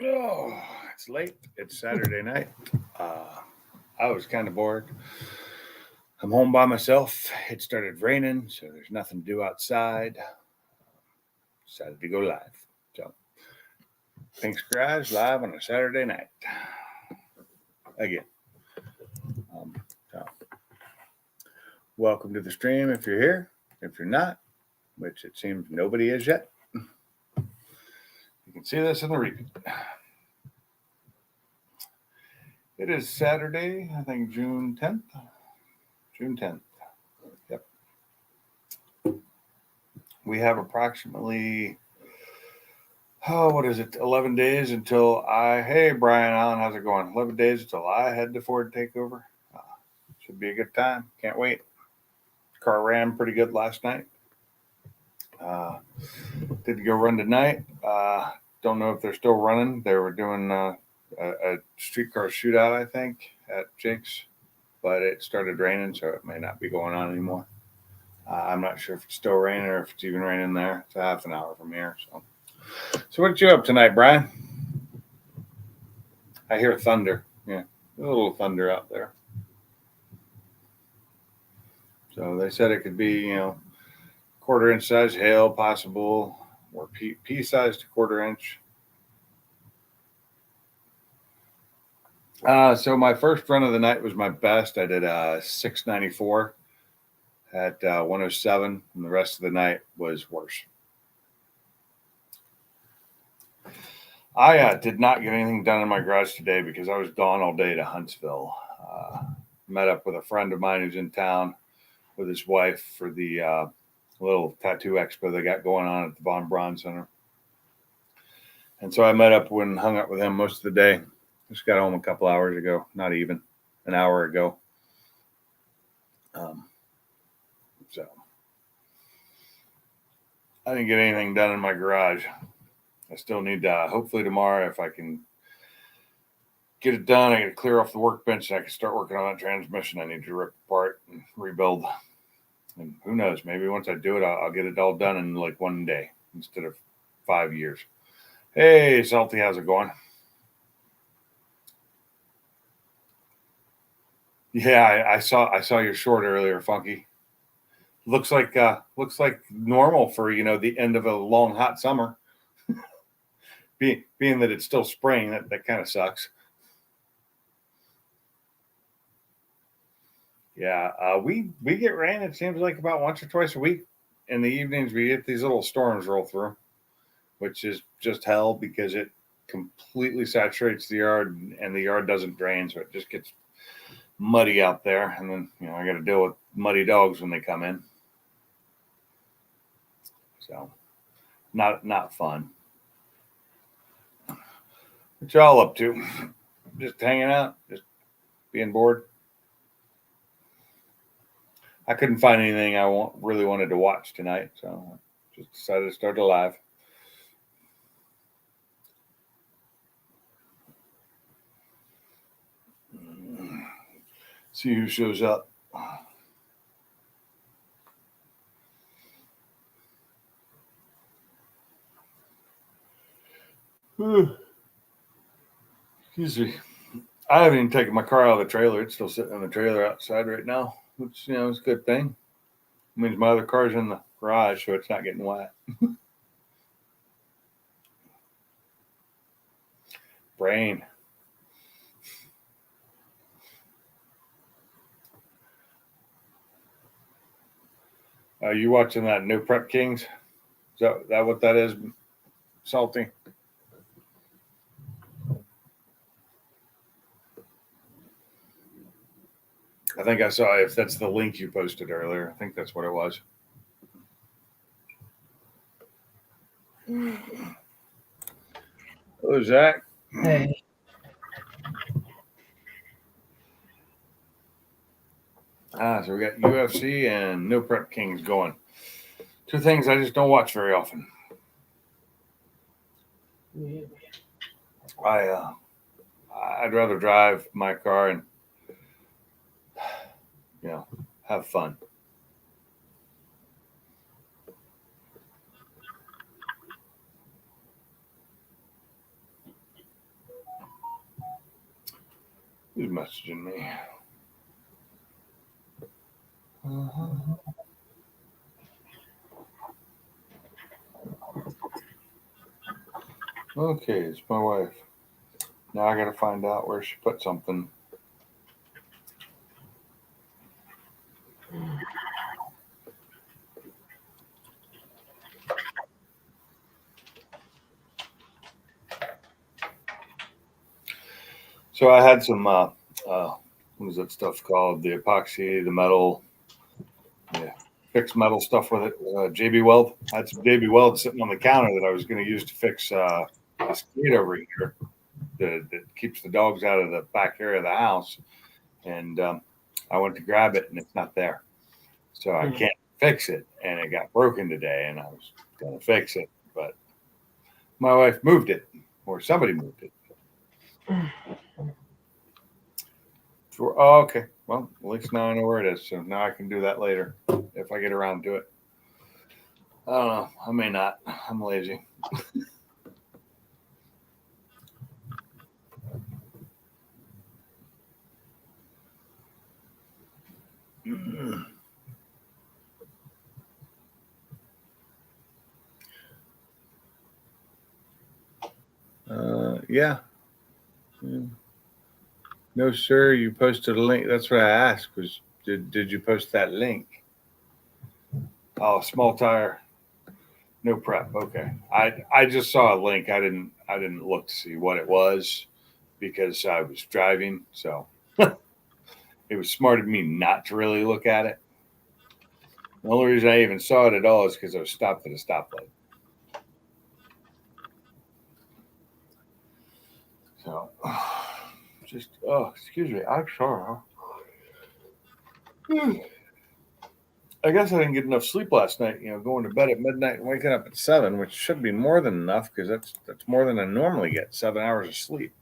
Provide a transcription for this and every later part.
Oh, it's late. It's Saturday night. Uh, I was kind of bored. I'm home by myself. It started raining, so there's nothing to do outside. Decided to go live. So, Pink's Garage live on a Saturday night. Again. Um, so, welcome to the stream if you're here. If you're not, which it seems nobody is yet, you can see this in the repeat. It is Saturday, I think June 10th. June 10th. Yep. We have approximately, what is it, 11 days until hey, Brian Allen, how's it going? 11 days until I head to Ford Takeover. Should be a good time. Can't wait. Car ran pretty good last night. Didn't go run tonight. Don't know if they're still running. They were doing a streetcar shootout, I think, at Jake's, but it started raining, so it may not be going on anymore. I'm not sure if it's still raining or if it's even raining there. It's a half an hour from here. So what you up tonight, Brian? I hear thunder. Yeah, a little thunder out there. So they said it could be, quarter-inch size hail possible, or pea-sized to quarter-inch. So my first run of the night was my best. I did 694 at 107, and the rest of the night was worse. I did not get anything done in my garage today because I was gone all day to Huntsville. Met up with a friend of mine who's in town with his wife for the little tattoo expo they got going on at the Von Braun Center. And so I met up and hung out with him most of the day. Just got home a couple hours ago, not even an hour ago. So I didn't get anything done in my garage. I still need to, hopefully tomorrow, if I can get it done, I got to clear off the workbench and I can start working on that transmission. I need to rip apart and rebuild. And who knows, maybe once I do it, I'll get it all done in like one day instead of 5 years. Hey, Salty, how's it going? Yeah, I saw your short earlier, Funky. Looks like normal for the end of a long hot summer. being that it's still spring, that kind of sucks. Yeah, we get rain. It seems like about once or twice a week. In the evenings, we get these little storms roll through, which is just hell because it completely saturates the yard, and the yard doesn't drain, so it just gets muddy out there. And then I got to deal with muddy dogs when they come in. So, not fun. What y'all up to? Just hanging out, just being bored. I couldn't find anything I really wanted to watch tonight, so I just decided to start a live. See who shows up. Excuse me. I haven't even taken my car out of the trailer. It's still sitting in the trailer outside right now, which is a good thing. It means my other car's in the garage, so it's not getting wet. Brain. Are you watching that new Prep Kings? Is that what that is, Salty? I think I saw, if that's the link you posted earlier, I think that's what it was. Hello, Zach. Hey. So we got UFC and No Prep Kings going. Two things I just don't watch very often. I'd rather drive my car and have fun. messaging me? Uh-huh. Okay, it's my wife. Now I gotta find out where she put something. So I had some what is that stuff called? The epoxy, the metal, yeah, fixed metal stuff with it. JB Weld. I had some JB Weld sitting on the counter that I was going to use to fix this gate over here that keeps the dogs out of the back area of the house. And I went to grab it, and it's not there, so I can't fix it. And it got broken today, and I was going to fix it, but my wife moved it, or somebody moved it. Oh, okay. Well, at least now I know where it is. So now I can do that later if I get around to it. I don't know. I may not. I'm lazy. Yeah. No, sir. You posted a link. That's what I asked. Was did you post that link? Oh, small tire. No prep. Okay. I just saw a link. I didn't look to see what it was because I was driving. So it was smart of me not to really look at it. The only reason I even saw it at all is because I was stopped at a stoplight. So just excuse me. I'm sorry. I guess I didn't get enough sleep last night. Going to bed at midnight and waking up at 7, which should be more than enough because that's more than I normally get. 7 hours of sleep.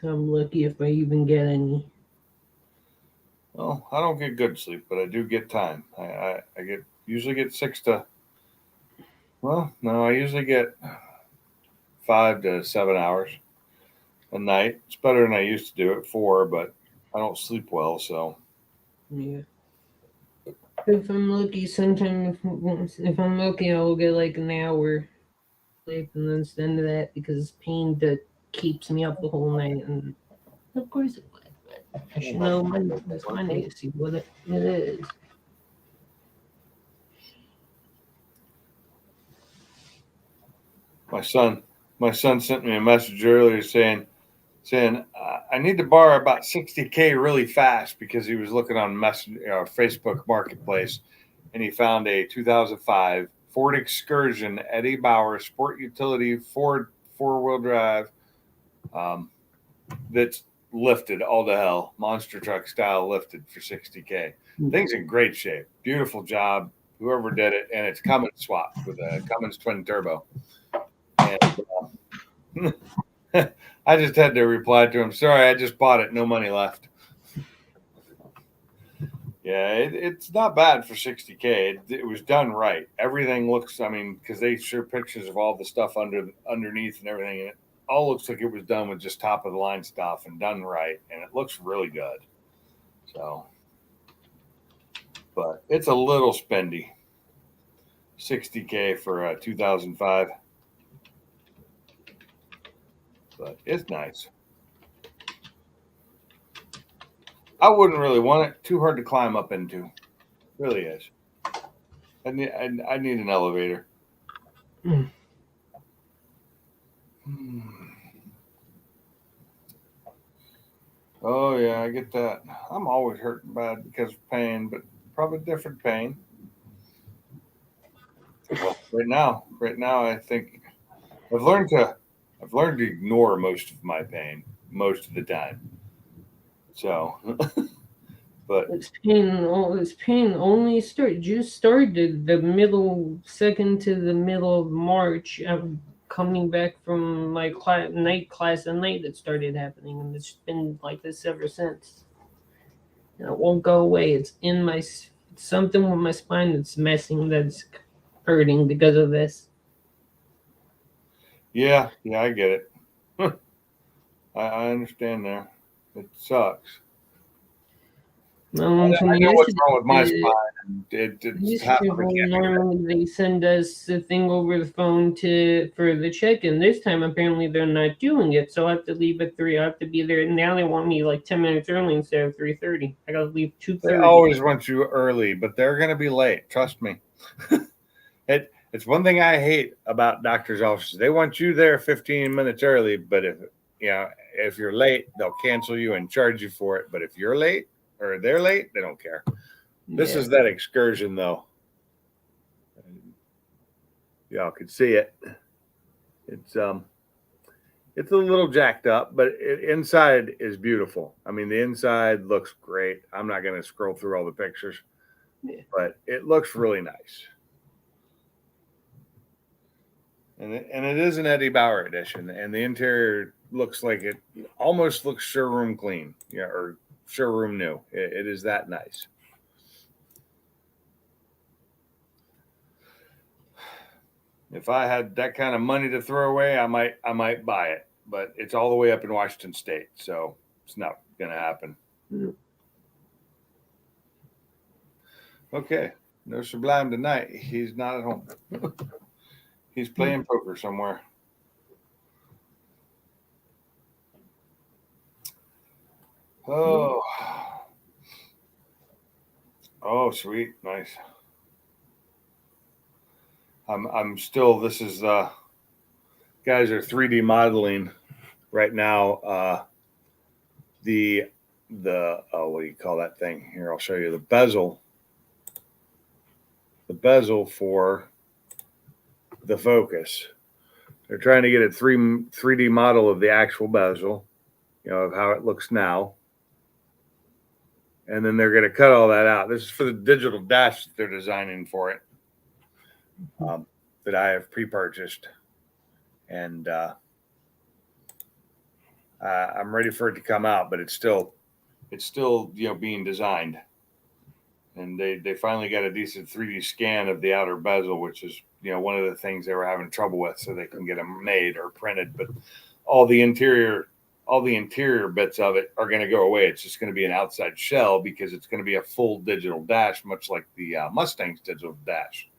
I'm lucky if I even get any. Well, I don't get good sleep, but I do get time. I usually get 6 to. Well, no, I usually get 5 to 7 hours a night. It's better than I used to do at 4, but I don't sleep well, so. Yeah. If I'm lucky, sometimes if I'm lucky, I'll get like an hour sleep, and then it's the end of that because pain that keeps me up the whole night. And of course it would, but I should know this Monday to see what it is. My son sent me a message earlier saying I need to borrow about 60K really fast because he was looking on Facebook Marketplace and he found a 2005 Ford Excursion Eddie Bauer Sport Utility Ford 4-wheel drive that's lifted all to hell, monster truck style lifted for 60K. Thing's in great shape. Beautiful job. Whoever did it, and it's Cummins swap with a Cummins twin turbo. And I just had to reply to him. Sorry, I just bought it. No money left. Yeah, it's not bad for 60K. It was done right. Everything looks. I mean, because they show pictures of all the stuff underneath and everything, and it all looks like it was done with just top of the line stuff and done right, and it looks really good. So, but it's a little spendy. 60K for a 2005, but it's nice. I wouldn't really want it. Too hard to climb up into. Really is. I need an elevator. Oh yeah, I get that. I'm always hurting bad because of pain, but probably different pain. Right now, I think I've learned to ignore most of my pain most of the time. So, but This pain only started the middle second to the middle of March. I'm coming back from my night class at night. It started happening, and it's been like this ever since. And it won't go away. It's in my something with my spine that's messing. That's hurting because of this. Yeah, I get it. I understand there. It sucks. From I know what's yesterday, wrong with my spine. And it's used half to of it where can't be right. normally they send us the thing over the phone for the check-in. This time apparently they're not doing it, so I have to leave at 3. I have to be there. Now they want me like 10 minutes early instead of 3:30. I gotta leave They 2:30. always want you early, but they're going to be late. Trust me. It's one thing I hate about doctors' offices. They want you there 15 minutes early, but if you're late, they'll cancel you and charge you for it. But if you're late or they're late, they don't care. This Yeah. is that excursion though. Y'all could see it. It's it's a little jacked up, but inside is beautiful. I mean, the inside looks great. I'm not going to scroll through all the pictures, Yeah. but it looks really nice. And it is an Eddie Bauer edition, and the interior looks like it almost looks showroom clean, or showroom new. It is that nice. If I had that kind of money to throw away, I might buy it, but it's all the way up in Washington State, so it's not going to happen. Mm. Okay, no Sublime tonight. He's not at home. He's playing poker somewhere. Oh, oh, sweet, nice. I'm still. This is guys are 3D modeling right now. The what do you call that thing? Here, I'll show you the bezel. The bezel for the Focus. They're trying to get a 3D model of the actual bezel, of how it looks now. And then they're going to cut all that out. This is for the digital dash that they're designing for it, that I have pre-purchased, and I'm ready for it to come out. But it's still being designed, and they finally got a decent 3D scan of the outer bezel, which is one of the things they were having trouble with, so they can get them made or printed. But all the interior bits of it are going to go away. It's just going to be an outside shell because it's going to be a full digital dash, much like the Mustang's digital dash,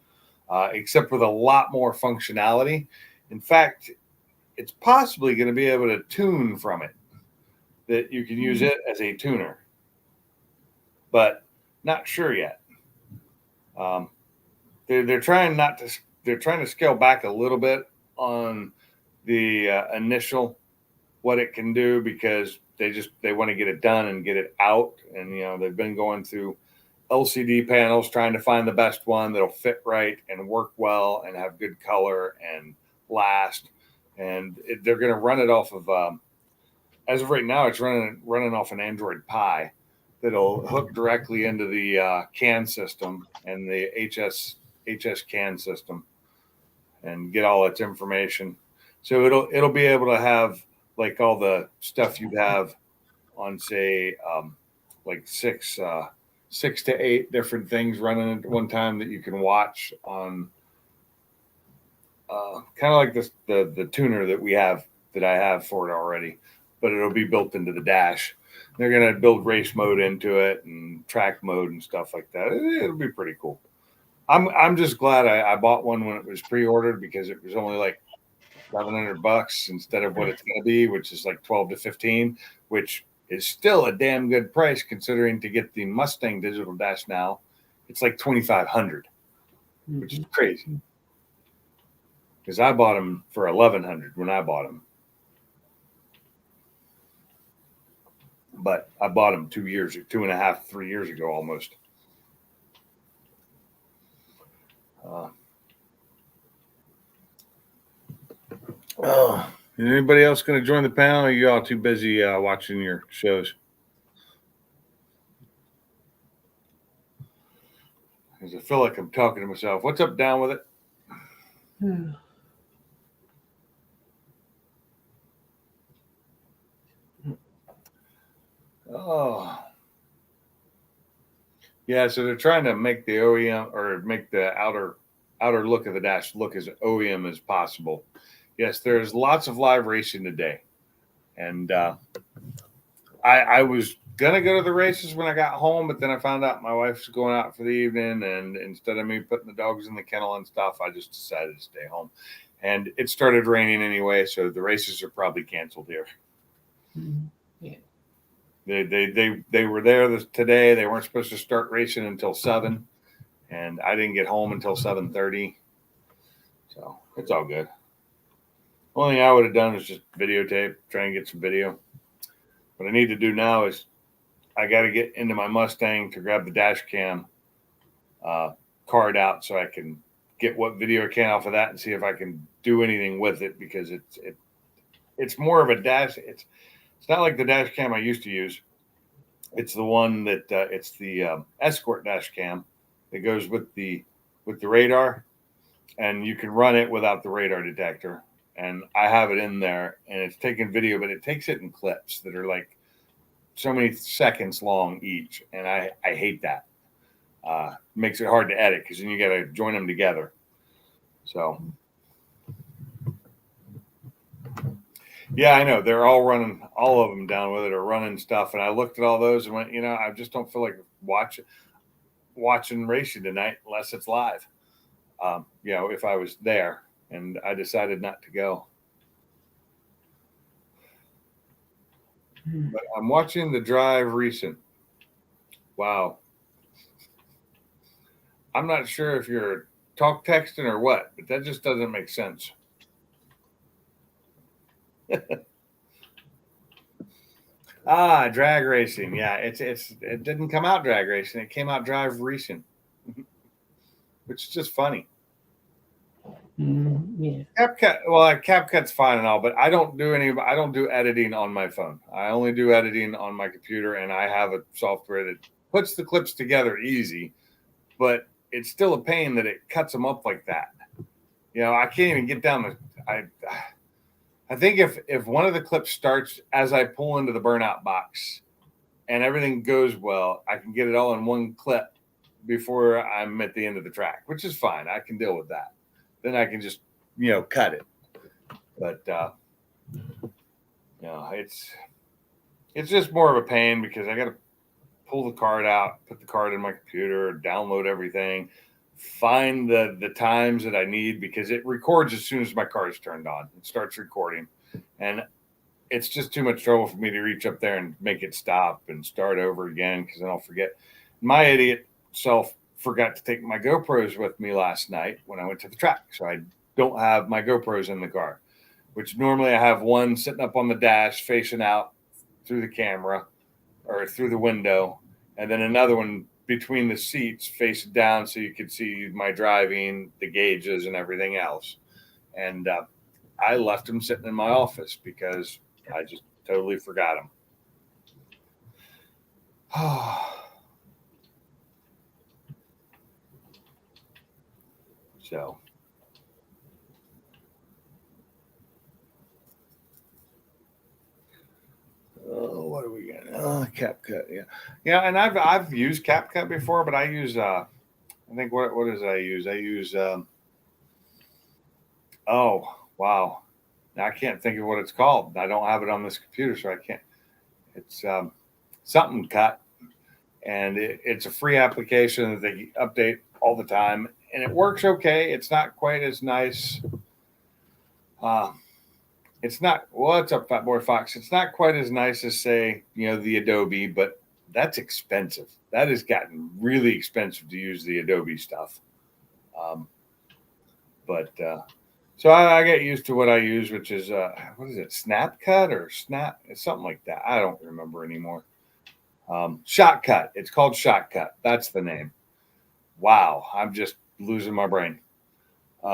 except with a lot more functionality. In fact, it's possibly going to be able to tune from it, that you can use it as a tuner, but not sure yet. They're trying not to. They're trying to scale back a little bit on the initial what it can do, because they want to get it done and get it out. And they've been going through LCD panels trying to find the best one that'll fit right and work well and have good color and last. And they're going to run it off of. As of right now, it's running off an Android Pie that'll hook directly into the CAN system and the HS CAN system, and get all its information. So it'll be able to have like all the stuff you'd have on, say, like six to eight different things running at one time that you can watch on, kind of like this the tuner that I have for it already, but it'll be built into the dash. They're gonna build race mode into it and track mode and stuff like that. It'll be pretty cool. I'm just glad I bought one when it was pre-ordered, because it was only like $700 instead of what it's going to be, which is like 12 to 15, which is still a damn good price considering to get the Mustang digital dash now, it's like 2,500, which is crazy. Because I bought them for 1,100 when I bought them, but I bought them 2 and a half, 3 years ago almost. Oh, is anybody else going to join the panel? Or are you all too busy watching your shows? Because I feel like I'm talking to myself. What's up, down with it? Oh, yeah. So they're trying to make the OEM, or make the outer look of the dash look as OEM as possible. Yes, there's lots of live racing today. And I was going to go to the races when I got home, but then I found out my wife's going out for the evening. And instead of me putting the dogs in the kennel and stuff, I just decided to stay home. And it started raining anyway, so the races are probably canceled here. Mhm. Yeah. They were there today. They weren't supposed to start racing until 7, and I didn't get home until 7:30. So it's all good. Only thing I would have done is just videotape, try and get some video. What I need to do now is I got to get into my Mustang to grab the dash cam card out so I can get what video I can off of that and see if I can do anything with it, because it's more of a dash. It's not like the dash cam I used to use. It's the one that it's the Escort dash cam that goes with the radar, and you can run it without the radar detector. And I have it in there, and it's taking video, but it takes it in clips that are like so many seconds long each, and I hate that. Makes it hard to edit because then you got to join them together. So, yeah, I know they're all running, all of them down with it are running stuff, and I looked at all those and went, I just don't feel like watching racing tonight unless it's live. If I was there, and I decided not to go. But I'm watching the drive recent. Wow. I'm not sure if you're talk texting or what, but that just doesn't make sense. Drag racing. Yeah, it didn't come out drag racing. It came out drive racing, which is just funny. Yeah. CapCut's fine and all, but I don't do editing on my phone. I only do editing on my computer, and I have a software that puts the clips together easy, but it's still a pain that it cuts them up like that. I can't even get down I think if one of the clips starts as I pull into the burnout box and everything goes well, I can get it all in one clip before I'm at the end of the track, which is fine. I can deal with that. Then I can just, cut it. But, it's just more of a pain because I got to pull the card out, put the card in my computer, download everything, find the times that I need, because it records as soon as my car is turned on. It starts recording, and it's just too much trouble for me to reach up there and make it stop and start over again, because then I'll forget. My idiot self forgot to take my GoPros with me last night when I went to the track, so I don't have my GoPros in the car, which normally I have one sitting up on the dash facing out through the camera or through the window, and then another one between the seats facing down so you could see my driving, the gauges, and everything else. And I left them sitting in my office because I just totally forgot them. So. What are we got? CapCut, yeah, and I've used CapCut before, but I use I think what does I use? I use oh wow, now I can't think of what it's called. I don't have it on this computer, so I can't. It's something cut, and it's a free application that they update all the time, and it works okay. It's not quite as nice. It's not, what's up, Fat Boy Fox? It's not quite as nice as, say, the Adobe, but that's expensive. That has gotten really expensive to use the Adobe stuff. So I get used to what I use, which is, what is it, SnapCut or Snap? It's something like that. I don't remember anymore. Shotcut. It's called Shotcut. That's the name. Wow. I'm just losing my brain.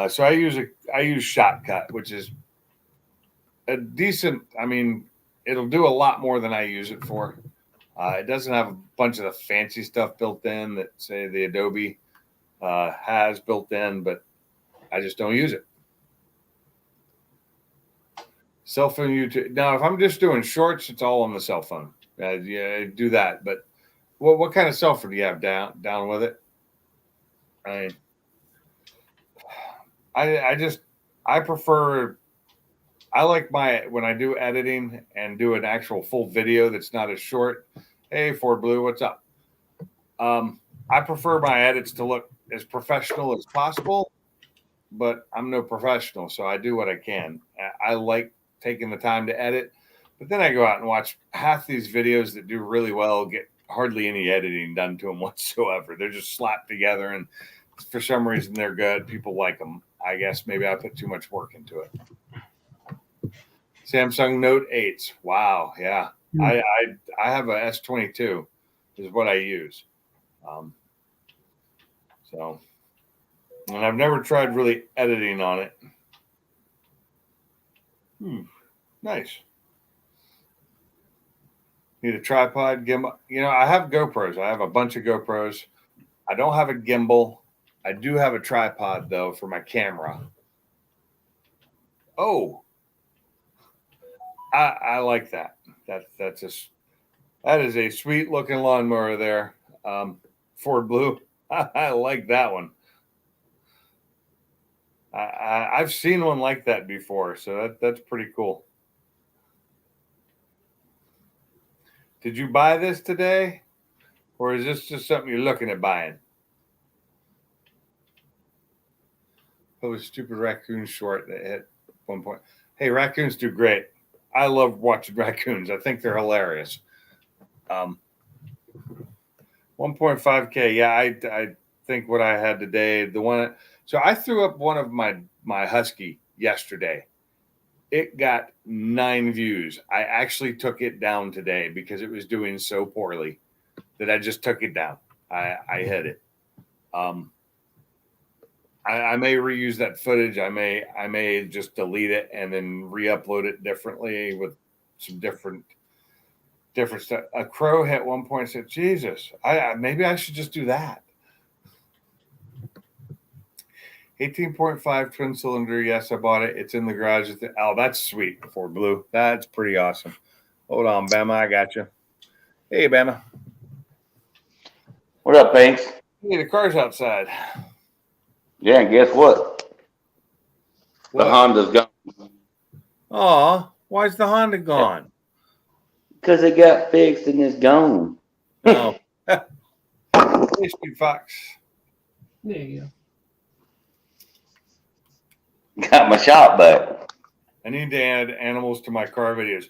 So I use Shotcut, which is a decent, it'll do a lot more than I use it for. It doesn't have a bunch of the fancy stuff built in that, say, the Adobe has built in, but I just don't use it. Cell phone YouTube. Now, if I'm just doing shorts, it's all on the cell phone. Yeah, I do that. But what kind of cell phone do you have down with it? I prefer I like when I do editing and do an actual full video that's not as short. Hey, Ford Blue, what's up? I prefer my edits to look as professional as possible, but I'm no professional, so I do what I can. I like taking the time to edit, but then I go out and watch half these videos that do really well, get hardly any editing done to them whatsoever. They're just slapped together, and for some reason they're good. People like them. I guess maybe I put too much work into it. Samsung Note 8s. Wow, yeah. I have a S22 is what I use. So, and I've never tried really editing on it. Nice. Need a tripod, gimbal. You know, I have GoPros. I have a bunch of GoPros. I don't have a gimbal. I do have a tripod though for my camera. Oh, I like that. That is a sweet looking lawnmower there. Ford Blue. I like that one. I've seen one like that before, so that's pretty cool. Did you buy this today, or is this just something you're looking at buying? Oh, a stupid raccoon short that hit one point. Hey, raccoons do great. I love watching raccoons. I think they're hilarious. 1.5K. Yeah, I think what I had today, the one. So I threw up one of my husky yesterday. It got 9 views. I actually took it down today because it was doing so poorly that I just took it down. I hit it. I may reuse that footage. I may just delete it and then re-upload it differently with some different stuff. A crow hit 1.6. Jesus, maybe I should just do that. 18.5 twin cylinder. Yes, I bought it. It's in the garage. Oh, that's sweet. Ford Blue. That's pretty awesome. Hold on, Bama. I got you. Hey, Bama. What up, Banks? Hey, the car's outside. Yeah, and guess what? The Honda's gone. Aw, why's the Honda gone? Because it got fixed and it's gone. Oh. Issue Fox. There you go. Got my shop back. I need to add animals to my car videos.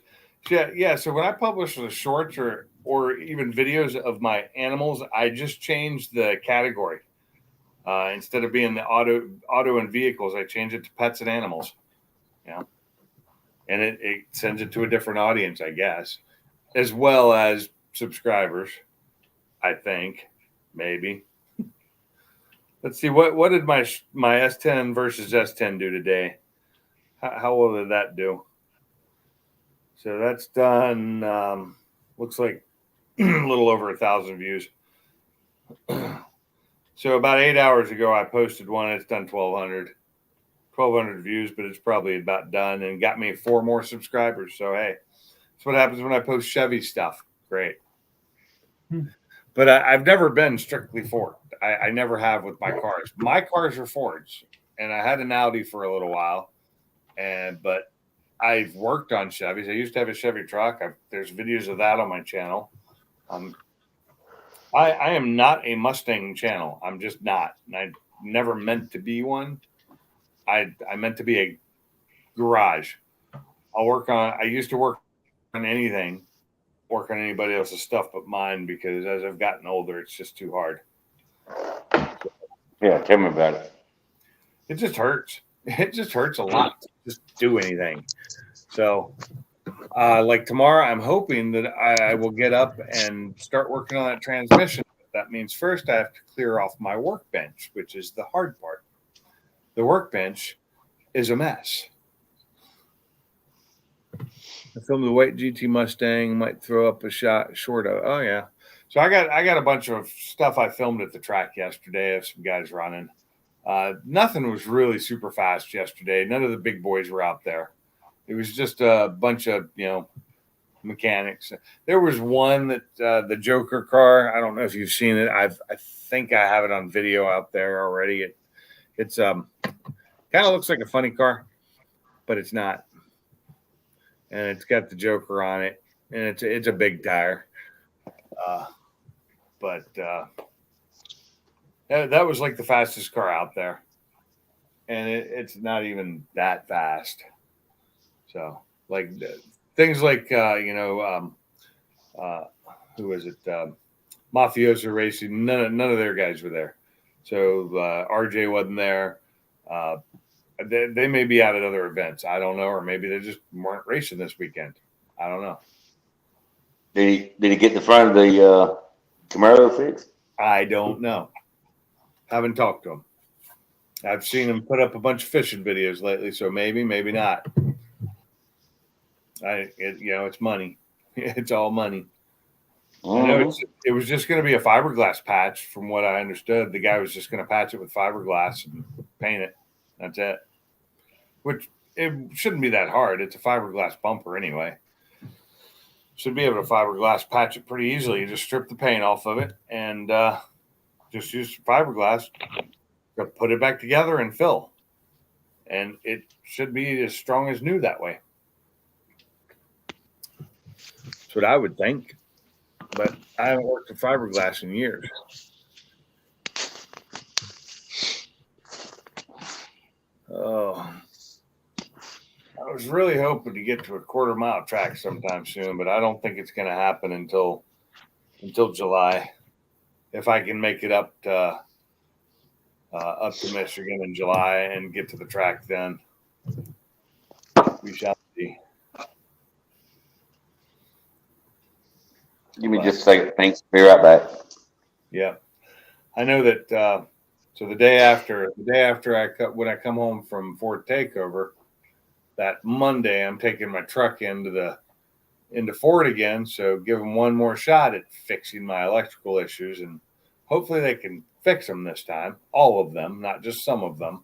Yeah. So when I publish the shorts or even videos of my animals, I just change the category. Instead of being the auto and vehicles, I change it to pets and animals. Yeah. And it sends it to a different audience, I guess, as well as subscribers, I think, maybe. Let's see, what did my S10 versus S10 do today? How well did that do? So that's done, looks like a little over 1,000 views. So about 8 hours ago, I posted one. It's done 1,200 views, but it's probably about done and got me 4 more subscribers. So, hey, that's what happens when I post Chevy stuff. Great. But I've never been strictly Ford. I never have with my cars. My cars are Fords, and I had an Audi for a little while, but I've worked on Chevys. I used to have a Chevy truck. There's videos of that on my channel. I am not a Mustang channel. I'm just not. And I never meant to be one. I meant to be a garage. I used to work on anything, work on anybody else's stuff but mine, because as I've gotten older, it's just too hard. Yeah, tell me about it. It just hurts. It just hurts a lot to just do anything. So, like tomorrow, I'm hoping that I will get up and start working on that transmission. That means first I have to clear off my workbench, which is the hard part. The workbench is a mess. I filmed the white GT Mustang. Might throw up a short of. Oh yeah. So I got a bunch of stuff I filmed at the track yesterday of some guys running. Nothing was really super fast yesterday. None of the big boys were out there. It was just a bunch of mechanics. There was one that the Joker car. I don't know if you've seen it. I think I have it on video out there already. It's kind of looks like a funny car, but it's not. and it's got the Joker on it, and it's a big tire. But that was like the fastest car out there, and it's not even that fast. So like things like who was it? Mafioso Racing. None of their guys were there. So RJ wasn't there. They may be out at other events. I don't know, or maybe they just weren't racing this weekend. I don't know. Did he get the front of the Camaro fixed? I don't know. Haven't talked to him. I've seen him put up a bunch of fishing videos lately, so maybe not. It's money. It's all money. I know it was just going to be a fiberglass patch, from what I understood. The guy was just going to patch it with fiberglass and paint it. That's it. Which it shouldn't be that hard. It's a fiberglass bumper anyway. Should be able to fiberglass patch it pretty easily. You just strip the paint off of it and just use fiberglass to put it back together and fill. And it should be as strong as new that way. That's what I would think. But I haven't worked with fiberglass in years. Oh, I was really hoping to get to a quarter-mile track sometime soon, but I don't think it's going to happen until July. If I can make it up to Michigan in July and get to the track, then we shall see. Give me just a second. Thanks. Be right back. Yeah, I know that. So the day after when I come home from Ford Takeover, that Monday I'm taking my truck into Ford again. So give them one more shot at fixing my electrical issues, and hopefully they can fix them this time, all of them, not just some of them,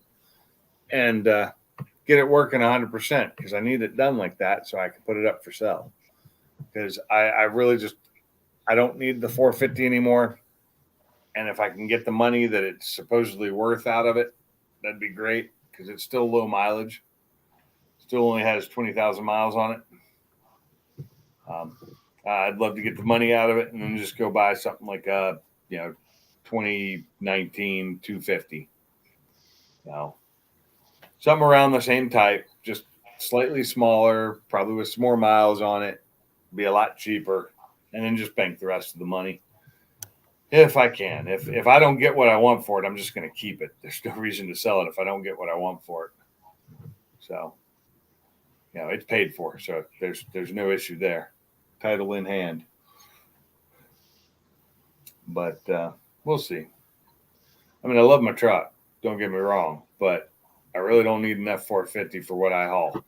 and get it working 100%, because I need it done like that so I can put it up for sale. Because I really just. I don't need the 450 anymore. And if I can get the money that it's supposedly worth out of it, that'd be great, because it's still low mileage. Still only has 20,000 miles on it. I'd love to get the money out of it and then just go buy something like 2019 250. Something around the same type, just slightly smaller, probably with some more miles on it, be a lot cheaper. And then just bank the rest of the money if I can. If I don't get what I want for it, I'm just going to keep it. There's no reason to sell it if I don't get what I want for it. So, it's paid for. So there's no issue there. Title in hand. But we'll see. I mean, I love my truck. Don't get me wrong, but I really don't need an F450 for what I haul.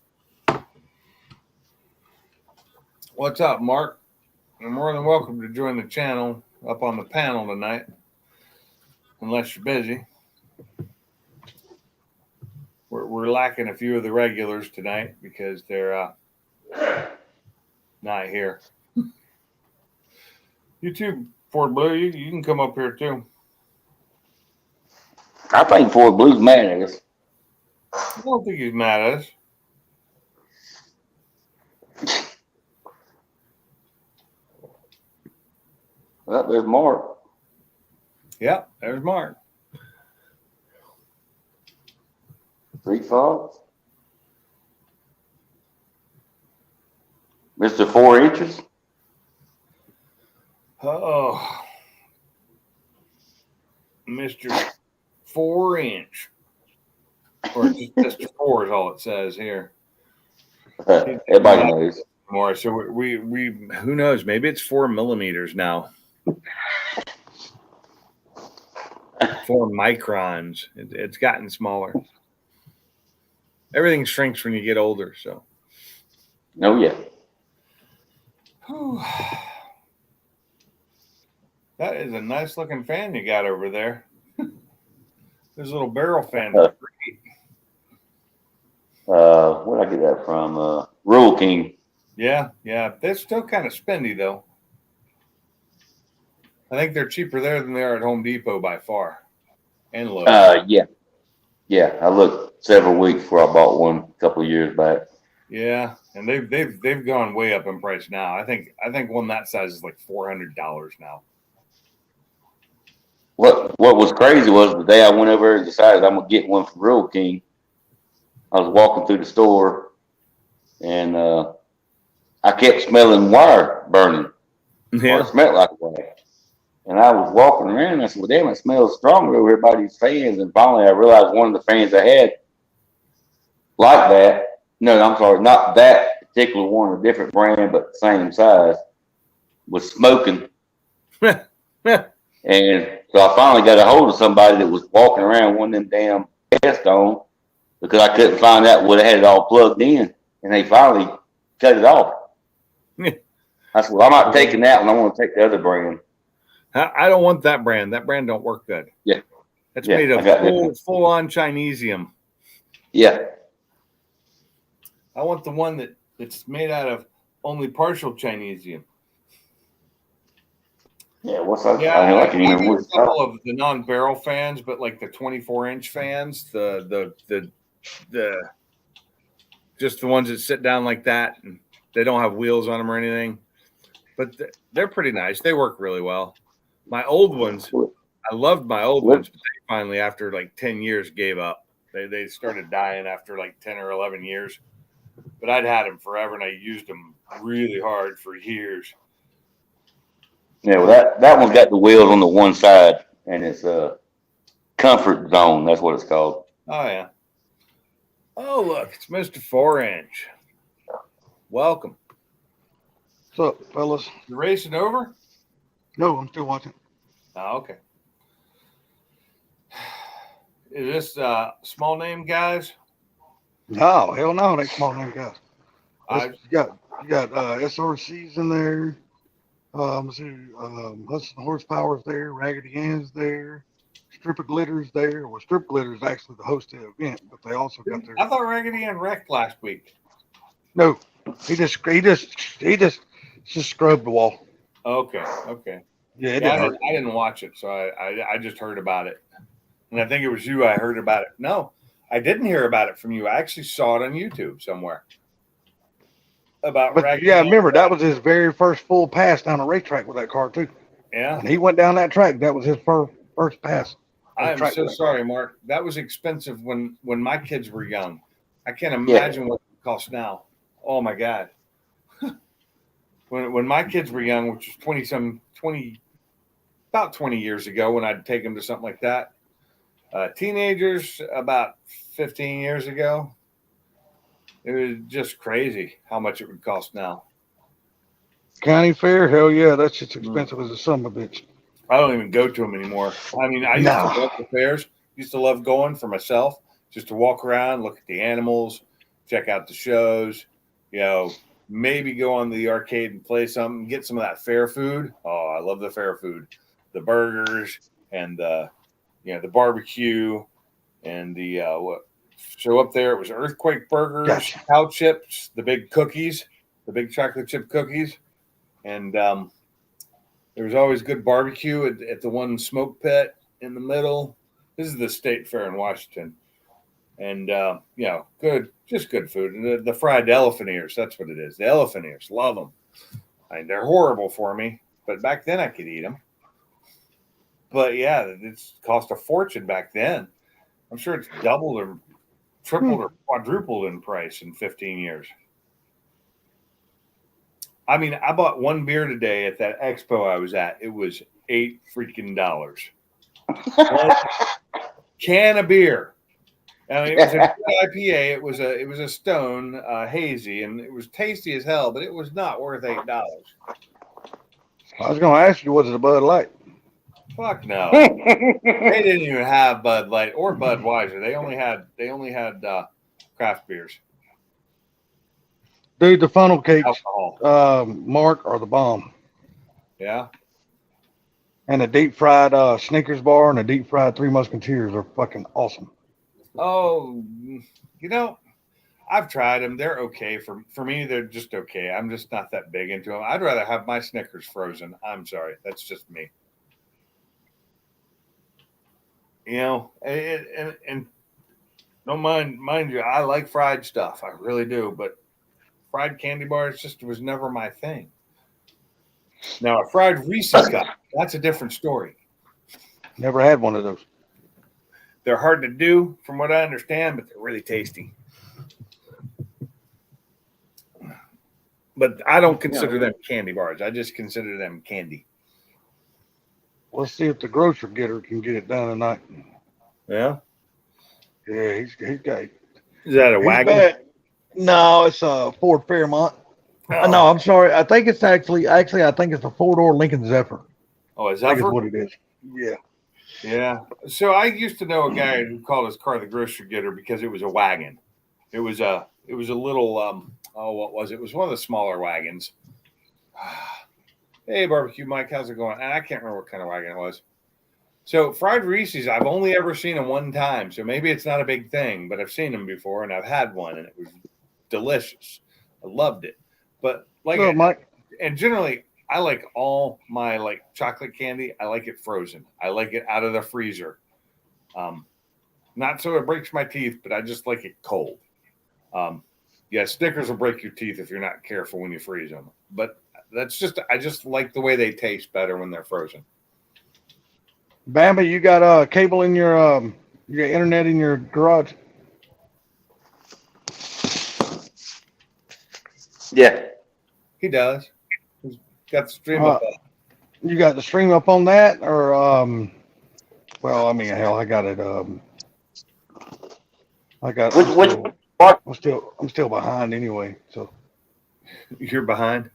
What's up, Mark? You're more than welcome to join the channel up on the panel tonight, unless you're busy. We're lacking a few of the regulars tonight because they're not here. You too, Ford Blue. You can come up here too. I think Ford Blue's mad at us. I don't think he's mad at us. Well, there's Mark. Yeah, there's Mark. Street Fox. Mr. 4 inches. Oh, Mr. 4 inch. Or just Mr. 4 is all it says here. Everybody knows. More. So we who knows? Maybe it's 4 millimeters now. 4 microns. It's gotten smaller. Everything shrinks when you get older. So. Oh yeah. Whew. That is a nice looking fan you got over there. There's a little barrel fan. Where'd I get that from? Rural King. Yeah. They're still kind of spendy though. I think they're cheaper there than they are at Home Depot by far. And low. Yeah. I looked several weeks before I bought one a couple of years back. Yeah, and they've gone way up in price now. I think one that size is like $400 now. What was crazy was the day I went over and decided I'm gonna get one for Real King. I was walking through the store and I kept smelling wire burning, or it smelled like wire. And I was walking around and I said, "Well, damn, it smells stronger over here by these fans." And finally, I realized one of the fans I had like that. No, I'm sorry, not that particular one, a different brand, but same size, was smoking. And so I finally got a hold of somebody that was walking around one of them damn test on because I couldn't find out where they had it all plugged in. And they finally cut it off. I said, "Well, I'm not taking that one. I want to take the other brand." I don't want that brand. That brand don't work good. Yeah. It's Yeah, made I of got full on Chinesium. Yeah. I want the one that's made out of only partial Chinesium. Yeah, what's that? Yeah, I know I I can even got remember a couple of the non-barrel fans, but like the 24-inch fans, the just the ones that sit down like that, and they don't have wheels on them or anything. But they're pretty nice. They work really well. My old ones, I loved my old ones, but they finally, after like 10 years, gave up. They started dying after like 10 or 11 years. But I'd had them forever, and I used them really hard for years. Yeah, well, that one's got the wheels on the one side, and it's a comfort zone. That's what it's called. Oh, yeah. Oh, look, it's Mr. 4-inch. Welcome. What's up, fellas? The racing over? No, I'm still watching. Oh, okay. Is this small name guys? No, hell no, they small name guys. I You got SRCs in there. Let's see, Hudson Horsepower's there. Raggedy Ann's there. Strip of Glitter's there. Well, Strip of Glitter is actually the host of the event, but they also got their. thought Raggedy Ann wrecked last week. No, he just scrubbed the wall. Okay. Yeah, it Yeah, didn't hurt. I didn't watch it, so I just heard about it. And I think it was you I heard about it. No, I didn't hear about it from you. I actually saw it on YouTube somewhere. About But Raggedy yeah, Ann. remember that was his very first full pass down a racetrack with that car too. Yeah. And he went down that track. That was his first pass. I am track so with that sorry, Mark. That was expensive when my kids were young. I can't imagine what it costs now. Oh my God. When my kids were young, which was about 20 years ago, when I'd take them to something like that. Teenagers about 15 years ago. It was just crazy how much it would cost now. County fair, hell yeah, that's just expensive as a son of a bitch. I don't even go to them anymore. I mean, I used to love the fairs. Used to love going for myself, just to walk around, look at the animals, check out the shows. You know, maybe go on the arcade and play something, get some of that fair food. Oh, I love the fair food, the burgers and the barbecue and the what. So up there, it was earthquake burgers, Gotcha. cow chips, the big cookies, the big chocolate chip cookies, and there was always good barbecue at the one smoke pit in the middle. This is the state fair in Washington. And, just good food. And the fried elephant ears, that's what it is. The elephant ears, love them. I mean, they're horrible for me, but back then I could eat them. But, yeah, it's cost a fortune back then. I'm sure it's doubled or tripled or quadrupled in price in 15 years. I mean, I bought one beer today at that expo I was at. It was $8 freaking. One can of beer. I mean, it was an IPA. It was a Stone hazy, and it was tasty as hell, but it was not worth $8. I was gonna ask you, was it a Bud Light? Fuck no. They didn't even have Bud Light or Budweiser. They only had craft beers. Dude, the funnel cakes, Alcohol. Mark, are the bomb. Yeah. And the deep fried Snickers bar and the deep fried Three Musketeers are fucking awesome. Oh, I've tried them. They're okay for me. They're just okay. I'm just not that big into them. I'd rather have my Snickers frozen. I'm sorry, that's just me. And don't mind you, I like fried stuff. I really do. But fried candy bars just was never my thing. Now, a fried Reese's cup, that's a different story. Never had one of those. They're hard to do, from what I understand, but they're really tasty. But I don't consider them candy bars. I just consider them candy. Let's see if the grocer getter can get it done tonight. Yeah. Yeah, he's got. Is that a he's wagon? bad. No, it's a Ford Fairmont. Oh. No, I'm sorry. I think it's actually I think it's a 4-door Lincoln Zephyr. Oh, is I think that it's what it is. Yeah. Yeah. So I used to know a guy who called his car the grocery getter because it was a wagon. It was a little what was it? It was one of the smaller wagons. Hey, Barbecue Mike, how's it going? And I can't remember what kind of wagon it was. So fried Reese's, I've only ever seen them one time, so maybe it's not a big thing, but I've seen them before, and I've had one, and it was delicious. I loved it. But Hello, Mike. and generally, I like all my chocolate candy. I like it frozen. I like it out of the freezer. Not so it breaks my teeth, but I just like it cold. Yeah, Snickers will break your teeth if you're not careful when you freeze them. But I just like the way they taste better when they're frozen. Bambi, you got cable in you got internet in your garage? Yeah. He does. He's got the stream up. You got the stream up on that, or well, I mean, hell, I got it. I got. I'm still behind anyway. So. You're behind.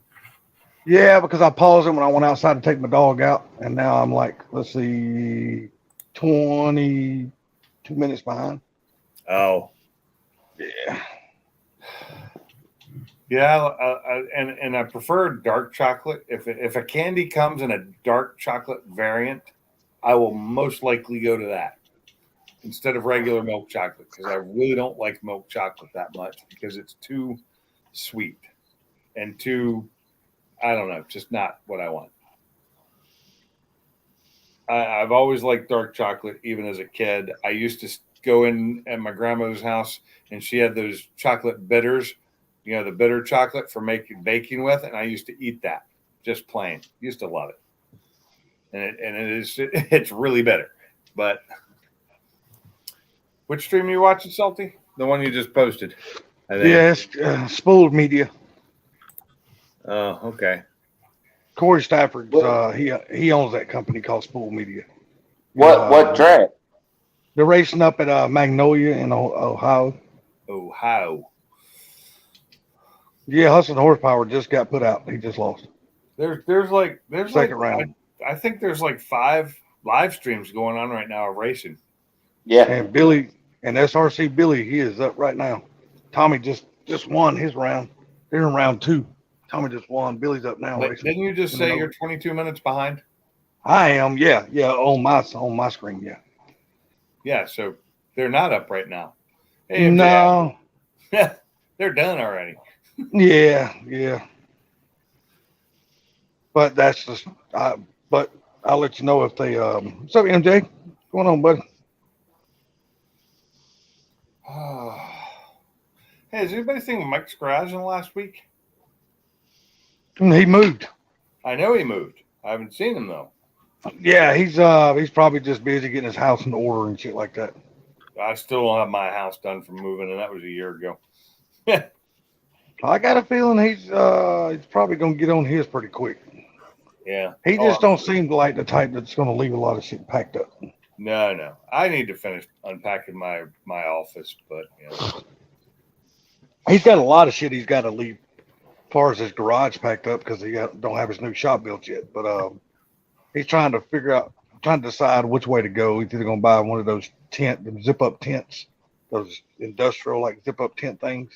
Yeah, because I paused it when I went outside to take my dog out, and now I'm like, let's see, 22 minutes behind. Oh. Yeah. Yeah, and I prefer dark chocolate. If a candy comes in a dark chocolate variant, I will most likely go to that instead of regular milk chocolate because I really don't like milk chocolate that much because it's too sweet and too, I don't know, just not what I want. I've always liked dark chocolate, even as a kid. I used to go in at my grandmother's house, and she had those chocolate bitters, the bitter chocolate for making baking with, and I used to eat that just plain. Used to love it, and it's really bitter. But which stream are you watching, Salty? The one you just posted. I think. Yes, Spooled Media. Oh, okay. Corey Stafford, he owns that company called Spooled Media. What track? They're racing up at Magnolia in Ohio. Ohio. Yeah, Hustle and Horsepower just got put out. He just lost. There's Second round. I think there's 5 live streams going on right now of racing. Yeah. And Billy and SRC Billy, he is up right now. Tommy just won his round. They're in round 2. Tommy just won. Billy's up now. Didn't you just say you're 22 minutes behind? I am. Yeah. On my screen. Yeah. Yeah. So they're not up right now. Hey, No. Yeah, they're done already. Yeah. But that's just. But I'll let you know if they. What's up, MJ? What's going on, buddy? Hey, has anybody seen Mike's garage in the last week? He moved. I know he moved. I haven't seen him though. Yeah, he's probably just busy getting his house in order and shit like that. I still don't have my house done from moving, and that was a year ago. I got a feeling he's probably gonna get on his pretty quick. Yeah. He just don't seem like the type that's gonna leave a lot of shit packed up. No. I need to finish unpacking my office, but he's got a lot of shit he's got to leave as far as his garage packed up because he don't have his new shop built yet. But he's trying to decide which way to go. He's either gonna buy one of those zip up tents, those industrial zip up tent things.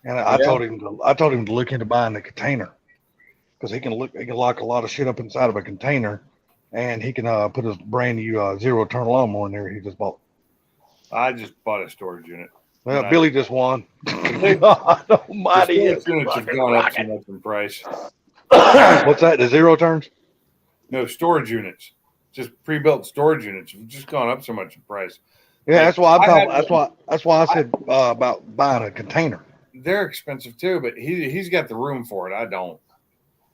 And I told him to look into buying a container because he can lock a lot of shit up inside of a container, and he can put his brand new zero turn lawnmower in there he just bought. I just bought a storage unit. Well, Right. Billy just won. God almighty. The storage units have gone up so much in price. What's that? The zero turns? No, storage units. Just pre-built storage units have just gone up so much in price. Yeah, that's why That's I said about buying a container. they're expensive too, but he's got the room for it. I don't.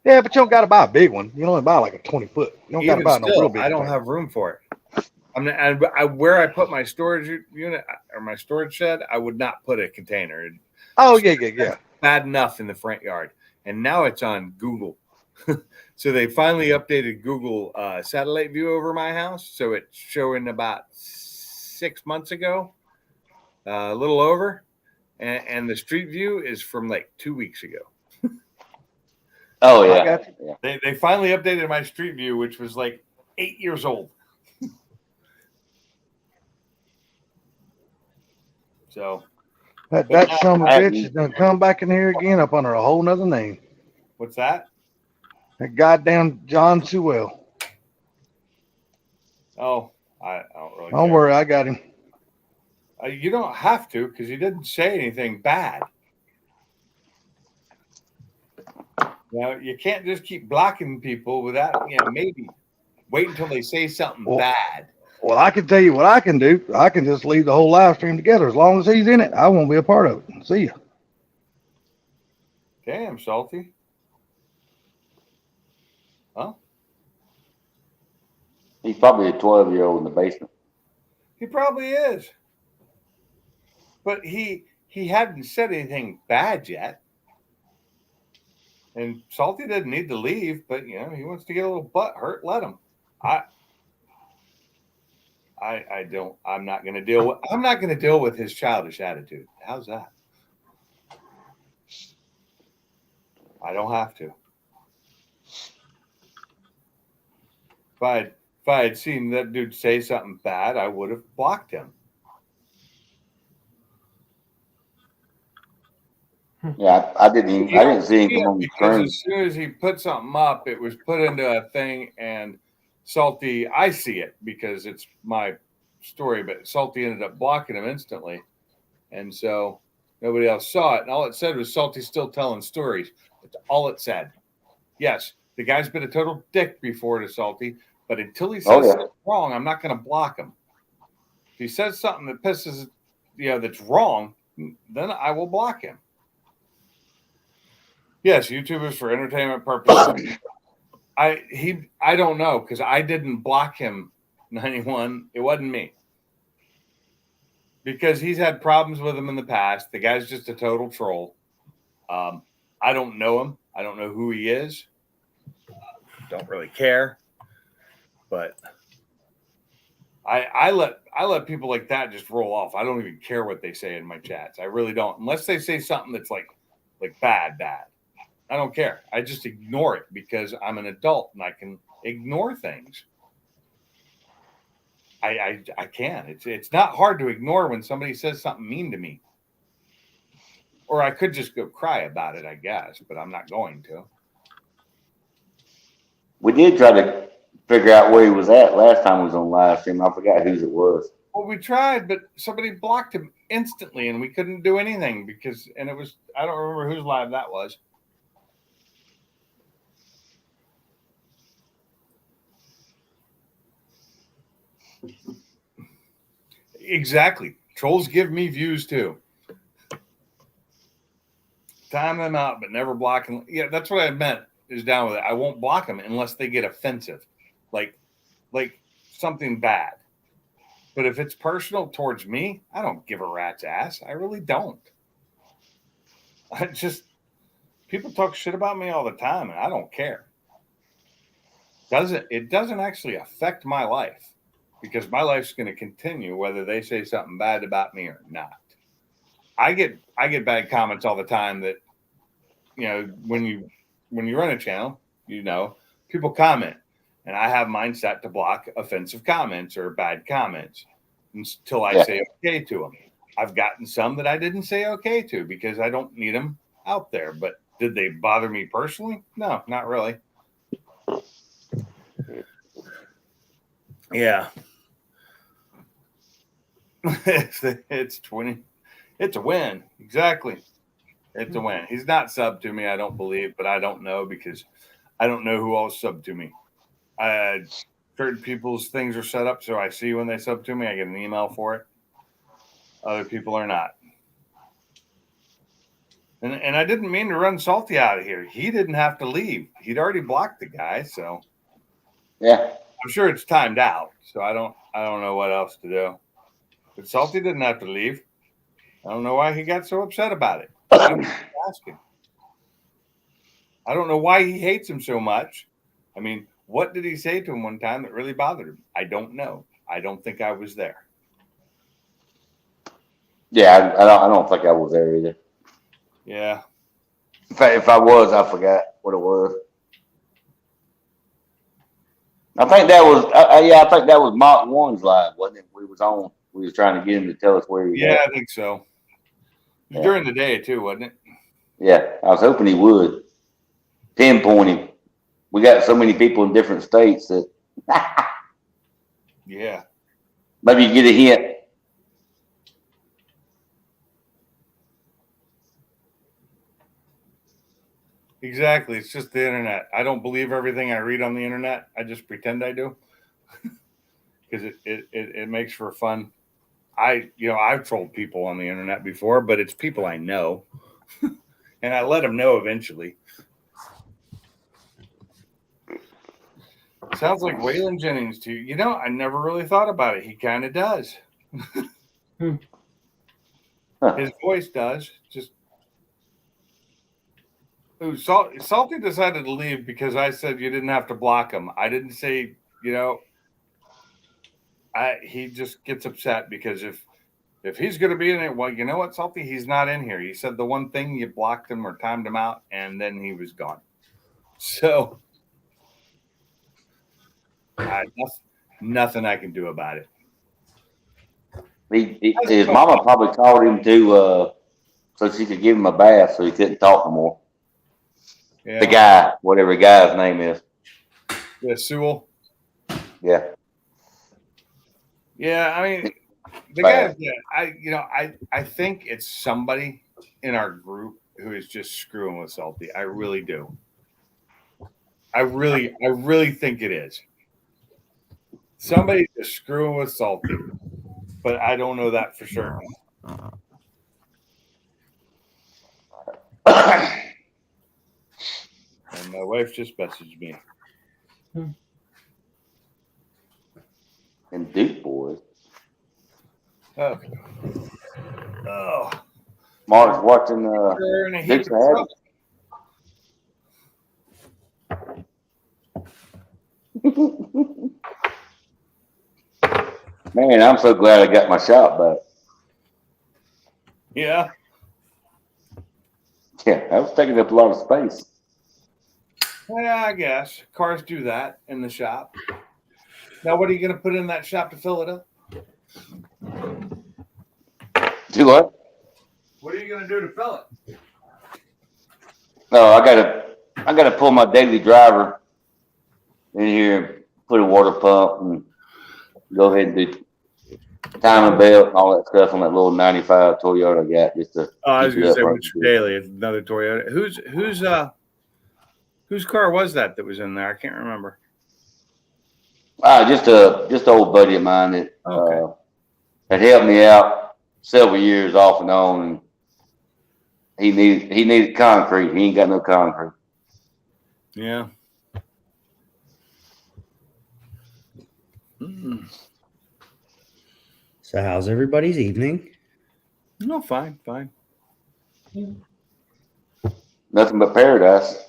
Yeah, but you don't got to buy a big one. You only buy like a 20-foot. You don't got to Even buy no real still, big I don't container. have room for it. Where I put my storage unit or my storage shed, I would not put a container. Oh, yeah. Bad enough in the front yard, and now it's on Google. So they finally updated Google satellite view over my house, so it's showing about 6 months ago, a little over, and the street view is from like 2 weeks ago. Oh I yeah. got you. Yeah. They finally updated my street view, which was like 8 years old. So That son of a I- bitch is gonna come back in here again up under a whole nother name. what's that? That goddamn John Sewell. Oh, I don't really Don't care. worry, I got him. You don't have to because he didn't say anything bad. You can't just keep blocking people without, maybe wait until they say something Well- bad. Well, I can tell you what I can do. I can just leave the whole live stream together. As long as he's in it, I won't be a part of it. See ya. Damn, Salty. Well, He's probably a 12-year-old in the basement. he probably is. But he hadn't said anything bad yet. And Salty doesn't need to leave, but he wants to get a little butt hurt. Let him. I'm not going to deal with his childish attitude. How's that? I don't have to. If I had seen that dude say something bad, I would have blocked him. Yeah, I didn't see him come on the Because screen. as soon as he put something up, it was put into a thing, and Salty, I see it because it's my story, but Salty ended up blocking him instantly. And so nobody else saw it. And all it said was Salty's still telling stories. That's all it said. Yes, the guy's been a total dick before to Salty, but until he says something wrong, I'm not going to block him. If he says something that pisses, that's wrong, then I will block him. Yes, YouTube is for entertainment purposes. I don't know because I didn't block him. 91. It wasn't me. Because he's had problems with him in the past. The guy's just a total troll. I don't know him. I don't know who he is. Don't really care. But I let people like that just roll off. I don't even care what they say in my chats. I really don't. Unless they say something that's like bad. I don't care. I just ignore it because I'm an adult and I can ignore things. I can. It's not hard to ignore when somebody says something mean to me. Or I could just go cry about it, I guess, but I'm not going to. We did try to figure out where he was at last time we was on live stream. I forgot whose it was. Well, we tried, but somebody blocked him instantly and we couldn't do anything and it was, I don't remember whose live that was. Exactly. Trolls give me views too. Time them out, but never block them. Yeah, that's what I meant. Is down with it. I won't block them unless they get offensive, like something bad. But if it's personal towards me, I don't give a rat's ass. I really don't. People talk shit about me all the time, and I don't care. It doesn't actually affect my life because my life's going to continue whether they say something bad about me or not. I get bad comments all the time that, when you run a channel, people comment, and I have mine set to block offensive comments or bad comments until I say okay to them. I've gotten some that I didn't say okay to because I don't need them out there. But did they bother me personally? No, not really. Yeah. It's 20. It's a win. Exactly. It's a win. He's not subbed to me, I don't believe, but I don't know because I don't know who else subbed to me. Certain people's things are set up so I see when they sub to me. I get an email for it. Other people are not. And I didn't mean to run Salty out of here. He didn't have to leave. He'd already blocked the guy, so Yeah. I'm sure it's timed out. So I don't know what else to do. But Salty didn't have to leave. I don't know why he got so upset about it. I'm asking. I don't know why he hates him so much. I mean, what did he say to him one time that really bothered him? I don't know. I don't think I was there. Yeah, I don't think I was there either. Yeah. In fact, if I was, I forgot what it was. I think that was, I think that was Mach 1's live, wasn't it? We was trying to get him to tell us where he was Yeah, at. I think so. It was Yeah. during the day too, wasn't it? Yeah, I was hoping he would pinpoint him. We got so many people in different states that Yeah. maybe you get a hint. Exactly. It's just the internet. I don't believe everything I read on the internet. I just pretend I do. Because it makes for fun. I've trolled people on the internet before, but it's people I know. And I let them know eventually. Sounds like Waylon Jennings to you. I never really thought about it. He kind of does. His voice does. Just Salty decided to leave because I said you didn't have to block him. I didn't say, he just gets upset because if he's going to be in it, well, you know what, Salty, he's not in here. He said the one thing, you blocked him or timed him out, and then he was gone. So nothing I can do about it. His mama probably called him to so she could give him a bath so he couldn't talk no more. Yeah. The guy, whatever the guy's name is. Yeah, Sewell. Yeah. Yeah, I mean, the guy. Yeah, I think it's somebody in our group who is just screwing with Salty. I really do. I really think it is. Somebody just screwing with Salty, but I don't know that for sure. And my wife just messaged me. And Duke boys. Okay. Oh. Mark's watching Duke's ahead. Man, I'm so glad I got my shop back. Yeah. Yeah, I was taking up a lot of space. Yeah, I guess cars do that in the shop. Now, what are you going to put in that shop to fill it up? Do what? What are you going to do to fill it? No, I gotta pull my daily driver in here, put a water pump, and go ahead and do timing belt and all that stuff on that little 95 Toyota I got just to. I was keep going to it say, up what's your daily? It's another Toyota. Whose car was that was in there? I can't remember. Just an old buddy of mine that had helped me out several years off and on, and he needed concrete. He ain't got no concrete. Yeah. Mm. So how's everybody's evening? No, fine. Nothing but paradise.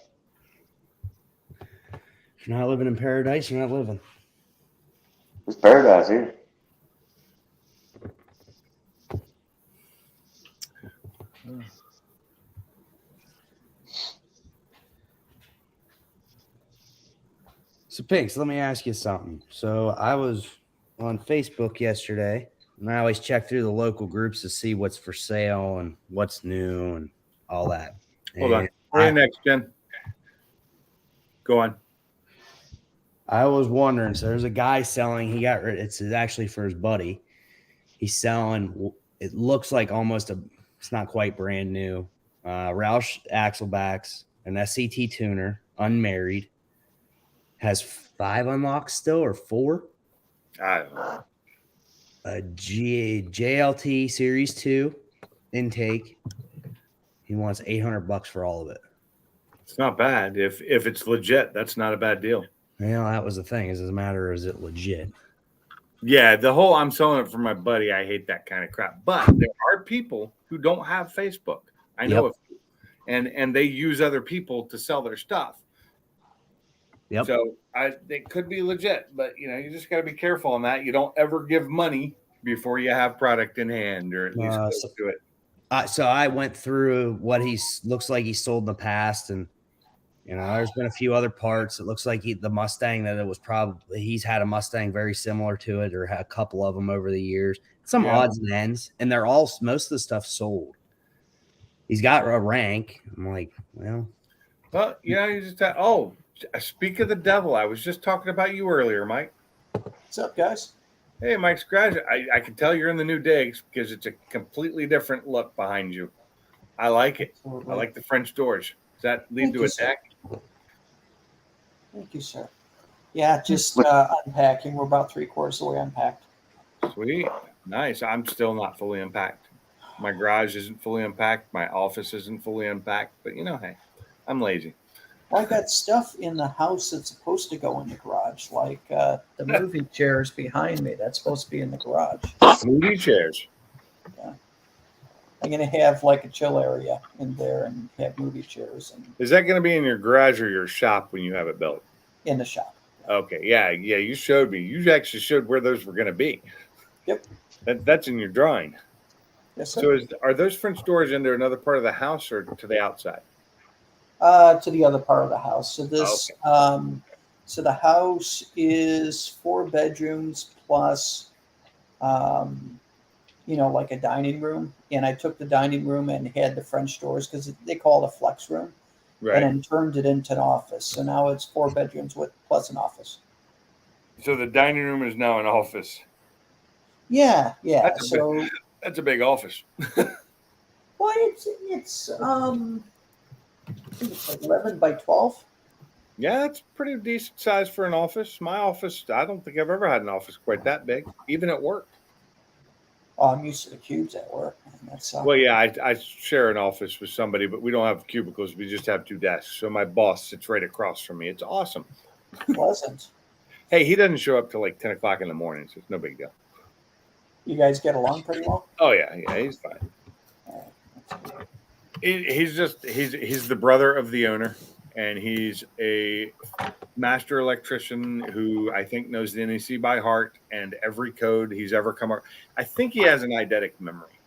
If you're not living in paradise, you're not living. It's paradise here. So Pigs, let me ask you something. So I was on Facebook yesterday, and I always check through the local groups to see what's for sale and what's new and all that. Hold on. And Where are you next, Jen? Go on. I was wondering, so there's a guy selling, it's actually for his buddy. He's selling, it looks like it's not quite brand new. Roush Axlebacks, an SCT tuner, unmarried, has 5 unlocks still or 4. I don't know. A JLT Series 2 intake, He wants $800 for all of it. It's not bad. If it's legit, that's not a bad deal. That was the thing. Is it a matter? Is it legit? Yeah, the whole I'm selling it for my buddy. I hate that kind of crap. But there are people who don't have Facebook. I know Yep. a few, and they use other people to sell their stuff. Yep. So it could be legit, but you just got to be careful on that. You don't ever give money before you have product in hand, or at least close to it. So I went through what looks like he sold in the past, and there's been a few other parts. It looks like the Mustang that it was probably he's had a Mustang very similar to it, or had a couple of them over the years. Some odds and ends, and they're all most of the stuff sold. He's got a rank. I'm like, well, you just speak of the devil. I was just talking about you earlier, Mike. What's up, guys? Hey, Mike's garage. I can tell you're in the new digs because it's a completely different look behind you. I like it. I like the French doors. Does that lead to a deck? Thank you, sir. Yeah, just unpacking. We're about 3/4 of the way unpacked. Sweet. Nice. I'm still not fully unpacked. My garage isn't fully unpacked. My office isn't fully unpacked. But, hey, I'm lazy. I got stuff in the house that's supposed to go in the garage, like the movie chairs behind me. That's supposed to be in the garage. Movie chairs. I'm going to have like a chill area in there and have movie chairs Is that going to be in your garage or your shop when you have it built? in the shop. Okay. Yeah. You showed me. You actually showed where those were going to be. Yep. That's in your drawing. Yes, sir. So are those French doors into another part of the house or to the outside? To the other part of the house. So this, Okay. so the house is 4 bedrooms plus, like a dining room. And I took the dining room and had the French doors because they call it a flex room, Right. and then turned it into an office. So now it's 4 bedrooms plus an office. So the dining room is now an office. Yeah. That's a big office. Well, it's I think it's like 11 by 12. Yeah, it's pretty decent size for an office. My office, I don't think I've ever had an office quite that big, even at work. Oh, I'm used to the cubes at work. And that's Well, yeah, I share an office with somebody, but we don't have cubicles. We just have 2 desks. So my boss sits right across from me. It's awesome. pleasant. Hey, he doesn't show up till like 10 o'clock in the morning, so it's no big deal. You guys get along pretty well. Oh, yeah, he's fine. He's the brother of the owner, and he's a master electrician who I think knows the NEC by heart and every code he's ever come up. I think he has an eidetic memory.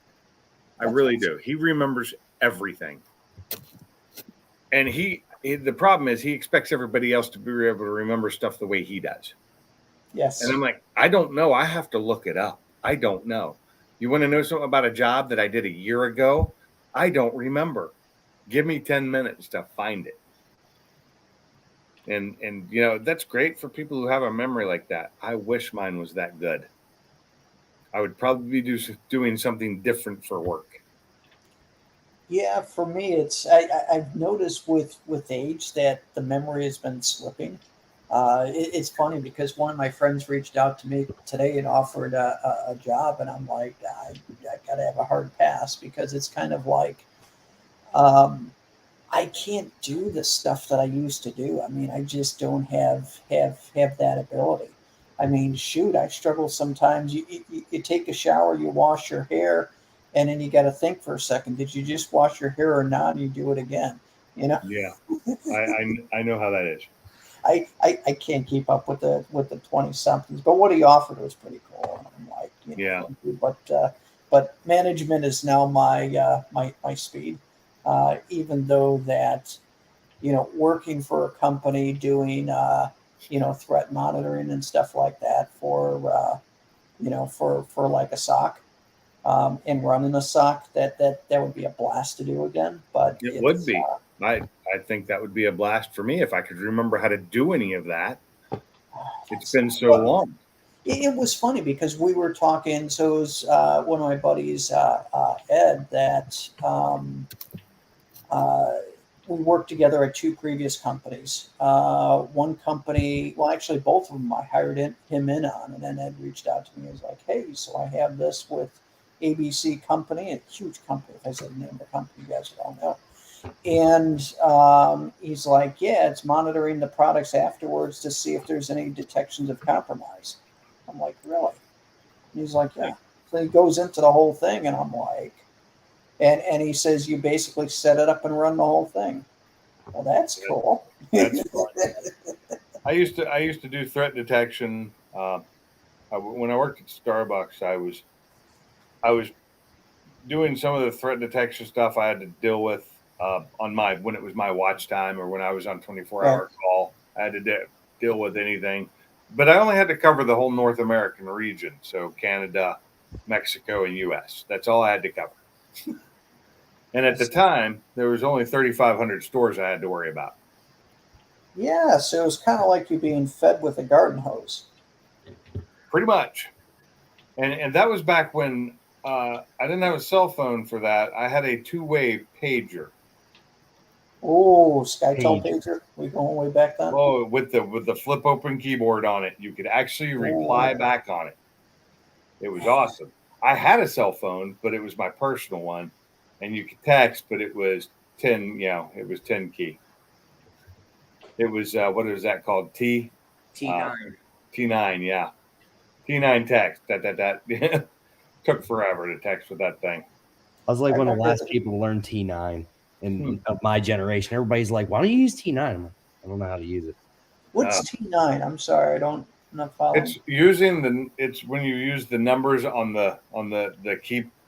I really do. He remembers everything. And the problem is he expects everybody else to be able to remember stuff the way he does. Yes. And I'm like, I don't know. I have to look it up. I don't know. You want to know something about a job that I did a year ago? I don't remember. Give me 10 minutes to find it. And that's great for people who have a memory like that. I wish mine was that good. I would probably be doing something different for work. Yeah, for me, I've noticed with age that the memory has been slipping. It's funny because one of my friends reached out to me today and offered a job, and I'm like, I got to have a hard pass because it's kind of like I can't do the stuff that I used to do. I mean, I just don't have that ability. I mean, shoot, I struggle sometimes. You take a shower, you wash your hair, and then you got to think for a second. Did you just wash your hair or not? And you do it again. Yeah, I know how that is. I can't keep up with the 20 somethings, but what he offered was pretty cool. And I'm like, but management is now my speed. Even though that, working for a company doing, threat monitoring and stuff like that for like a SOC, and running a SOC, that would be a blast to do again. But it would be. I think that would be a blast for me if I could remember how to do any of that. It's been so long. It was funny because we were talking. So it was one of my buddies, Ed, that we worked together at 2 previous companies. One company, well, actually both of them I hired him in on, and then Ed reached out to me and was like, hey, so I have this with ABC company, a huge company. If I said the name of the company, you guys would all know. And he's like, yeah, it's monitoring the products afterwards to see if there's any detections of compromise. I'm like, really? And he's like, yeah. So he goes into the whole thing, and I'm like, and he says, you basically set it up and run the whole thing. Well, that's cool. That's fun. I used to do threat detection. When I worked at Starbucks, I was doing some of the threat detection stuff I had to deal with on my when it was my watch time or when I was on 24-hour call. I had to deal with anything, but I only had to cover the whole North American region, so Canada, Mexico, and U.S. That's all I had to cover. And at the time, there was only 3,500 stores I had to worry about. Yeah, so it was kind of like you being fed with a garden hose. Pretty much. And that was back when I didn't have a cell phone for that. I had a two-way pager. Oh, SkyTel pager. We going way back then. Oh, with the flip open keyboard on it, you could actually reply back on it. It was awesome. I had a cell phone, but it was my personal one, and you could text, but it was 10. It was 10 key. It was what is that called? T9. T9, yeah. T9 text. That took forever to text with that thing. I was like one of the last people to learn T9 of my generation. Everybody's like, "Why don't you use T9?" I'm like, I don't know how to use it. What's T9? I'm sorry, I'm not following. It's when you use the numbers on the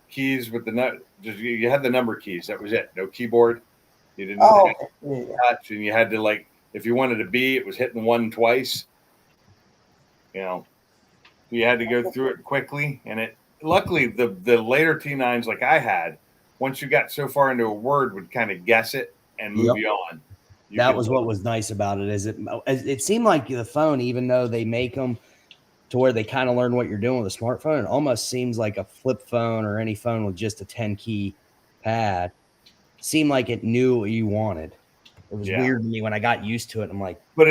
keys with the you had the number keys. That was it. No keyboard. You didn't touch, and you had to if you wanted to be, it was hitting one twice. You had to go through it quickly, and luckily the later T9s like I had, once you got so far into a word, would kind of guess it and move you on. That was what was nice about it. It seemed like the phone, even though they make them to where they kind of learn what you're doing with a smartphone, it almost seems like a flip phone or any phone with just a 10 key pad. Seemed like it knew what you wanted. It was weird to me when I got used to it. I'm like, but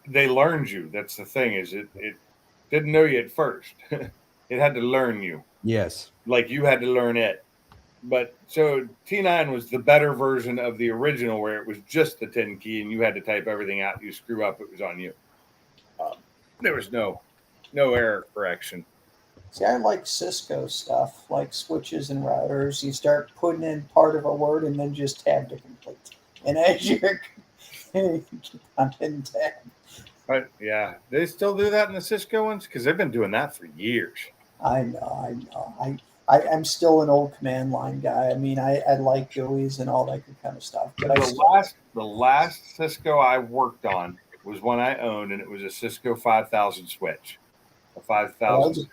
they learned you. That's the thing is it didn't know you at first. It had to learn you. Yes. Like you had to learn it. But so T9 was the better version of the original where it was just the 10 key and you had to type everything out. You screw up, it was on you. There was no error correction. See, I like Cisco stuff, like switches and routers. You start putting in part of a word and then just tab to complete. And as you're on tab. But yeah, they still do that in the Cisco ones because they've been doing that for years. I know. I'm still an old command line guy. I mean, I like GUIs and all that good kind of stuff. But the last Cisco I worked on was one I owned, and it was a Cisco 5000 switch. A 5000.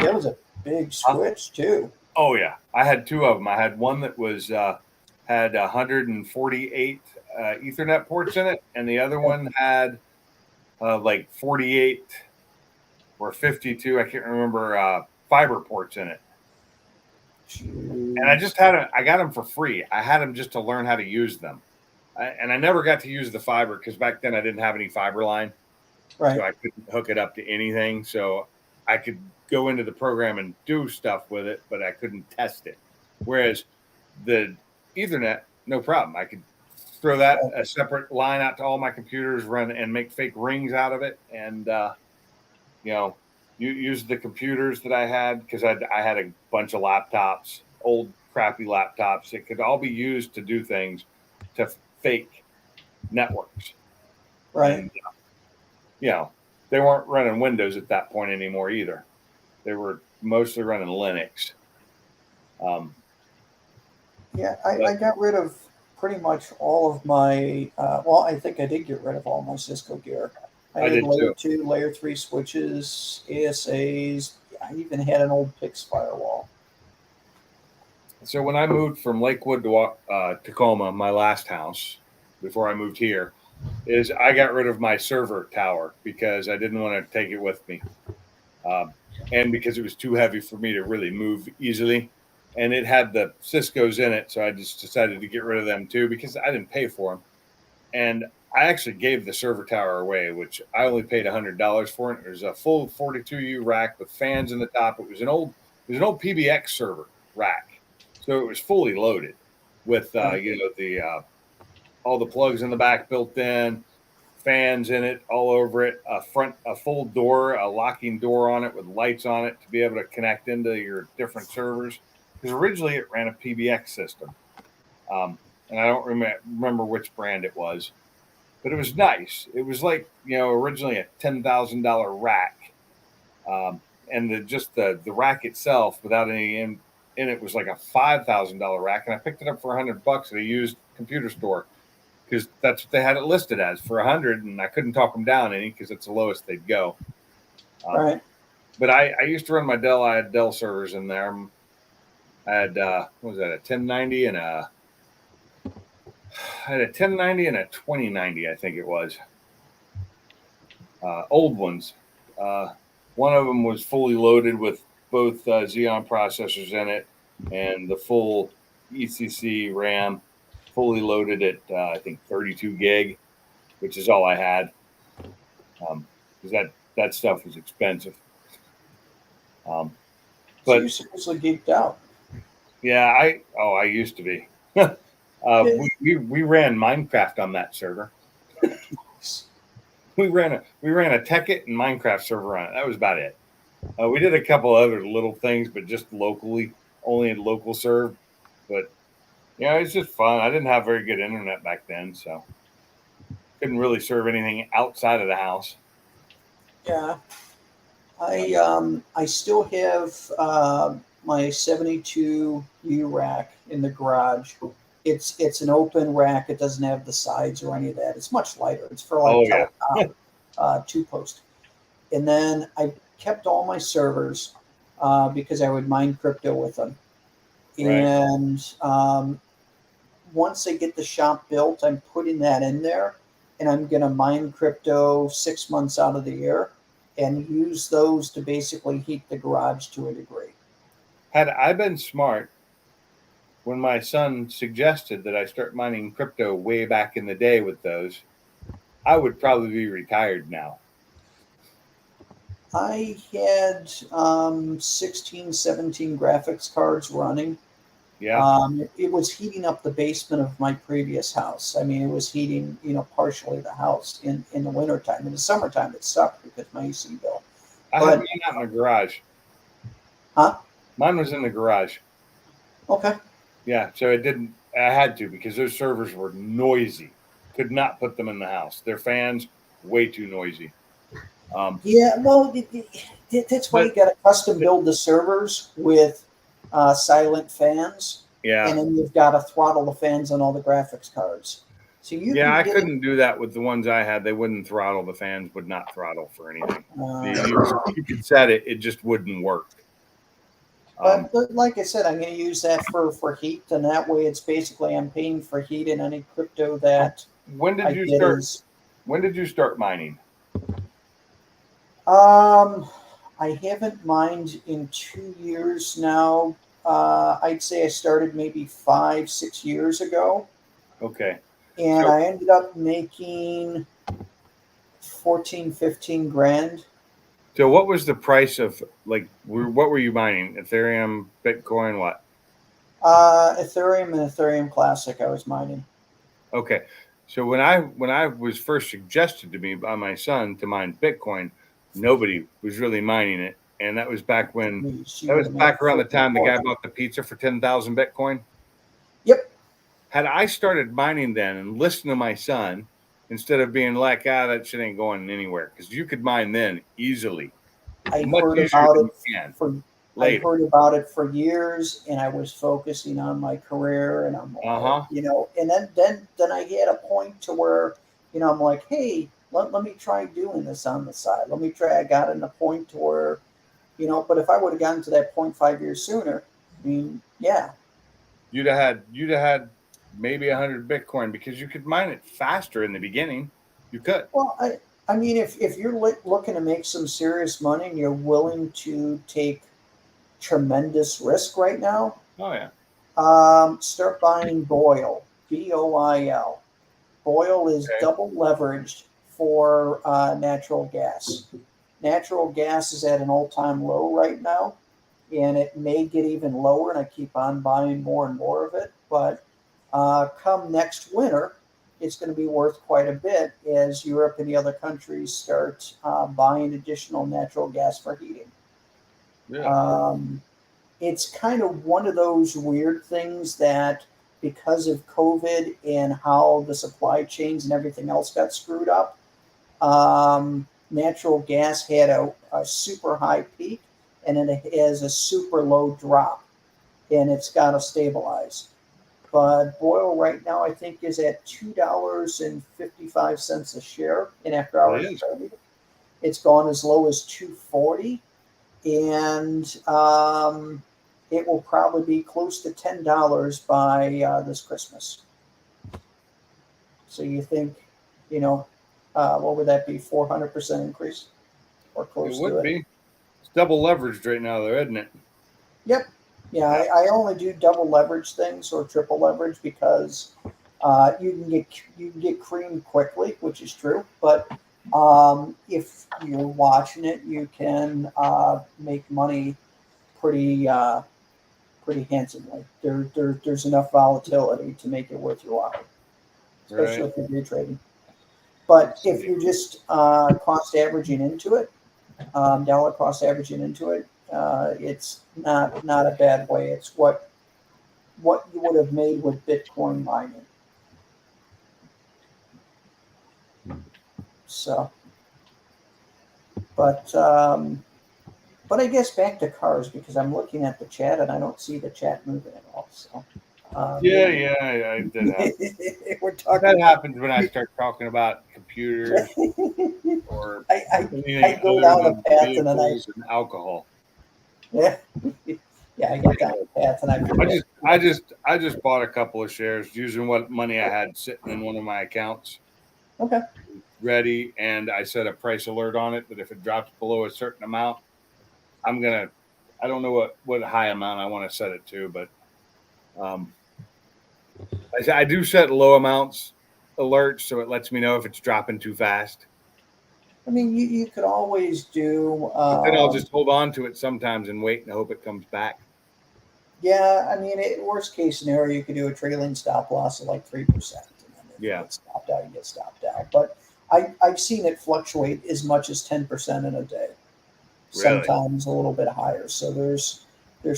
That was a big switch too. Oh yeah, I had two of them. I had one that was had 148 Ethernet ports in it, and the other one had like 48 or 52. I can't remember fiber ports in it. And I just I got them for free. I had them just to learn how to use them. And I never got to use the fiber because back then I didn't have any fiber line. Right. So I couldn't hook it up to anything. So I could go into the program and do stuff with it, but I couldn't test it. Whereas the Ethernet, no problem. I could throw that a separate line out to all my computers, run and make fake rings out of it. And, you use the computers that I had because I had a bunch of laptops, old crappy laptops. It could all be used to do things to fake networks. Right. And, they weren't running Windows at that point anymore either. They were mostly running Linux. I got rid of pretty much all of my, I think I did get rid of all my Cisco gear. I had layer 2, layer 3 switches, ASAs. I even had an old PIX firewall. So when I moved from Lakewood to Tacoma, my last house, before I moved here, is I got rid of my server tower because I didn't want to take it with me. And because it was too heavy for me to really move easily. And it had the Cisco's in it, so I just decided to get rid of them too because I didn't pay for them. And I actually gave the server tower away, which I only paid $100 for it. It was a full 42U rack with fans in the top. It was an old It was an old PBX server rack, so it was fully loaded with the all the plugs in the back built in, fans in it all over it, a full door, a locking door on it with lights on it to be able to connect into your different servers. Because originally it ran a PBX system, and I don't remember which brand it was, but it was nice. It was like originally a $10,000 rack, and the rack itself without any in it was like a $5,000 rack, and I picked it up for $100 at a used computer store. Because that's what they had it listed as for 100, and I couldn't talk them down any because it's the lowest they'd go. Right. But I used to run my Dell. I had Dell servers in there. I had what was that? A 1090 and I had a 1090 and a 2090, I think it was. Old ones. One of them was fully loaded with both Xeon processors in it and the full ECC RAM. Fully loaded at I think 32 gig, which is all I had, because that stuff was expensive. So But you seriously geeked out. yeah, I used to be. We ran Minecraft on that server. We ran a Tekkit and Minecraft server on it. That was about it. We did a couple other little things, but just locally, only in local serve. But it's just fun. I didn't have very good internet back then, so couldn't really serve anything outside of the house. Yeah. I still have my 72 U rack in the garage. It's an open rack. It doesn't have the sides or any of that. It's much lighter. It's for telecom, 2-post. And then I kept all my servers because I would mine crypto with them. Right. And once I get the shop built, I'm putting that in there, and I'm going to mine crypto 6 months out of the year and use those to basically heat the garage to a degree. Had I been smart, when my son suggested that I start mining crypto way back in the day with those, I would probably be retired now. I had 16, 17 graphics cards running. Yeah. It was heating up the basement of my previous house. I mean, it was heating, partially the house in the wintertime. In the summertime, it sucked because my AC bill. I had mine out in the garage. Huh? Mine was in the garage. Okay. Yeah, so I had to because those servers were noisy. Could not put them in the house. Their fans, way too noisy. Yeah, well, that's why you got to custom build the servers with silent fans. Yeah. And then you've got to throttle the fans on all the graphics cards. So I couldn't do that with the ones I had. They wouldn't throttle. The fans would not throttle for anything. You could set it. It just wouldn't work. But like I said, I'm going to use that for heat, and that way it's basically I'm paying for heat in any crypto that. When did you start mining? I haven't mined in 2 years now. I'd say I started maybe 5-6 years ago. Okay. And I ended up making 14, 15 grand. So what was the price of what were you mining? Ethereum, Bitcoin, what? Ethereum and Ethereum Classic I was mining. Okay. So when I was first suggested to me by my son to mine Bitcoin, nobody was really mining it. And that was back when back around the time the guy bought the pizza for 10,000 Bitcoin. Yep. Had I started mining then and listened to my son instead of being like, that shit ain't going anywhere, because you could mine then easily. I heard about it for years, and I was focusing on my career, and I'm like, and then I had a point to where, I'm like, hey, let me try doing this on the side. Let me try. I got in a point to where, but if I would have gotten to that point 5 years sooner, I mean, yeah. You'd have had maybe 100 Bitcoin because you could mine it faster in the beginning. You could. Well, I mean, if you're looking to make some serious money and you're willing to take tremendous risk right now. Oh yeah. Start buying Boil, BOIL. Boil is double leveraged for natural gas. Natural gas is at an all-time low right now. and it may get even lower, and I keep on buying more and more of it. But come next winter, it's going to be worth quite a bit as Europe and the other countries start buying additional natural gas for heating. Yeah. It's kind of one of those weird things that because of COVID and how the supply chains and everything else got screwed up, natural gas had a super high peak and then it has a super low drop, and it's got to stabilize. But oil right now, I think, is at $2.55 a share in after hours trading. It's gone as low as 240, and it will probably be close to $10 by this Christmas. So you think, what would that be? 400% increase, or close It would to it? be. It's double leveraged right now, though, isn't it? Yep. Yeah, I only do double leverage things or triple leverage because you can get cream quickly, which is true. But if you're watching it, you can make money pretty handsomely. There's enough volatility to make it worth your while, especially if you're day trading. But if you're just cost averaging into it, dollar cost averaging into it, it's not a bad way. It's what you would have made with Bitcoin mining. So, but I guess back to cars, because I'm looking at the chat and I don't see the chat moving at all. So, I did happen. we're talking. That happens when I start talking about computers or I go other down a than path and then vehicles and alcohol. yeah, I get down a path and I just bought a couple of shares using what money I had sitting in one of my accounts. Okay. Ready, and I set a price alert on it that if it drops below a certain amount, I don't know what high amount I want to set it to, but I do set low amounts alerts so it lets me know if it's dropping too fast. I mean, you could always do. But then I'll just hold on to it sometimes and wait and hope it comes back. Yeah, I mean, worst case scenario, you could do a trailing stop loss of like 3%. And then if you get stopped out, you get stopped out. But I've seen it fluctuate as much as 10% in a day. Really? Sometimes a little bit higher. So there's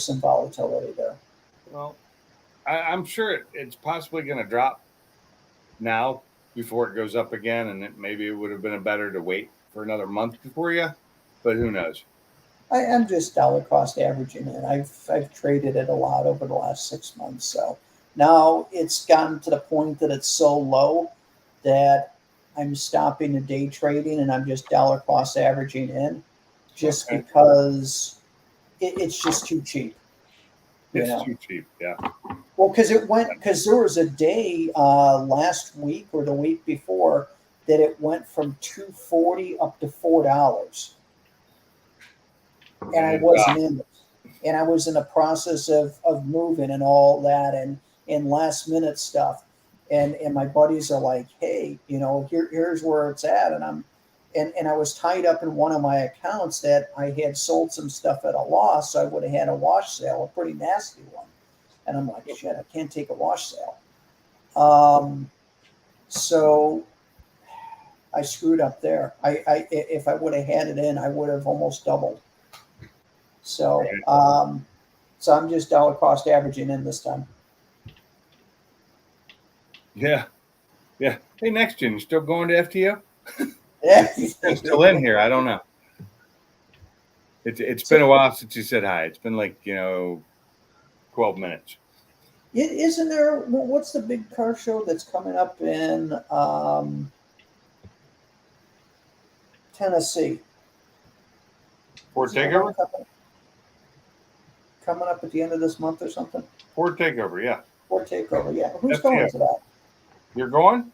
some volatility there. Well, I'm sure it's possibly going to drop now before it goes up again, and maybe it would have been better to wait for another month before you, but who knows? I'm just dollar cost averaging it. I've traded it a lot over the last 6 months. So now it's gotten to the point that it's so low that I'm stopping the day trading and I'm just dollar cost averaging in, just because it's just too cheap. It's too cheap, yeah. Well, because there was a day last week or the week before that it went from $2.40 up to $4. And I wasn't in it. And I was in the process of moving and all that and last minute stuff. And my buddies are like, hey, here's where it's at. And I was tied up in one of my accounts that I had sold some stuff at a loss. So I would have had a wash sale, a pretty nasty one. And I'm like, shit, I can't take a wash sale. So I screwed up there. If I would have had it in, I would have almost doubled. So, so I'm just dollar cost averaging in this time. Yeah. Hey, Next Gen, you still going to FTO? Yeah. It's still in here. I don't know. It's been a while since you said hi. It's been like 12 minutes. Isn't there? What's the big car show that's coming up in Tennessee? Ford Takeover? Coming up at the end of this month or something? Ford Takeover, yeah. Ford Takeover, yeah. Who's FTO. going to that? You're going?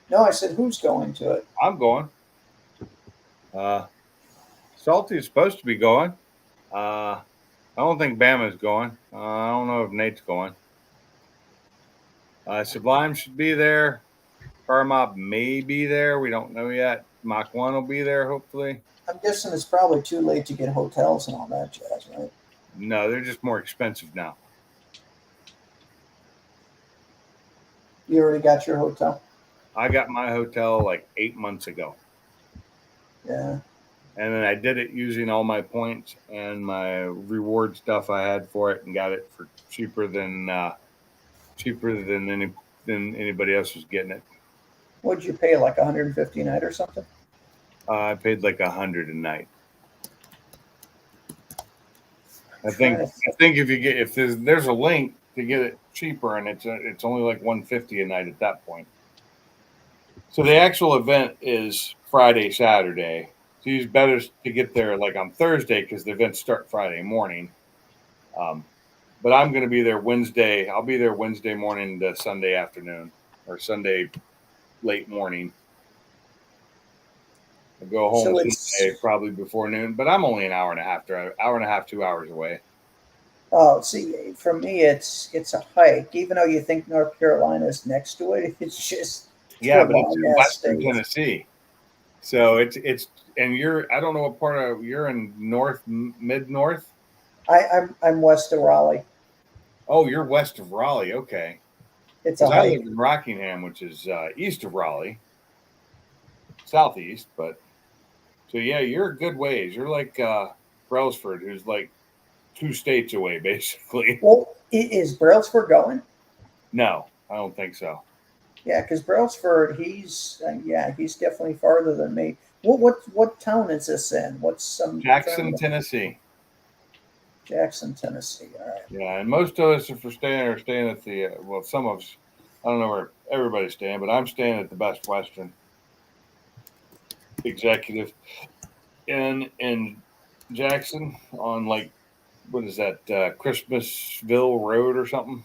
No, I said who's going to it? I'm going. Salty is supposed to be going. I don't think Bama's going. I don't know if Nate's going. Sublime should be there. Car Mob may be there. We don't know yet. Mach 1 will be there, hopefully. I'm guessing it's probably too late to get hotels and all that jazz, right? No, they're just more expensive now. You already got your hotel? I got my hotel like 8 months ago. Yeah. And then I did it using all my points and my reward stuff I had for it, and got it for cheaper than anybody else was getting it. What'd you pay? Like 150 a night or something? I paid like $100 a night. I Trying think if there's a link to get it cheaper, and it's only like $150 a night at that point. So the actual event is Friday, Saturday. So it's better to get there like on Thursday because the events start Friday morning. But I'm going to be there Wednesday. I'll be there Wednesday morning to Sunday afternoon, or Sunday late morning. I go home So Wednesday probably before noon, but I'm only an hour and a half, 2 hours away. Oh, see, for me, it's a hike. Even though you think North Carolina is next to it, it's just Yeah, but it's in long-ass Western state. Tennessee, so it's and I don't know what part of you're in mid north. I'm west of Raleigh. Oh, you're west of Raleigh. Okay, It's a because I hike. live in Rockingham, which is east of Raleigh, southeast. But so yeah, you're a good ways. You're like Brailsford, who's like 2 states away, basically. Well, is Brailsford going? No, I don't think so. Yeah, because Brailsford, he's definitely farther than me. What town is this in? What's some Jackson, Tennessee. Jackson, Tennessee. All right. Yeah, and most of us, if we're staying at the some of us. I don't know where everybody's staying, but I'm staying at the Best Western Executive in Jackson on like what is that Christmasville Road or something?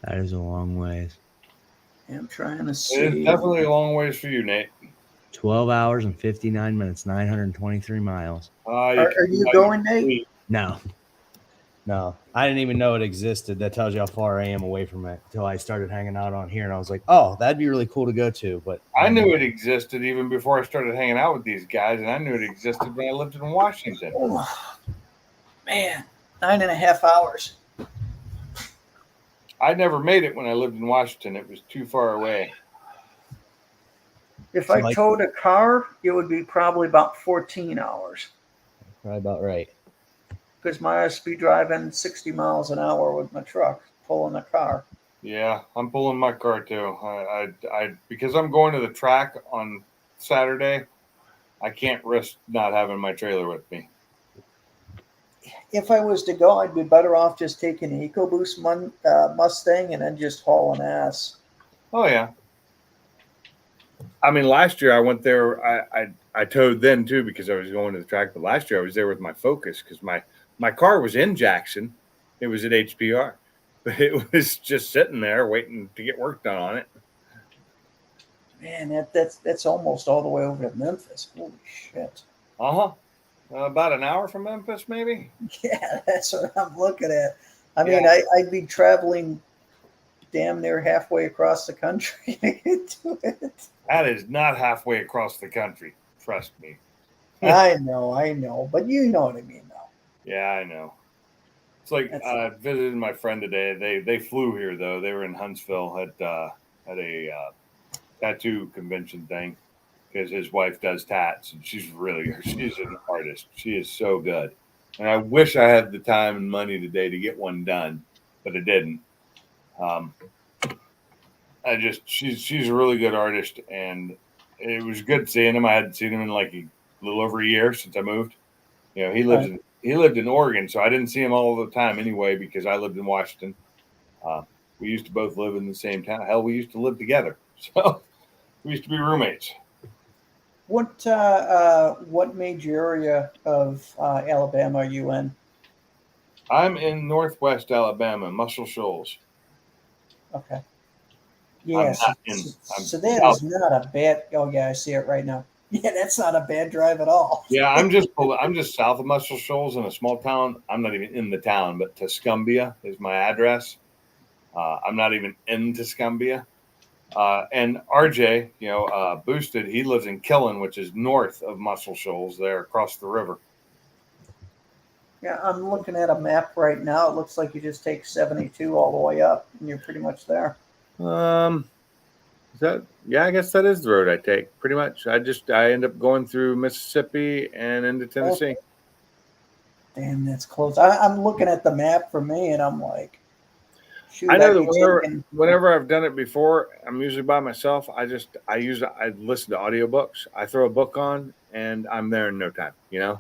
That is a long ways. Yeah, I'm trying to see. It's definitely a long ways for you, Nate. 12 hours and 59 minutes, 923 miles. Are you going, Nate? No. I didn't even know it existed. That tells you how far I am away from it until I started hanging out on here. And I was like, oh, that'd be really cool to go to. But I knew it existed even before I started hanging out with these guys, and I knew it existed when I lived in Washington. Oh, man, 9.5 hours. I never made it when I lived in Washington. It was too far away. If I towed a car, it would be probably about 14 hours. Probably about right. Because I used to be driving 60 miles an hour with my truck, pulling a car. Yeah, I'm pulling my car too. I because I'm going to the track on Saturday. I can't risk not having my trailer with me. If I was to go, I'd be better off just taking an EcoBoost Mustang and then just hauling ass. Oh yeah. I mean, last year I went there. I towed then too because I was going to the track. But last year I was there with my Focus because my car was in Jackson. It was at HPR, but it was just sitting there waiting to get work done on it. Man, that's almost all the way over to Memphis. Holy shit. About an hour from Memphis, maybe. Yeah, that's what I'm looking at. I mean, I'd be traveling damn near halfway across the country to get to it. That is not halfway across the country. Trust me. I know, but you know what I mean, though. Yeah, I know. It's like I visited my friend today. They flew here though. They were in Huntsville at a tattoo convention thing because his wife does tats and she's an artist. She is so good, and I wish I had the time and money today to get one done, but I didn't. She's a really good artist, and it was good seeing him. I hadn't seen him in like a little over a year since I moved. You know, he lived in Oregon, so I didn't see him all the time anyway because I lived in Washington. We used to both live in the same town. Hell, we used to live together, so we used to be roommates. What major area of Alabama are you in? I'm in Northwest Alabama, Muscle Shoals. Okay. Yeah, so that is not a bad. Oh yeah, I see it right now. Yeah, that's not a bad drive at all. Yeah, I'm just south of Muscle Shoals in a small town. I'm not even in the town, but Tuscumbia is my address. I'm not even in Tuscumbia. And RJ, Boosted, he lives in Killen, which is north of Muscle Shoals, there across the river. Yeah, I'm looking at a map right now. It looks like you just take 72 all the way up, and you're pretty much there. Is that, yeah, I guess that is the road I take pretty much. I end up going through Mississippi and into Tennessee. Damn, that's close. I'm looking at the map for me, and I'm like, shoot, I know I'd that be taking- whenever I've done it before, I'm usually by myself. I listen to audiobooks. I throw a book on and I'm there in no time, you know?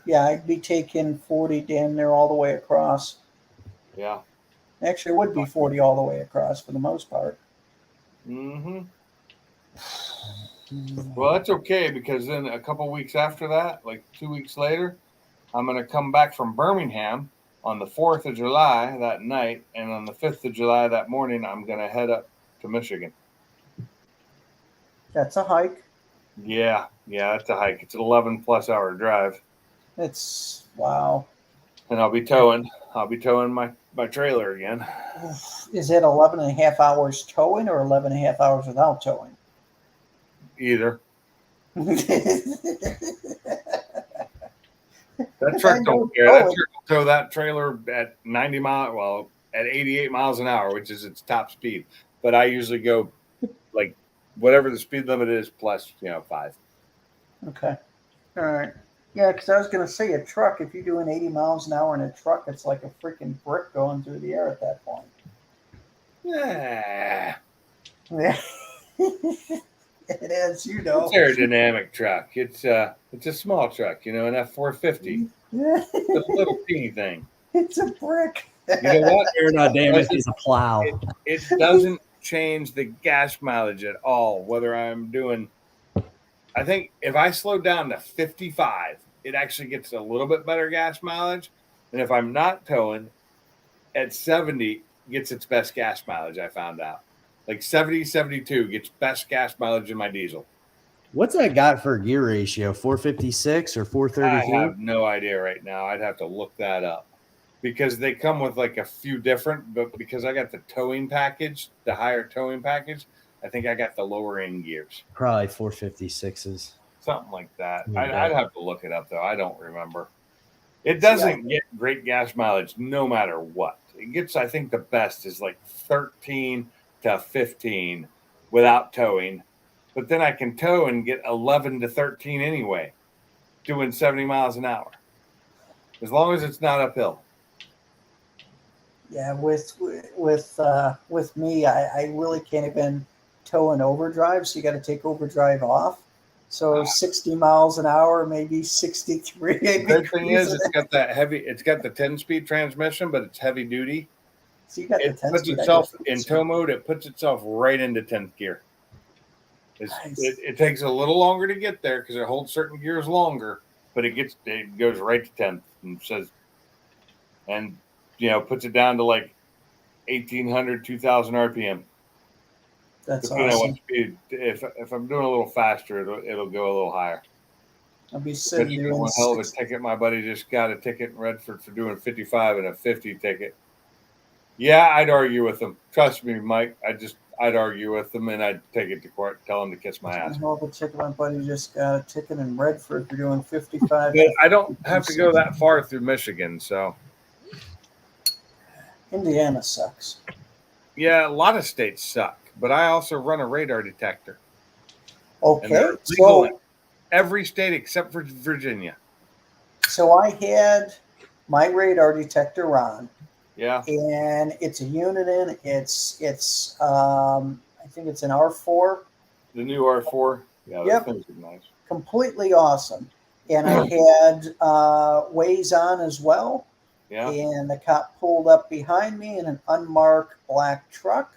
yeah, I'd be taking 40 damn near all the way across. Yeah. Actually, it would be 40 all the way across for the most part. Mm-hmm. Well, that's okay because then a couple weeks after that, like 2 weeks later, I'm going to come back from Birmingham on the 4th of July that night. And on the 5th of July that morning, I'm going to head up to Michigan. That's a hike. Yeah, that's a hike. It's an 11+ hour drive. It's wow. And I'll be towing my trailer again. Is it 11 and a half hours towing or 11 and a half hours without towing? Either. That truck don't care. That truck will tow that trailer at 90 miles, well, at 88 miles an hour, which is its top speed. But I usually go like whatever the speed limit is plus, 5. Okay. All right. Yeah, because I was going to say a truck, if you're doing 80 miles an hour in a truck, it's like a freaking brick going through the air at that point. Yeah. Yeah. It is, It's aerodynamic truck. It's a small truck, an F450. It's a little teeny thing. It's a brick. You know what? Aerodynamic is a plow. It doesn't change the gas mileage at all. Whether I'm doing, I think if I slow down to 55, it actually gets a little bit better gas mileage. And if I'm not towing, at 70 gets its best gas mileage. I found out. Like 70, 72 gets best gas mileage in my diesel. What's that got for gear ratio? 456 or I 433? have no idea right now. I'd have to look that up because they come with like a few different, but because I got the towing package, the higher towing package, I think I got the lower end gears. Probably 456s. Something like that. Yeah. I'd have to look it up though. I don't remember. It doesn't get great gas mileage no matter what. It gets, I think the best is like 13 to 15 without towing. But then I can tow and get 11 to 13 anyway, doing 70 miles an hour. As long as it's not uphill. Yeah, with me, I really can't even tow an overdrive, so you got to take overdrive off. So 60 miles an hour, maybe 63. The good thing is it's got the 10-speed transmission, but it's heavy duty. So you got It the 10 puts speed, itself in tow mode. It puts itself right into 10th gear. Nice. It takes a little longer to get there because it holds certain gears longer, but it goes right to 10th and says, and puts it down to like 1,800, 2,000 RPM. That's Depending on awesome. what speed. If I'm doing a little faster, it'll go a little higher. I'll be sitting But you doing know, one hell of a 60. ticket. My buddy just got a ticket in Redford for doing 55 and a 50 ticket. Yeah, I'd argue with him. Trust me, Mike. I'd argue with him and I'd take it to court, tell him to kiss my ass. Hell of a ticket. My buddy just got a ticket in Redford for doing 55. But I don't have to go that far through Michigan, so Indiana sucks. yeah, a lot of states suck. But I also run a radar detector. And Okay, they're legal so in every state except for Virginia. I had my radar detector on, Yeah. and it's a Uniden. It's I think it's an R4, The new R4. Yeah, Yep. those things are nice. completely awesome. And I had Waze on as well. Yeah. And the cop pulled up behind me in an unmarked black truck,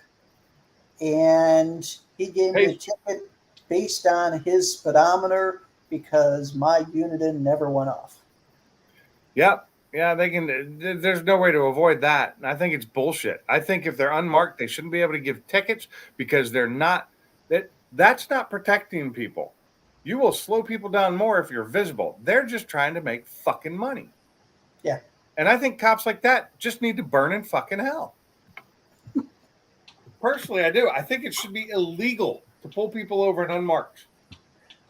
and he gave me a ticket based on his speedometer because my Uniden never went off. Yep. Yeah, they can. There's no way to avoid that. And I think it's bullshit. I think if they're unmarked, they shouldn't be able to give tickets because they're not. That's not protecting people. You will slow people down more if you're visible. They're just trying to make fucking money. Yeah. And I think cops like that just need to burn in fucking hell. Personally, I do. I think it should be illegal to pull people over in unmarked.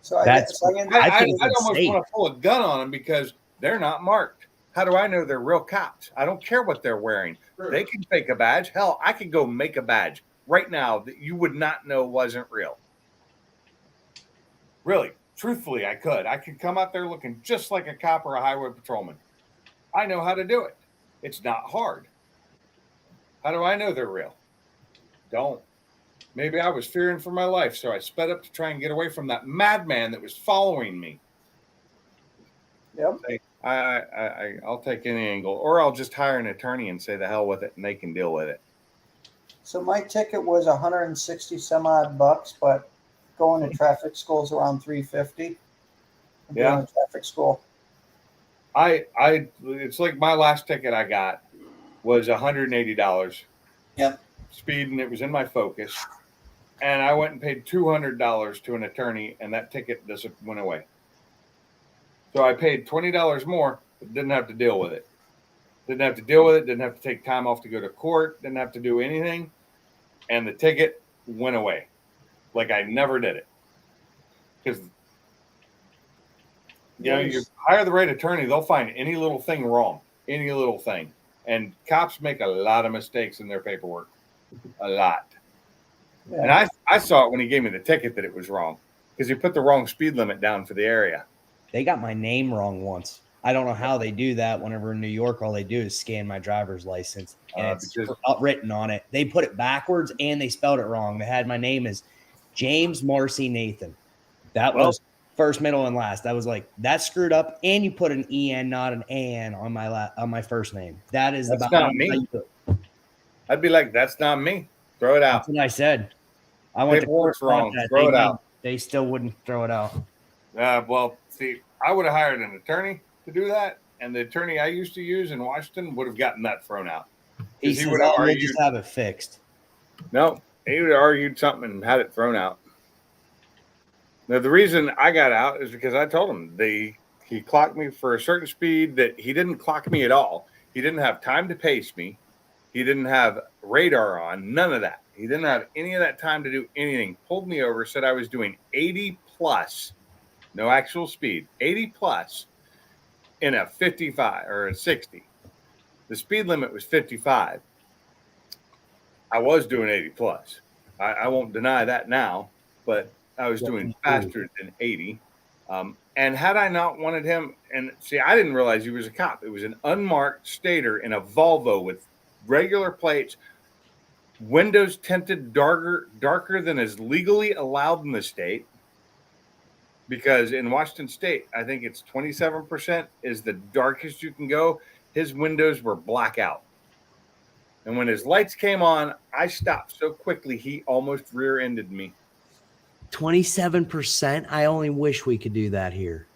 So I That's- guess I'd think it's almost insane. want to pull a gun on them because they're not marked. How do I know they're real cops? I don't care what they're wearing. They can fake a badge. Hell, I could go make a badge right now that you would not know wasn't real. Really, truthfully, I could. I could come out there looking just like a cop or a highway patrolman. I know how to do it. It's not hard. How do I know they're real? Don't. Maybe I was fearing for my life, so I sped up to try and get away from that madman that was following me. Yep. I'll take any angle, or I'll just hire an attorney and say the hell with it, and they can deal with it. So my ticket was 160 some odd bucks, but going to traffic school is around 350. I'm Yeah. doing traffic school. It's like my last ticket I got was $180. Yep. Speed, and it was in my Focus, and I went and paid $200 to an attorney, and that ticket just went away. So I paid $20 more, but didn't have to deal with it. Didn't have to deal with it. Didn't have to take time off to go to court. Didn't have to do anything, and the ticket went away, like I never did it. Because you hire the right attorney, they'll find any little thing wrong, any little thing, and cops make a lot of mistakes in their paperwork, a lot. Yeah. And I saw it when he gave me the ticket that it was wrong because he put the wrong speed limit down for the area. They got my name wrong once. I don't know how they do that. Whenever in New York, all they do is scan my driver's license, and it's written on it. They put it backwards and they spelled it wrong. They had my name as James Marcy Nathan. That was first, middle, and last. I was like, that's screwed up. And you put an EN, not an AN, on my first name. That is That's about not me. I'd be like, that's not me. Throw it out. That's what I said. I went to court Paperwork's wrong. about that. Throw it out. They still wouldn't throw it out. Well, see, I would have hired an attorney to do that, and the attorney I used to use in Washington would have gotten that thrown out. He says, we'll just have it fixed. No, he would have argued something and had it thrown out. Now, the reason I got out is because I told him he clocked me for a certain speed that he didn't clock me at all. He didn't have time to pace me. He didn't have radar on, none of that. He didn't have any of that time to do anything. Pulled me over, said I was doing 80 plus, no actual speed, 80 plus in a 55 or a 60. The speed limit was 55. I was doing 80 plus. I won't deny that now, but I was doing faster than 80. And had I not wanted him, and see, I didn't realize he was a cop. It was an unmarked stater in a Volvo with regular plates, windows tinted darker than is legally allowed in the state. Because in Washington State, I think it's 27% is the darkest you can go. His windows were blackout. And when his lights came on, I stopped so quickly, he almost rear-ended me. 27%? I only wish we could do that here.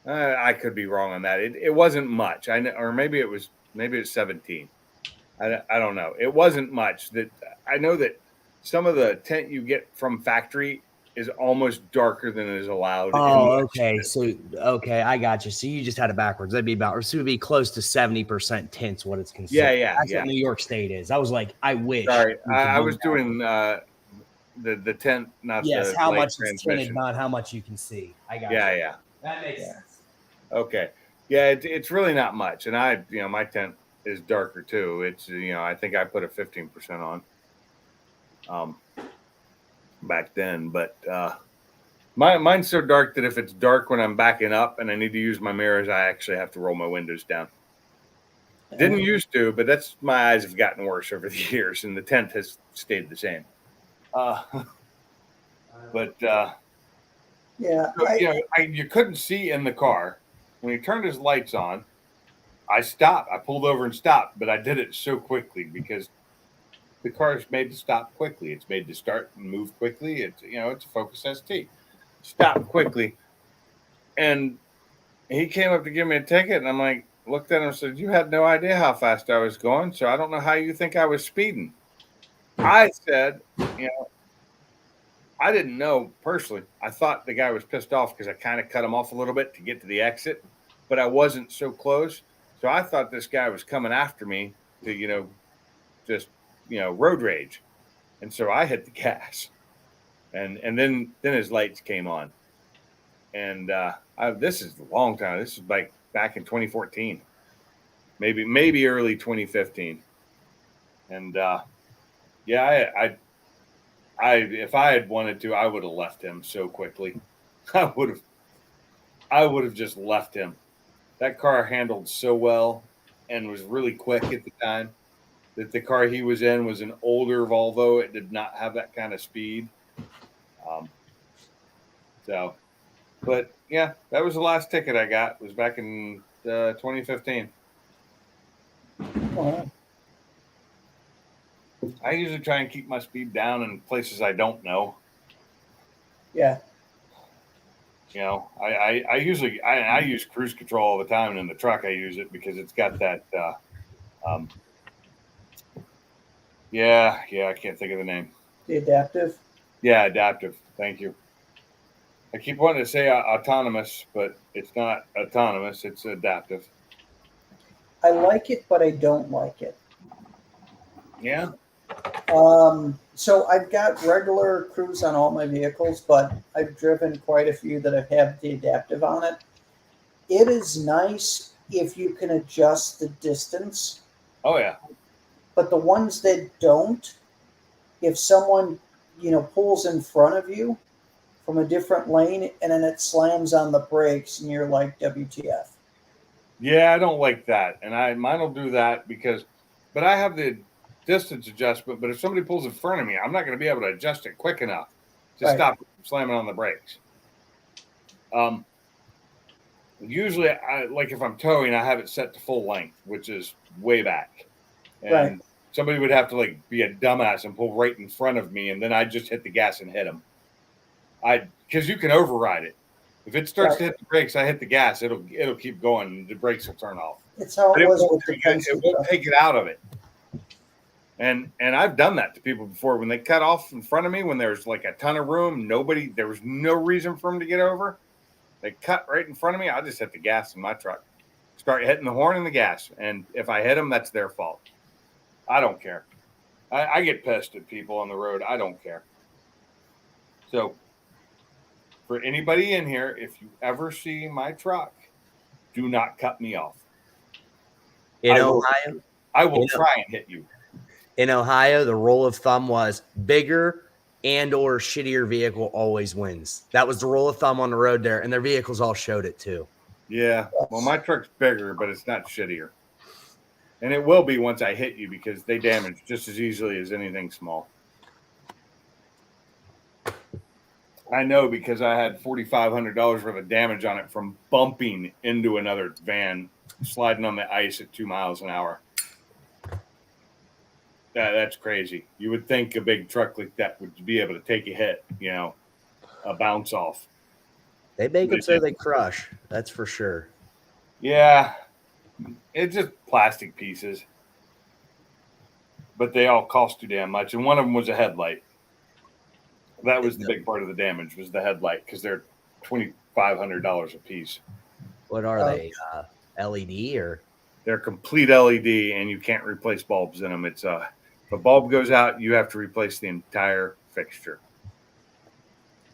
I could be wrong on that. It wasn't much. I know, or maybe it was 17. I don't know. It wasn't much. That I know that some of the tint you get from factory is almost darker than is allowed. Oh, okay. So, I got you. So you just had it backwards. That'd be about, or so it would be close to 70% tints, what it's considered. Yeah. That's what New York State is. I was like, I wish. Sorry, I was doing the tint, not yes, the how light much is transmission. tinted, not how much you can see. I got you. Yeah. That makes sense. Okay. Yeah, it's really not much. And my tint is darker too. It's, I think I put a 15% on back then, but mine's so dark that if it's dark when I'm backing up and I need to use my mirrors, I actually have to roll my windows down. Didn't used to, but that's my eyes have gotten worse over the years, and the tint has stayed the same. You couldn't see in the car. When he turned his lights on, I stopped. I pulled over and stopped, but I did it so quickly because the car is made to stop quickly. It's made to start and move quickly. It's a Focus ST. Stopped quickly, and he came up to give me a ticket, and I'm like, looked at him and said, "You had no idea how fast I was going, so I don't know how you think I was speeding." I said, I didn't know personally. I thought the guy was pissed off because I kind of cut him off a little bit to get to the exit, but I wasn't so close. So I thought this guy was coming after me to, road rage. And so I hit the gas, and then his lights came on. And this is a long time. This is like back in 2014. maybe early 2015. And yeah, I if I had wanted to, I would have left him so quickly. I would have just left him. That car handled so well and was really quick at the time that the car he was in was an older Volvo. It did not have that kind of speed. So, but yeah, that was the last ticket I got. It was back in 2015. Well, I usually try and keep my speed down in places I don't know. yeah. You know, I usually I use cruise control all the time, and in the truck I use it because it's got that. Yeah, I can't think of the name. The adaptive. Yeah, adaptive. Thank you. I keep wanting to say autonomous, but it's not autonomous. It's adaptive. I like it, but I don't like it. Yeah. So I've got regular cruise on all my vehicles, but I've driven quite a few that have had the adaptive on it. It is nice if you can adjust the distance, Oh yeah. but the ones that don't, if someone, pulls in front of you from a different lane and then it slams on the brakes and you're like, WTF. Yeah, I don't like that, and mine will do that but I have the distance adjustment. But if somebody pulls in front of me, I'm not going to be able to adjust it quick enough to Right. stop slamming on the brakes. Usually, like if I'm towing, I have it set to full length, which is way back, and Right. somebody would have to be a dumbass and pull right in front of me, and then I just hit the gas and hit them. Because you can override it. If it starts Right. to hit the brakes, I hit the gas. It'll keep going, and the brakes will turn off. It's how But it it was won't, with the take it, Penske it won't truck. take it out of it. And I've done that to people before when they cut off in front of me when there's like a ton of room. There was no reason for them to get over. They cut right in front of me. I just hit the gas in my truck, start hitting the horn and the gas. And if I hit them, that's their fault. I don't care. I get pissed at people on the road. I don't care. So for anybody in here, if you ever see my truck, do not cut me off. In I will- Ohio, I will Yeah. try and hit you. the rule of thumb was bigger and or shittier vehicle always wins. That was the rule of thumb on the road there, and their vehicles all showed it too. Yeah. Well, my truck's bigger, but it's not shittier. And it will be once I hit you because they damage just as easily as anything small. I know because I had $4,500 worth of damage on it from bumping into another van sliding on the ice at 2 miles an hour. That's crazy. You would think a big truck like that would be able to take a hit, a bounce off. They make them so they crush. That's for sure. Yeah, it's just plastic pieces, but they all cost too damn much. And one of them was a headlight. That was the big part of the damage was the headlight because they're $2,500 a piece. What are they? LED or? They're complete LED, and you can't replace bulbs in them. It's if a bulb goes out, you have to replace the entire fixture.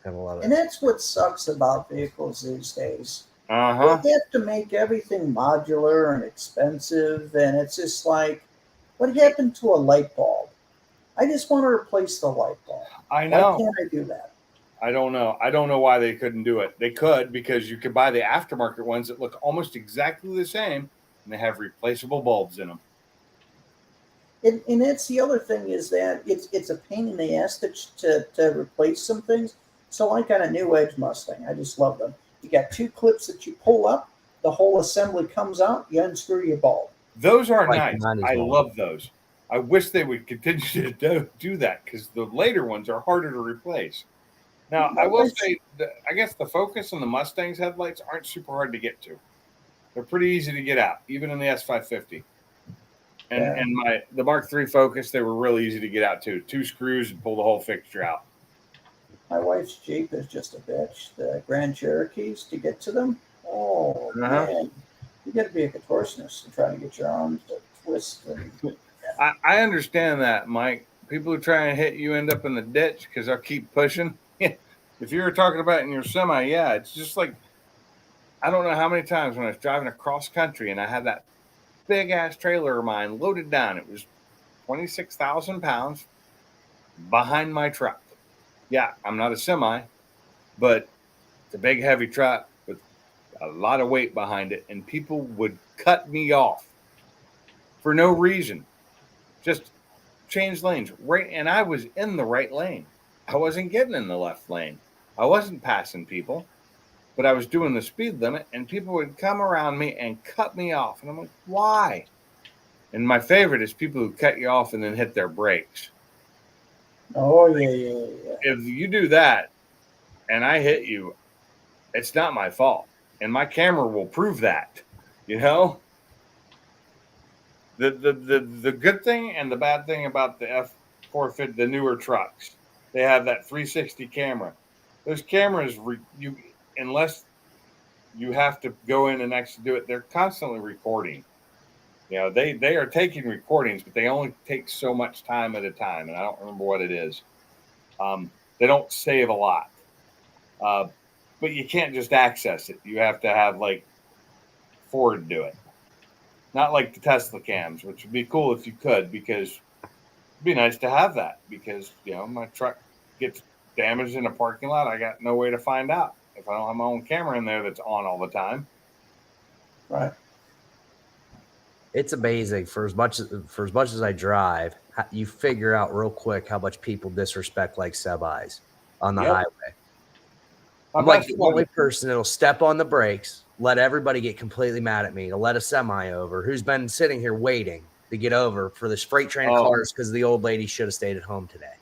I love it. And that's what sucks about vehicles these days. Uh-huh. They have to make everything modular and expensive, and it's just like, what happened to a light bulb? I just want to replace the light bulb. I Why know. can't I do that? I don't know. I don't know why they couldn't do it. They could because you could buy the aftermarket ones that look almost exactly the same, and they have replaceable bulbs in them. And that's the other thing is that it's a pain in the ass to replace some things. So like on a new Edge Mustang, I just love them. You got two clips that you pull up, the whole assembly comes out, you unscrew your bulb. Those are Like nice. mine as I well. love those. I wish they would continue to do that because the later ones are harder to replace. Now, I will say, I guess the Focus and the Mustang's headlights aren't super hard to get to. They're pretty easy to get out, even in the S550. And the Mark III Focus, they were really easy to get out too. 2 screws and pull the whole fixture out. My wife's Jeep is just a bitch. The Grand Cherokees, to get to them, man, you got to be a contortionist and try to get your arms to twist. And, I understand that, Mike. People who try and hit you end up in the ditch because they'll keep pushing. If you were talking about it in your semi, yeah, it's just like I don't know how many times when I was driving across country and I had that big ass trailer of mine loaded down. It was 26,000 pounds behind my truck. Yeah, I'm not a semi, but it's a big, heavy truck with a lot of weight behind it, and people would cut me off for no reason. Just change lanes, right? And I was in the right lane. I wasn't getting in the left lane. I wasn't passing people, but I was doing the speed limit, and people would come around me and cut me off. And I'm like, why? And my favorite is people who cut you off and then hit their brakes. Oh yeah. If you do that and I hit you, it's not my fault. And my camera will prove that, you know? The good thing and the bad thing about the F450, the newer trucks, they have that 360 camera. Those cameras, unless you have to go in and actually do it, they're constantly recording. You know, they are taking recordings, but they only take so much time at a time, and I don't remember what it is. They don't save a lot, but you can't just access it. You have to have like Ford do it, not like the Tesla cams, which would be cool if you could, because it'd be nice to have that. Because my truck gets damaged in a parking lot, I got no way to find out if I don't have my own camera in there that's on all the time. Right. It's amazing for as much as I drive, you figure out real quick how much people disrespect like semis on the highway. I'm like the only person that'll step on the brakes, let everybody get completely mad at me, to let a semi over who's been sitting here waiting to get over for this freight train of cars because the old lady should have stayed at home today.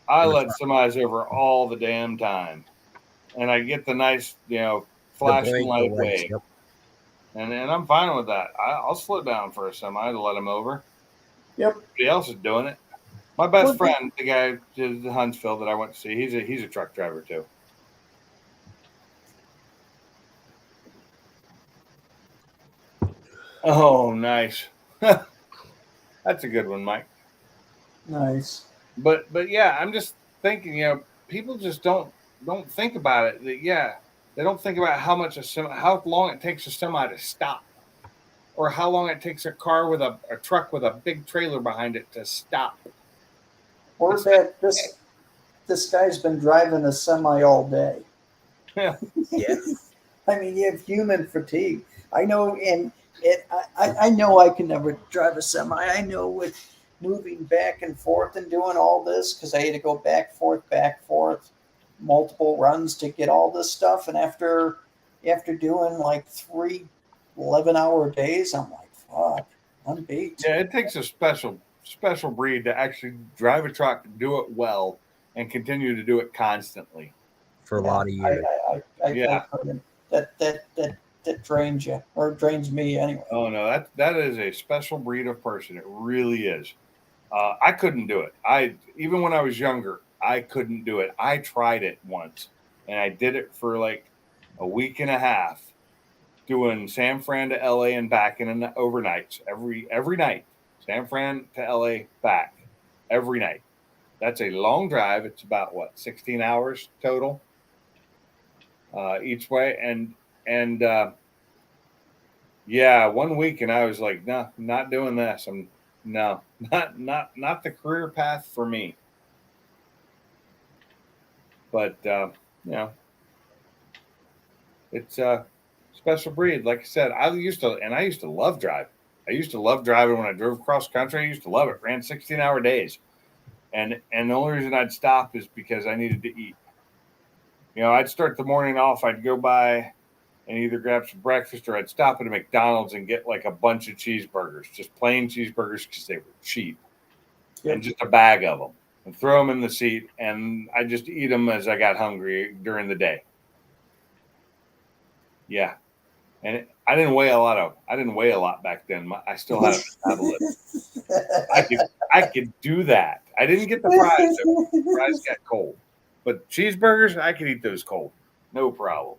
I let semis over all the damn time, and I get the nice, flashing light wave. Yep. And I'm fine with that. I'll slow down for a semi to let him over. Yep. Everybody else is doing it. My best friend, the guy in Huntsville that I went to see, he's a truck driver too. Oh, nice. That's a good one, Mike. Nice. But yeah, I'm just thinking, people just don't think about it. They don't think about how long it takes a semi to stop, or how long it takes a car with a truck with a big trailer behind it to stop. Or that this guy's been driving a semi all day. Yeah. Yeah. I mean, you have human fatigue. I know, I know I can never drive a semi. I know with moving back and forth and doing all this, because I had to go back, forth, multiple runs to get all this stuff. And after doing like 3 11-hour days, I'm like, fuck, I'm beat. Yeah, it takes a special breed to actually drive a truck, do it well, and continue to do it constantly for a lot of years. That drains you, or drains me anyway. Oh no, that is a special breed of person. It really is. I couldn't do it. Even when I was younger, I couldn't do it. I tried it once, and I did it for like a week and a half, doing San Fran to LA and back in the overnights every night. San Fran to LA back every night. That's a long drive. It's about 16 hours total each way, and 1 week, and I was like, no, not doing this. Not the career path for me. But it's a special breed. Like I said, I used to love driving. I used to love driving when I drove cross country. I used to love it. Ran 16-hour days, and the only reason I'd stop is because I needed to eat. I'd start the morning off. I'd go by and either grab some breakfast, or I'd stop at a McDonald's and get like a bunch of cheeseburgers, just plain cheeseburgers, because they were cheap, and just a bag of them, and throw them in the seat, and I just eat them as I got hungry during the day. Yeah, and I didn't weigh a lot back then. I still had a metabolism. I could do that. I didn't get the fries. The fries got cold, but cheeseburgers, I could eat those cold, no problem.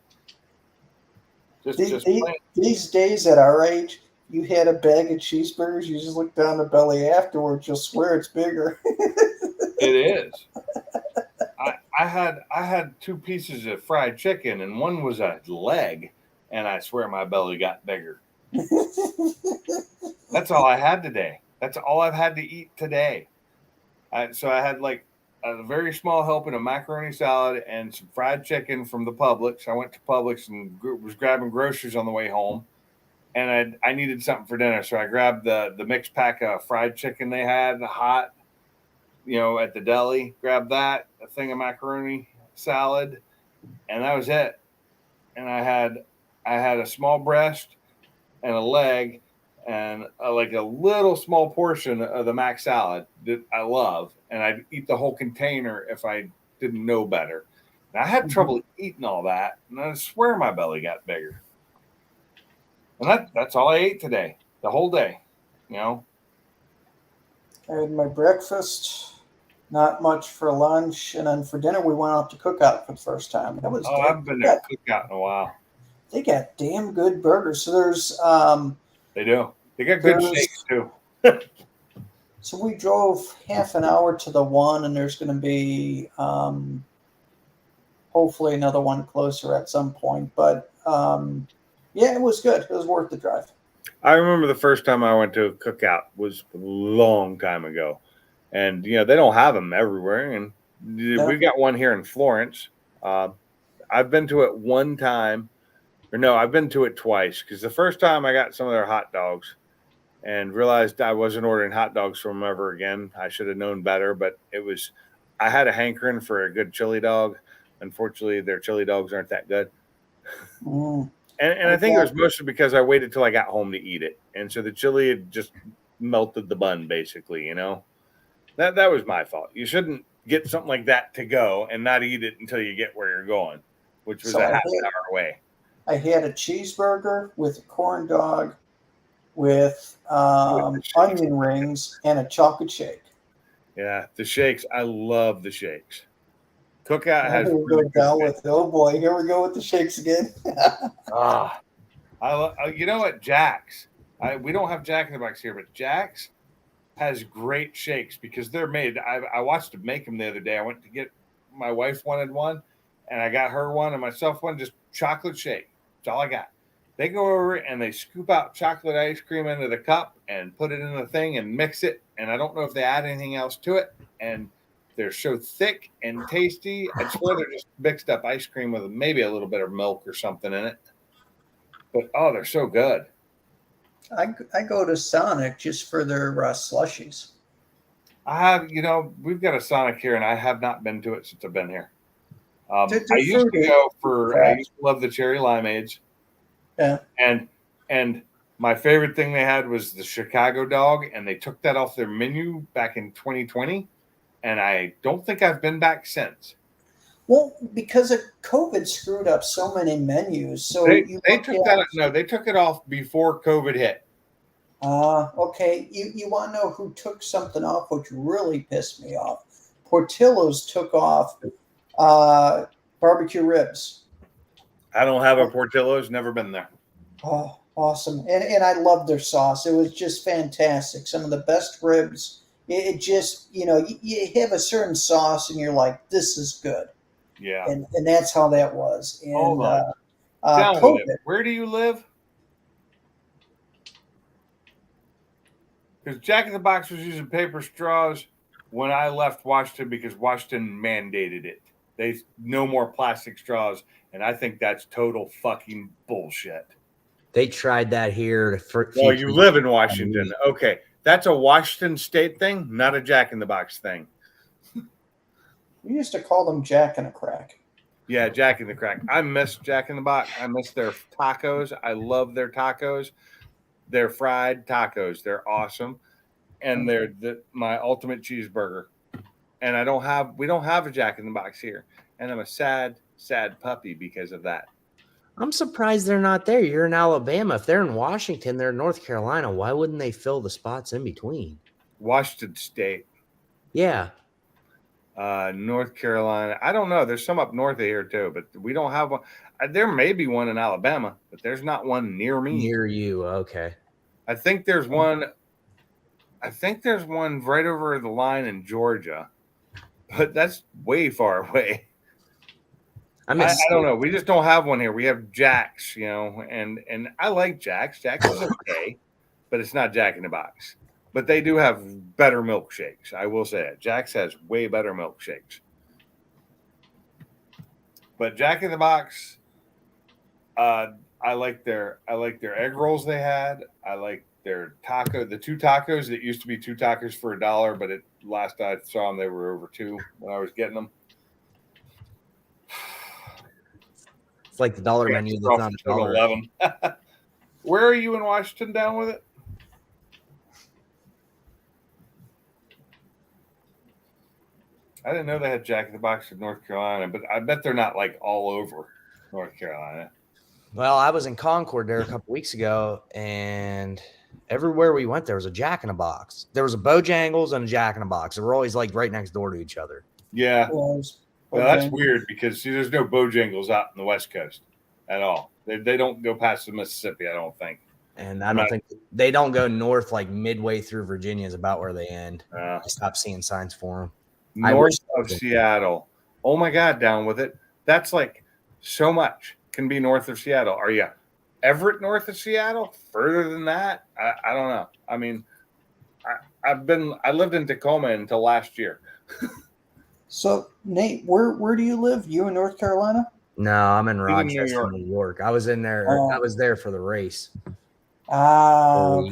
These days at our age, you had a bag of cheeseburgers, you just look down the belly afterwards, you'll swear it's bigger. It is. I had 2 pieces of fried chicken, and one was a leg, and I swear my belly got bigger. That's all I had today. That's all I've had to eat today. So I had like a very small helping of macaroni salad and some fried chicken from the Publix. I went to Publix and was grabbing groceries on the way home, and I needed something for dinner, so I grabbed the mixed pack of fried chicken they had, hot, at the deli. Grabbed that, a thing of macaroni salad, and that was it. And I had a small breast and a leg and like a little small portion of the mac salad that I love, and I'd eat the whole container if I didn't know better. And I had trouble eating all that, and I swear my belly got bigger. And that's all I ate today, the whole day. I had my breakfast, not much for lunch, and then for dinner we went out to Cookout for the first time. That was I haven't been to Cookout in a while. They got damn good burgers. So there's They do. They got good shakes too. So we drove half an hour to the one, and there's going to be hopefully another one closer at some point. But yeah, it was good. It was worth the drive. I remember the first time I went to a Cookout was a long time ago, and they don't have them everywhere. And we've got one here in Florence. I've been to it one time, or no, I've been to it twice, because the first time I got some of their hot dogs and realized I wasn't ordering hot dogs from them ever again. I should have known better, but I had a hankering for a good chili dog. Unfortunately, their chili dogs aren't that good. And I think it was mostly because I waited till I got home to eat it. And so the chili had just melted the bun, basically, That was my fault. You shouldn't get something like that to go and not eat it until you get where you're going, which was a half an hour away. I had a cheeseburger with a corn dog with onion rings and a chocolate shake. Yeah, the shakes. I love the shakes. Cookout has. Oh boy, here we go with the shakes again. You know what, Jack's? We don't have Jack in the Box here, but Jack's has great shakes because they're made. I watched them make them the other day. I went to get my wife wanted one, and I got her one and myself one. Just chocolate shake. That's all I got. They go over and they scoop out chocolate ice cream into the cup and put it in the thing and mix it. And I don't know if they add anything else to it. And they're so thick and tasty. I swear they're just mixed up ice cream with maybe a little bit of milk or something in it. But, they're so good. I go to Sonic just for their slushies. We've got a Sonic here, and I have not been to it since I've been here. I used to love the cherry limeades. Yeah. And my favorite thing they had was the Chicago dog, and they took that off their menu back in 2020, and I don't think I've been back since. Well, because of COVID screwed up so many menus. So they took it off before COVID hit. Okay. You want to know who took something off, which really pissed me off? Portillo's took off barbecue ribs. I don't have a Portillo's, never been there. Oh, awesome. And I love their sauce. It was just fantastic. Some of the best ribs. It just, you have a certain sauce and you're like, this is good. Yeah. And that's how that was. And Hold on. COVID. Where do you live? Because Jack in the Box was using paper straws when I left Washington because Washington mandated it. No more plastic straws, and I think that's total fucking bullshit. They tried that here. Well, you live in Washington. Okay. That's a Washington State thing, not a Jack in the Box thing. We used to call them Jack in a Crack. Yeah, Jack in the Crack. I miss Jack in the Box. I miss their tacos. I love their tacos. They're fried tacos. They're awesome. And they're my ultimate cheeseburger. And we don't have a Jack in the Box here. And I'm a sad, sad puppy because of that. I'm surprised they're not there. You're in Alabama. If they're in Washington, they're in North Carolina. Why wouldn't they fill the spots in between? Washington State. Yeah. North Carolina. I don't know. There's some up north of here too, but we don't have one. There may be one in Alabama, but there's not one near me. Near you. Okay. I think there's one right over the line in Georgia, but that's way far away. I don't know. We just don't have one here. We have Jack's, and I like Jack's. Jack's is okay, but it's not Jack in the Box. But they do have better milkshakes. I will say it. Jack's has way better milkshakes. But Jack in the Box, I like their egg rolls they had. I like their taco, the 2 tacos that used to be 2 tacos for $1, but last I saw them they were over 2 when I was getting them. It's like the dollar menu that's not $1. $11. Where are you in Washington down with it? I didn't know they had Jack in the Box in North Carolina, but I bet they're not like all over North Carolina. Well, I was in Concord there a couple weeks ago, and everywhere we went, there was a Jack in a Box. There was a Bojangles and a Jack in a Box. They were always like right next door to each other. Yeah. Was Well, that's weird because see, there's no Bojangles out in the West Coast at all. They don't go past the Mississippi, I don't think. And I don't think they don't go north, like midway through Virginia is about where they end. Uh, I stopped seeing signs for them. North of Seattle. Oh my God, down with it. That's like so much can be north of Seattle. Are you Everett north of Seattle? Further than that? I don't know. I mean, I lived in Tacoma until last year. So Nate, where do you live? You in North Carolina? No, I'm in New Rochester, York. New York. I was in there. I was there for the race. Okay.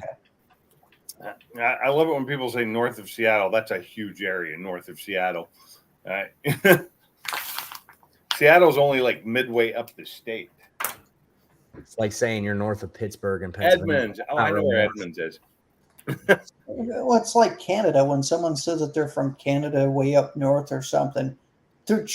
I love it when people say north of Seattle. That's a huge area north of Seattle. Seattle's only like midway up the state. It's like saying you're north of Pittsburgh and Pennsylvania. Edmonds. Oh, I know where Edmonds is. Well, it's like Canada. When someone says that they're from Canada, way up north or something, they're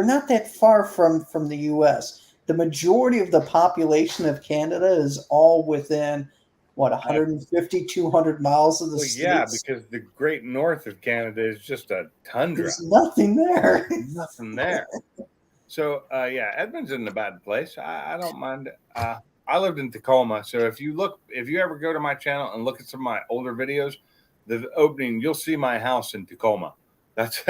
not that far from the U.S. The majority of the population of Canada is all within 150, 200 miles of the Well, states. yeah, because the great north of Canada is just a tundra. There's nothing there. Nothing there. So, Edmonds isn't a bad place. I don't mind. I lived in Tacoma, so if you ever go to my channel and look at some of my older videos, the opening, you'll see my house in Tacoma. That's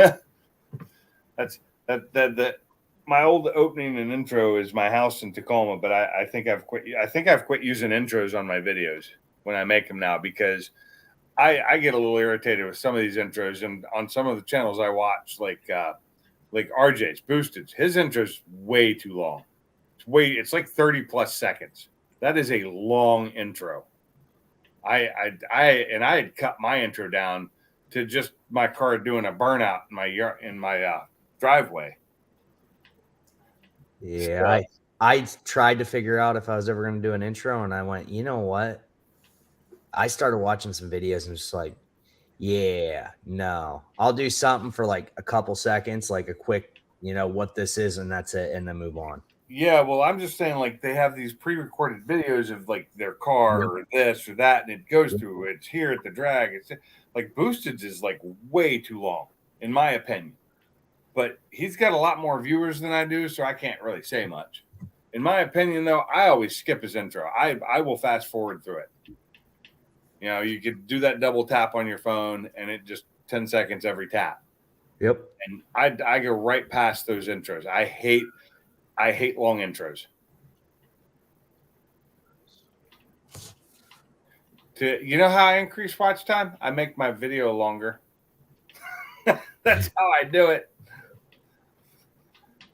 my old opening and intro is my house in Tacoma. But I think I've quit using intros on my videos when I make them now because I get a little irritated with some of these intros, and on some of the channels I watch, like RJ's Boosted, his intro's way too long. It's like 30 plus seconds. That is a long intro. I had cut my intro down to just my car doing a burnout in my driveway. Yeah, So, I tried to figure out if I was ever going to do an intro, and I went, you know what? I started watching some videos and just like, yeah, no, I'll do something for like a couple seconds, like a quick, what this is, and that's it, and then move on. yeah, well, I'm just saying, like, they have these pre-recorded videos of like their car or this or that, and it goes through. It's here at the drag. It's like Boosted is like way too long, in my opinion. But he's got a lot more viewers than I do, so I can't really say much. In my opinion, though, I always skip his intro. I will fast forward through it. You could do that double tap on your phone, and it just 10 seconds every tap. Yep. And I go right past those intros. I hate long intros. You know how I increase watch time? I make my video longer. That's how I do it.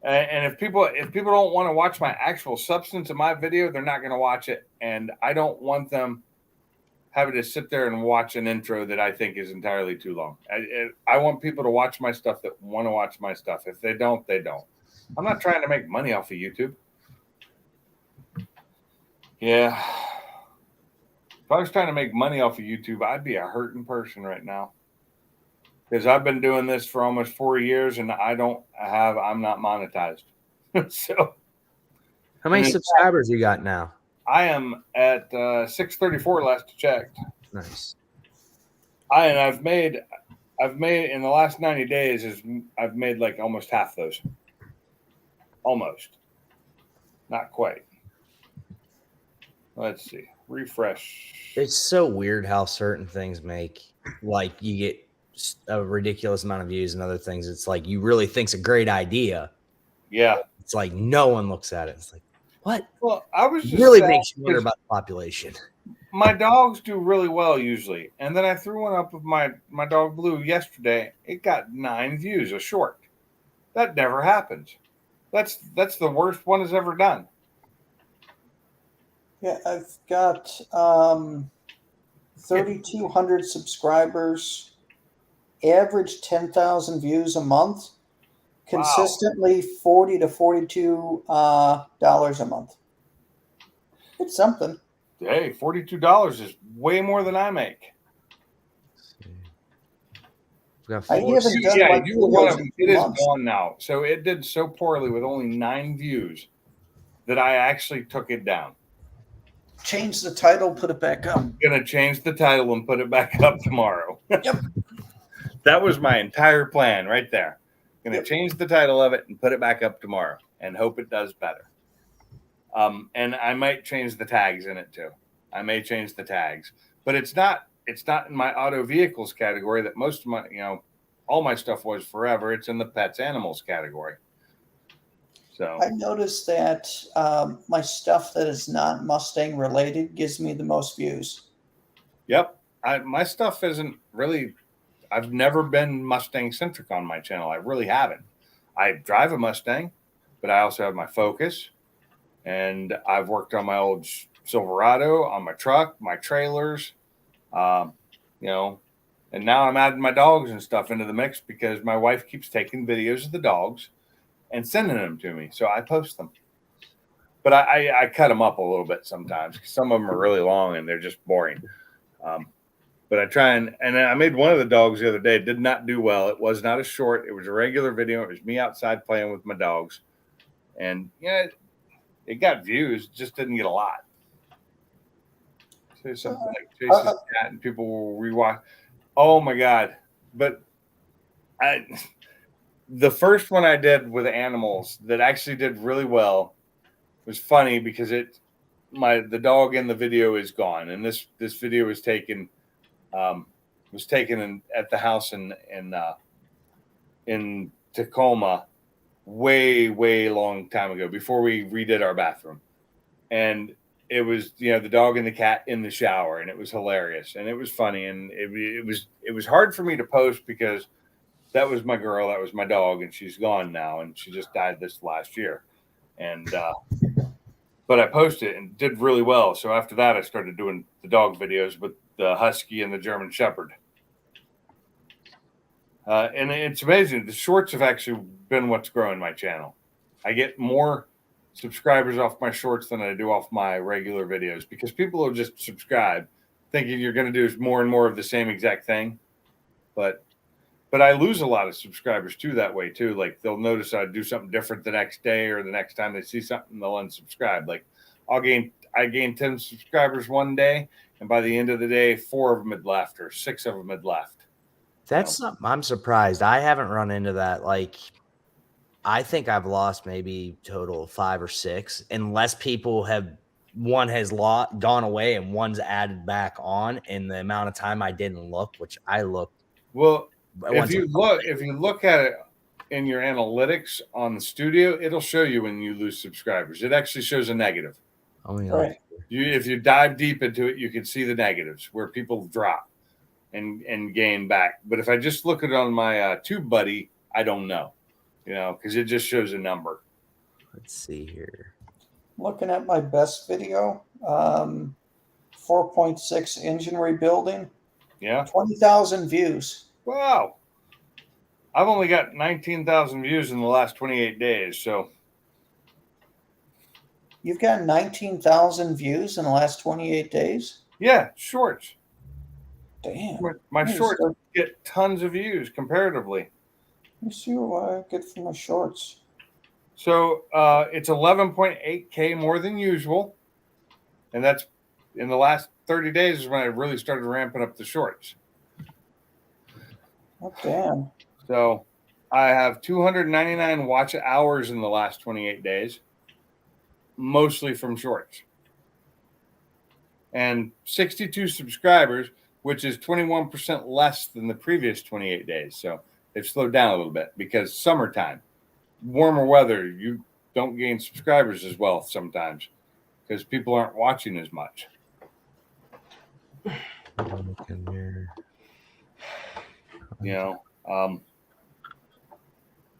And if people don't want to watch my actual substance of my video, they're not going to watch it. And I don't want them having to sit there and watch an intro that I think is entirely too long. I want people to watch my stuff that want to watch my stuff. If they don't, they don't. I'm not trying to make money off of YouTube. Yeah. If I was trying to make money off of YouTube, I'd be a hurting person right now. Because I've been doing this for almost 4 years and I'm not monetized. So How many subscribers you got now? I am at 634 last checked. Nice. I've made in the last 90 days I've made like almost half those. Almost. Not quite. Let's see. Refresh. It's so weird how certain things make, like, you get a ridiculous amount of views, and other things it's like you really think's a great idea. Yeah. It's like no one looks at it. It's like, what? Well, I was just Really sad makes you wonder because about the population. my dogs do really well usually. And then I threw one up with my dog Blue yesterday. It got 9 views, a short. That never happens. That's the worst one has ever done. Yeah, I've got 3,200 subscribers, average 10,000 views a month, consistently 40 to 42 dollars a month. It's something. Hey, $42 is way more than I make. We've got I four- haven't done like you were one videos of them. in It 2 is months. gone now. So it did so poorly with only 9 views that I actually took it down. Change the title, put it back up. Gonna change the title and put it back up tomorrow. Yep. That was my entire plan right there. Gonna Yep. change the title of it and put it back up tomorrow and hope it does better. And I might change the tags in it too. I may change the tags, but it's not in my auto vehicles category that most of my, all my stuff was forever. It's in the pets animals category. So I noticed that my stuff that is not Mustang related gives me the most views. yep. My stuff isn't really, I've never been Mustang centric on my channel. I really haven't. I drive a Mustang, but I also have my Focus, and I've worked on my old Silverado, on my truck, my trailers, and now I'm adding my dogs and stuff into the mix because my wife keeps taking videos of the dogs and sending them to me. So I post them. But I cut them up a little bit sometimes because some of them are really long and they're just boring. But I try and I made one of the dogs the other day. It did not do well. It was not a short. It was a regular video. It was me outside playing with my dogs. And it got views, just didn't get a lot. Say something like Chase's cat and people will rewatch. Oh my God. But the first one I did with animals that actually did really well was funny because the dog in the video is gone, and this video was taken at the house in Tacoma way long time ago before we redid our bathroom, and it was the dog and the cat in the shower, and it was hilarious and it was funny, and it was hard for me to post because that was my girl, that was my dog, and she's gone now, and she just died this last year. And but I posted it and did really well. So after that, I started doing the dog videos with the Husky and the German Shepherd. And it's amazing. The shorts have actually been what's growing my channel. I get more subscribers off my shorts than I do off my regular videos because people will just subscribe thinking you're going to do more and more of the same exact thing. But I lose a lot of subscribers too that way too. Like they'll notice I do something different the next day or the next time they see something, they'll unsubscribe. Like I gained 10 subscribers one day, and by the end of the day, 4 of them had left or 6 of them had left. That's something I'm surprised. I haven't run into that. Like, I think I've lost maybe total of 5 or 6, unless people one has gone away and one's added back on in the amount of time I didn't look, which I looked. Well, if you look at it in your analytics on the studio, it'll show you when you lose subscribers. It actually shows a negative. Right. If you dive deep into it, you can see the negatives where people drop and gain back. But if I just look at it on my TubeBuddy, I don't know, because it just shows a number. Let's see here. Looking at my best video, 4.6 engine rebuilding, Yeah. 20,000 views. Wow. I've only got 19,000 views in the last 28 days. So You've got 19,000 views in the last 28 days? yeah, shorts. Damn. My Nice. shorts get tons of views comparatively. Let me see what I get from my shorts. So it's 11.8K more than usual. And that's in the last 30 days is when I really started ramping up the shorts. Oh, damn. So I have 299 watch hours in the last 28 days, mostly from shorts. And 62 subscribers, which is 21% less than the previous 28 days. So they've slowed down a little bit because summertime, warmer weather, you don't gain subscribers as well sometimes because people aren't watching as much. you know.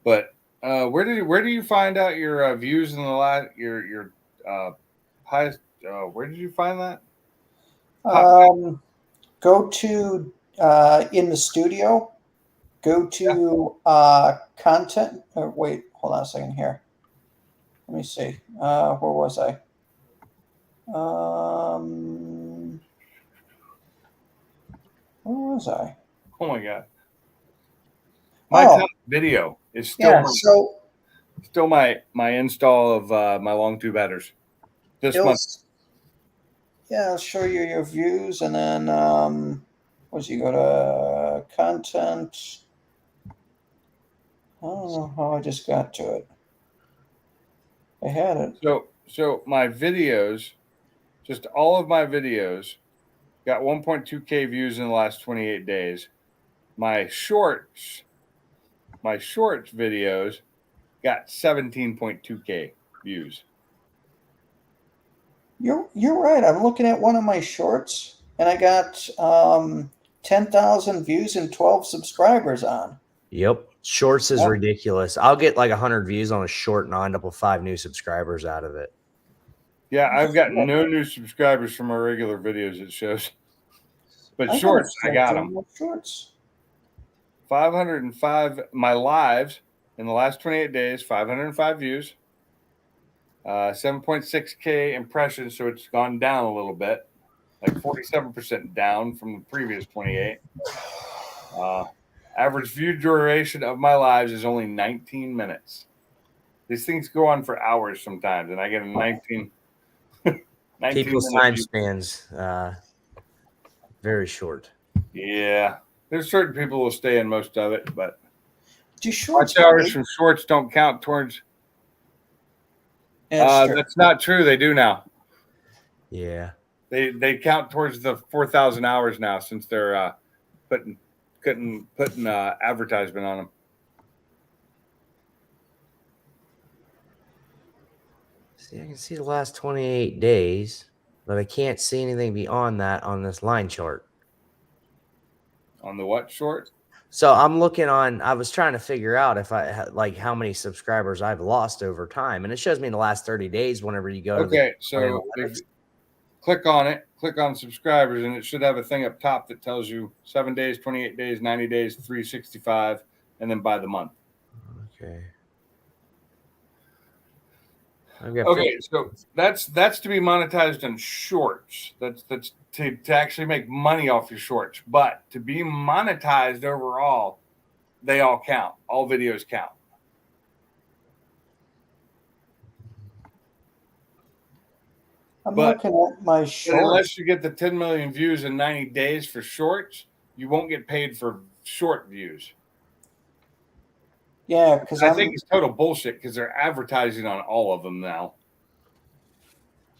But where do you find out your views in the your highest? Where did you find that? Go to in the studio. Go to content. Wait, hold on a second here. Let me see. Where was I? Where was I? Oh my god! My top video is still still my install of my long tube headers this month. Yeah, I'll show you your views, and then once you go to content. I don't know how I just got to it. I had it. So my videos, just all of my videos, got 1.2K views in the last 28 days. My shorts videos got 17.2K views. You're right. I'm looking at one of my shorts, and I got 10,000 views and 12 subscribers on. Yep. Shorts is ridiculous. I'll get like 100 views on a short and I'll end up with 5 new subscribers out of it. Yeah, I've got no new subscribers from my regular videos, it shows. But shorts, I got them. Shorts. 505, my lives in the last 28 days, 505 views, 7.6K impressions, so it's gone down a little bit, like 47% down from the previous 28. Average view duration of my lives is only 19 minutes. These things go on for hours sometimes, and I get a 19 People's time spans very short. Yeah. There's certain people who will stay in most of it, but shorts watch hours from shorts don't count towards. That's not true. They do now. Yeah. They count towards the 4,000 hours now since they're putting advertisement on them. See, I can see the last 28 days, but I can't see anything beyond that on this line chart. On the what short? So I'm looking on, I was trying to figure out if I like how many subscribers I've lost over time. And it shows me in the last 30 days whenever you go to okay, so click on it, click on subscribers, and it should have a thing up top that tells you 7 days, 28 days, 90 days, 365, and then by the month. Okay. Okay, so that's to be monetized on shorts. That's to actually make money off your shorts. But to be monetized overall, they all count. All videos count. I'm looking at my shorts. Unless you get the 10 million views in 90 days for shorts, you won't get paid for short views. Yeah, because I think it's total bullshit because they're advertising on all of them now.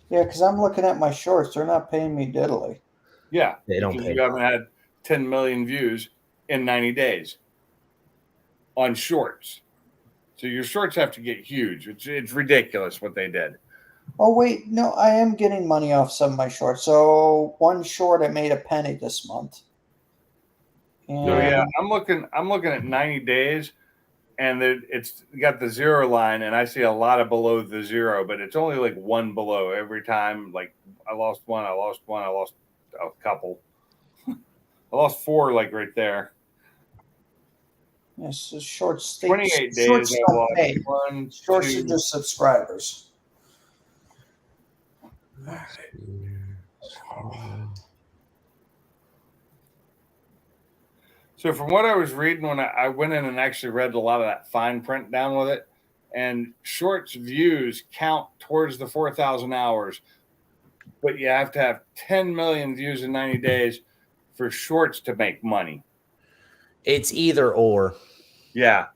Yeah, because I'm looking at my shorts. They're not paying me diddly. Yeah, they don't because you haven't had 10 million views in 90 days on shorts. So your shorts have to get huge. It's ridiculous what they did. Oh, wait. No, I am getting money off some of my shorts. So one short, I made a penny this month. And so yeah, I'm looking at 90 days. And it's got the zero line, and I see a lot of below the zero, but it's only like one below every time. Like I lost one, I lost a couple. I lost 4, like right there. Yes, the shorts. 28 days. Shorts don't pay. Shorts are just subscribers. So from what I was reading when I went in and actually read a lot of that fine print down with it, and shorts views count towards the 4,000 hours, but you have to have 10 million views in 90 days for shorts to make money. It's either or. Yeah.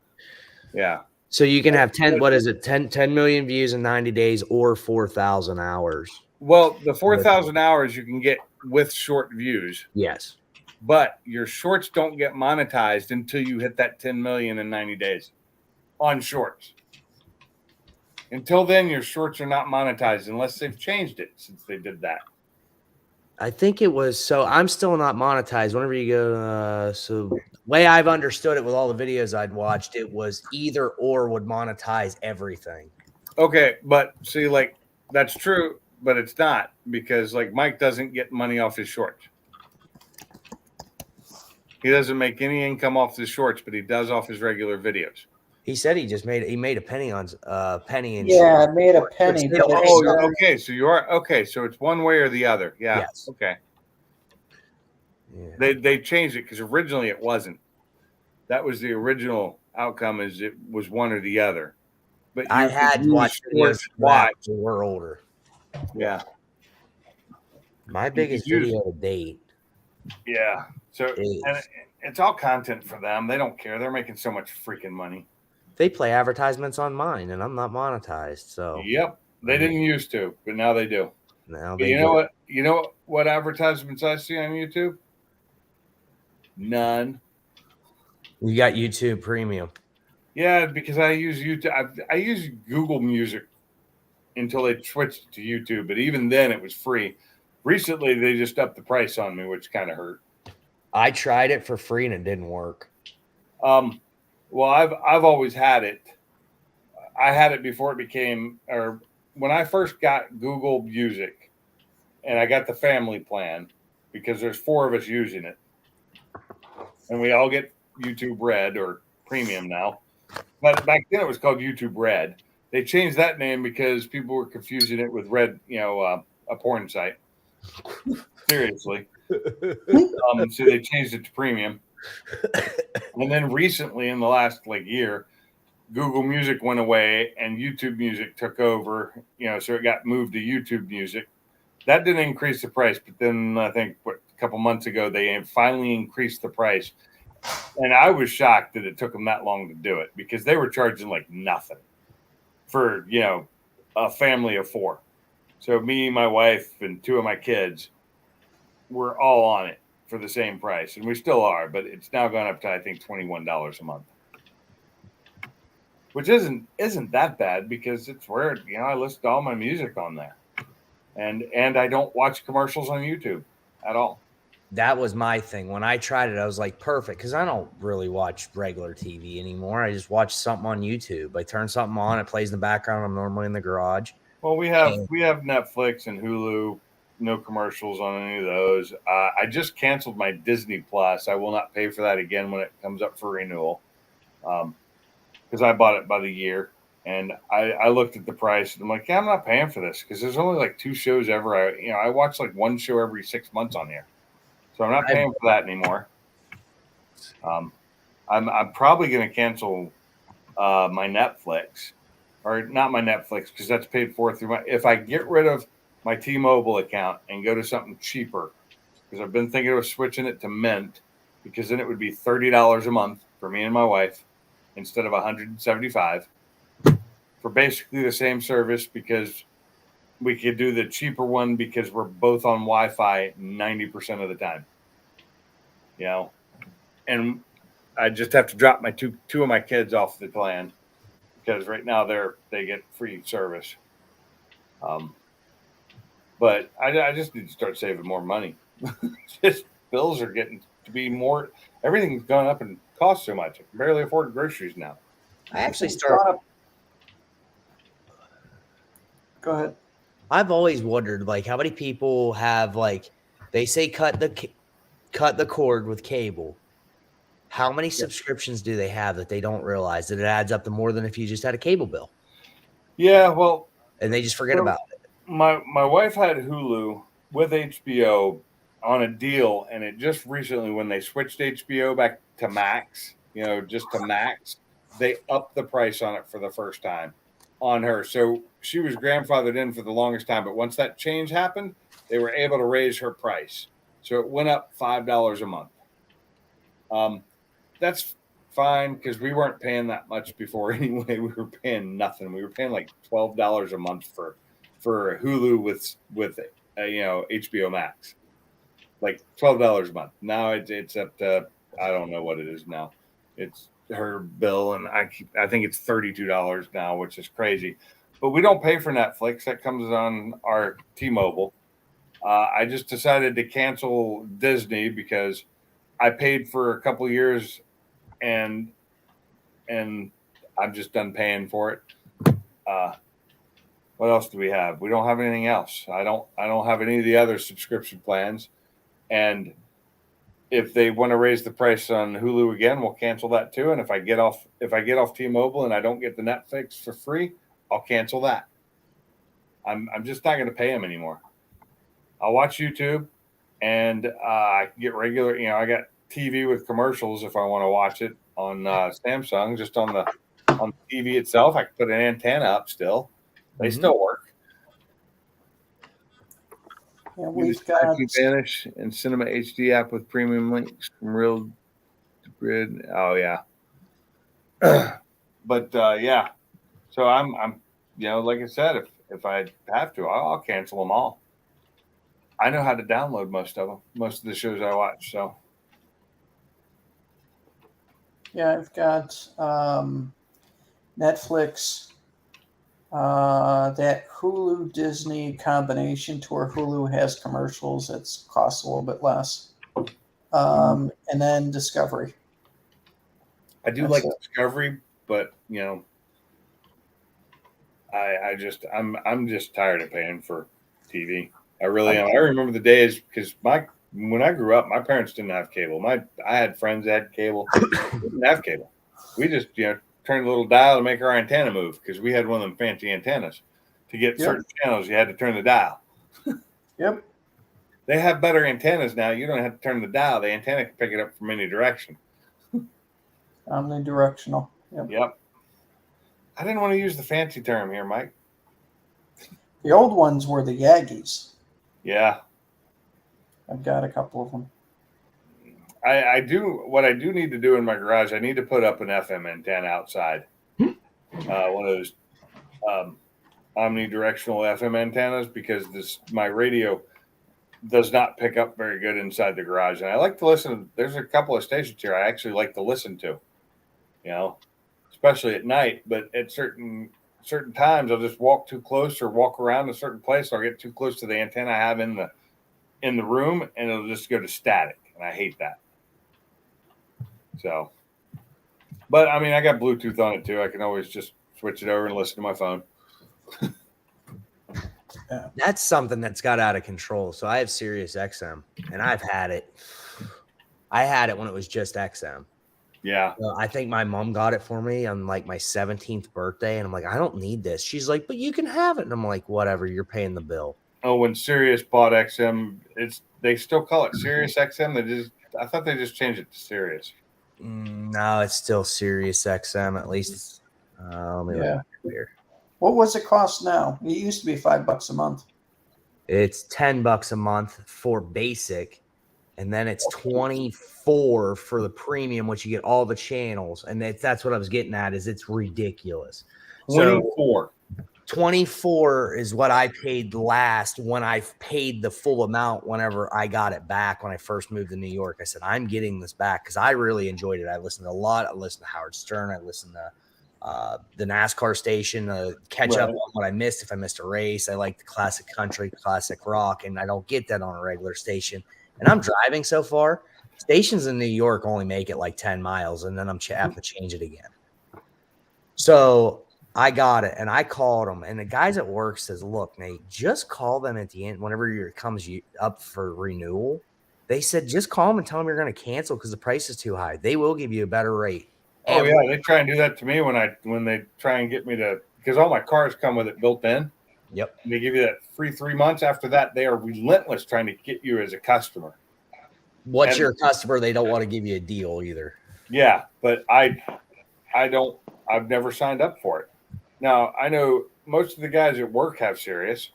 Yeah. So you can have 10 million views in 90 days or 4,000 hours. Well, the 4,000 hours you can get with short views. Yes. But your shorts don't get monetized until you hit that 10 million in 90 days on shorts. Until then, your shorts are not monetized unless they've changed it since they did that. I think it was, so I'm still not monetized. Whenever you go, so way I've understood it with all the videos I'd watched, it was either or would monetize everything. Okay, but see, like that's true, but it's not because like Mike doesn't get money off his shorts. He doesn't make any income off his shorts, but he does off his regular videos. He said he just made a penny on penny in Yeah, I shorts. made a penny. Still, but Oh, it's, okay. So you are okay. So it's one way or the other. Yeah. Yes. Okay. Yeah. They changed it because originally it wasn't. That was the original outcome. Is it was one or the other. But I you could had use watched videos shorts from that watch. when we're older. Yeah. My could biggest use- video to date Yeah. So is and it's all content for them. They don't care. They're making so much freaking money. they play advertisements on mine, and I'm not monetized. So Yep. They didn't used to, but now they do. now But they you know do. what? You know what advertisements I see on YouTube? None. You got YouTube Premium. Yeah, because I use YouTube. I use Google Music until they switched to YouTube, but even then it was free. Recently, they just upped the price on me, which kind of hurt. I tried it for free and it didn't work. Well, I've always had it. I had it before it became, or when I first got Google Music, and I got the family plan because there's 4 of us using it, and we all get YouTube Red or Premium now. But back then it was called YouTube Red. They changed that name because people were confusing it with Red, a porn site. Seriously. So they changed it to Premium. And then recently, in the last year, Google Music went away and YouTube Music took over. So it got moved to YouTube Music. That didn't increase the price, but then I think a couple months ago they finally increased the price. And I was shocked that it took them that long to do it because they were charging nothing for, a family of 4. So me, my wife, and 2 of my kids were all on it for the same price. And we still are, but it's now gone up to, I think, $21 a month, which isn't that bad because it's where, I listen to all my music on there. And I don't watch commercials on YouTube at all. That was my thing. When I tried it, I was like, perfect, because I don't really watch regular TV anymore. I just watch something on YouTube. I turn something on, it plays in the background. I'm normally in the garage. Well, we have Netflix and Hulu. No commercials on any of those. I just canceled my Disney Plus. I will not pay for that again when it comes up for renewal, because I bought it by the year. And I looked at the price and I'm like, yeah, I'm not paying for this because there's only 2 shows ever. I watch 1 show every 6 months on here. So I'm not paying for that anymore. I'm probably going to cancel my Netflix, or not my Netflix because that's paid for through if I get rid of my T-Mobile account and go to something cheaper, because I've been thinking of switching it to Mint, because then it would be $30 a month for me and my wife instead of $175 for basically the same service, because we could do the cheaper one because we're both on Wi-Fi 90% of the time. And I just have to drop my two of my kids off the plan because right now they get free service. But I just need to start saving more money. Just bills are getting to be more. Everything's gone up in cost so much. I can barely afford groceries now. I actually Go ahead. I've always wondered, how many people have, they say cut the cord with cable. How many subscriptions do they have that they don't realize that it adds up to more than if you just had a cable bill? Yeah, well, And they just forget about it. my wife had Hulu with HBO on a deal, and it just recently, when they switched HBO back to Max, just to Max, they upped the price on it for the first time on her. So she was grandfathered in for the longest time, but once that change happened, they were able to raise her price. So it went up $5 a month. That's fine because we weren't paying that much before anyway. We were paying nothing. We were paying $12 a month for Hulu with HBO Max, $12 a month. Now it's up to, I don't know what it is now. It's her bill, and I think it's $32 now, which is crazy. But we don't pay for Netflix. That comes on our T-Mobile. I just decided to cancel Disney because I paid for a couple years, and I'm just done paying for it. What else do we have? We don't have anything else. I don't have any of the other subscription plans. And if they want to raise the price on Hulu again, we'll cancel that too. And if I get off T-Mobile and I don't get the Netflix for free, I'll cancel that. I'm just not going to pay them anymore. I'll watch YouTube, and I can get regular. I got TV with commercials if I want to watch it on Samsung. Just on the TV itself, I can put an antenna up still. They still work. Yeah, we've got Vanish and Cinema HD app with premium links from Real to Grid. Oh yeah. But yeah. So I'm like I said, if I have to, I'll cancel them all. I know how to download most of them, most of the shows I watch. So yeah, I've got Netflix, that Hulu Disney combination to where Hulu has commercials. It's costs a little bit less, and then Discovery. I do like Discovery, but I'm just tired of paying for TV. I really am. I remember the days because when I grew up, my parents didn't have cable. I had friends that had cable. We didn't have cable. We just turned a little dial to make our antenna move because we had one of them fancy antennas. To get certain channels, you had to turn the dial. Yep. They have better antennas now. You don't have to turn the dial. The antenna can pick it up from any direction. Omnidirectional. Yep. I didn't want to use the fancy term here, Mike. The old ones were the Yagis. Yeah. I've got a couple of them. I do. What I do need to do in my garage, I need to put up an FM antenna outside. One of those omnidirectional FM antennas, because my radio does not pick up very good inside the garage. And I like to listen. There's a couple of stations here I actually like to listen to, especially at night. But at certain times, I'll just walk too close or walk around a certain place, or I'll get too close to the antenna I have in the room, and it'll just go to static. And I hate that. So, but I mean, I got Bluetooth on it too. I can always just switch it over and listen to my phone. That's something that's got out of control. So I have Sirius XM, and I've had it. I had it when it was just XM. Yeah. I think my mom got it for me on like my 17th birthday, and I'm like, I don't need this. She's like, but you can have it. And I'm like, whatever, you're paying the bill. Oh, when Sirius bought XM, they still call it Sirius XM. I thought they just changed it to Sirius. No, it's still Sirius XM, at least. Let me look here. What was it cost now? It used to be $5 a month. It's $10 a month for basic, and then it's $24 for the premium, which you get all the channels. And that's what I was getting at. Is it's ridiculous. 24. 24 is what I paid last when I paid the full amount whenever I got it back when I first moved to New York. I said, I'm getting this back because I really enjoyed it. I listened to a lot. I listened to Howard Stern. I listened to the NASCAR station, catch up on what I missed if I missed a race. I like the classic country, classic rock, and I don't get that on a regular station. And I'm driving so far. Stations in New York only make it like 10 miles, and then I'm having to change it again. So I got it, and I called them, and the guys at work says, look, Nate, just call them at the end whenever it comes up for renewal. They said, just call them and tell them you're going to cancel because the price is too high. They will give you a better rate. Oh, yeah, they try and do that to me when they try and get me to, because all my cars come with it built in. Yep. They give you that free 3 months. After that, they are relentless trying to get you as a customer. Once you're a customer, they don't want to give you a deal either. Yeah, but I've never signed up for it. Now, I know most of the guys at work have Sirius.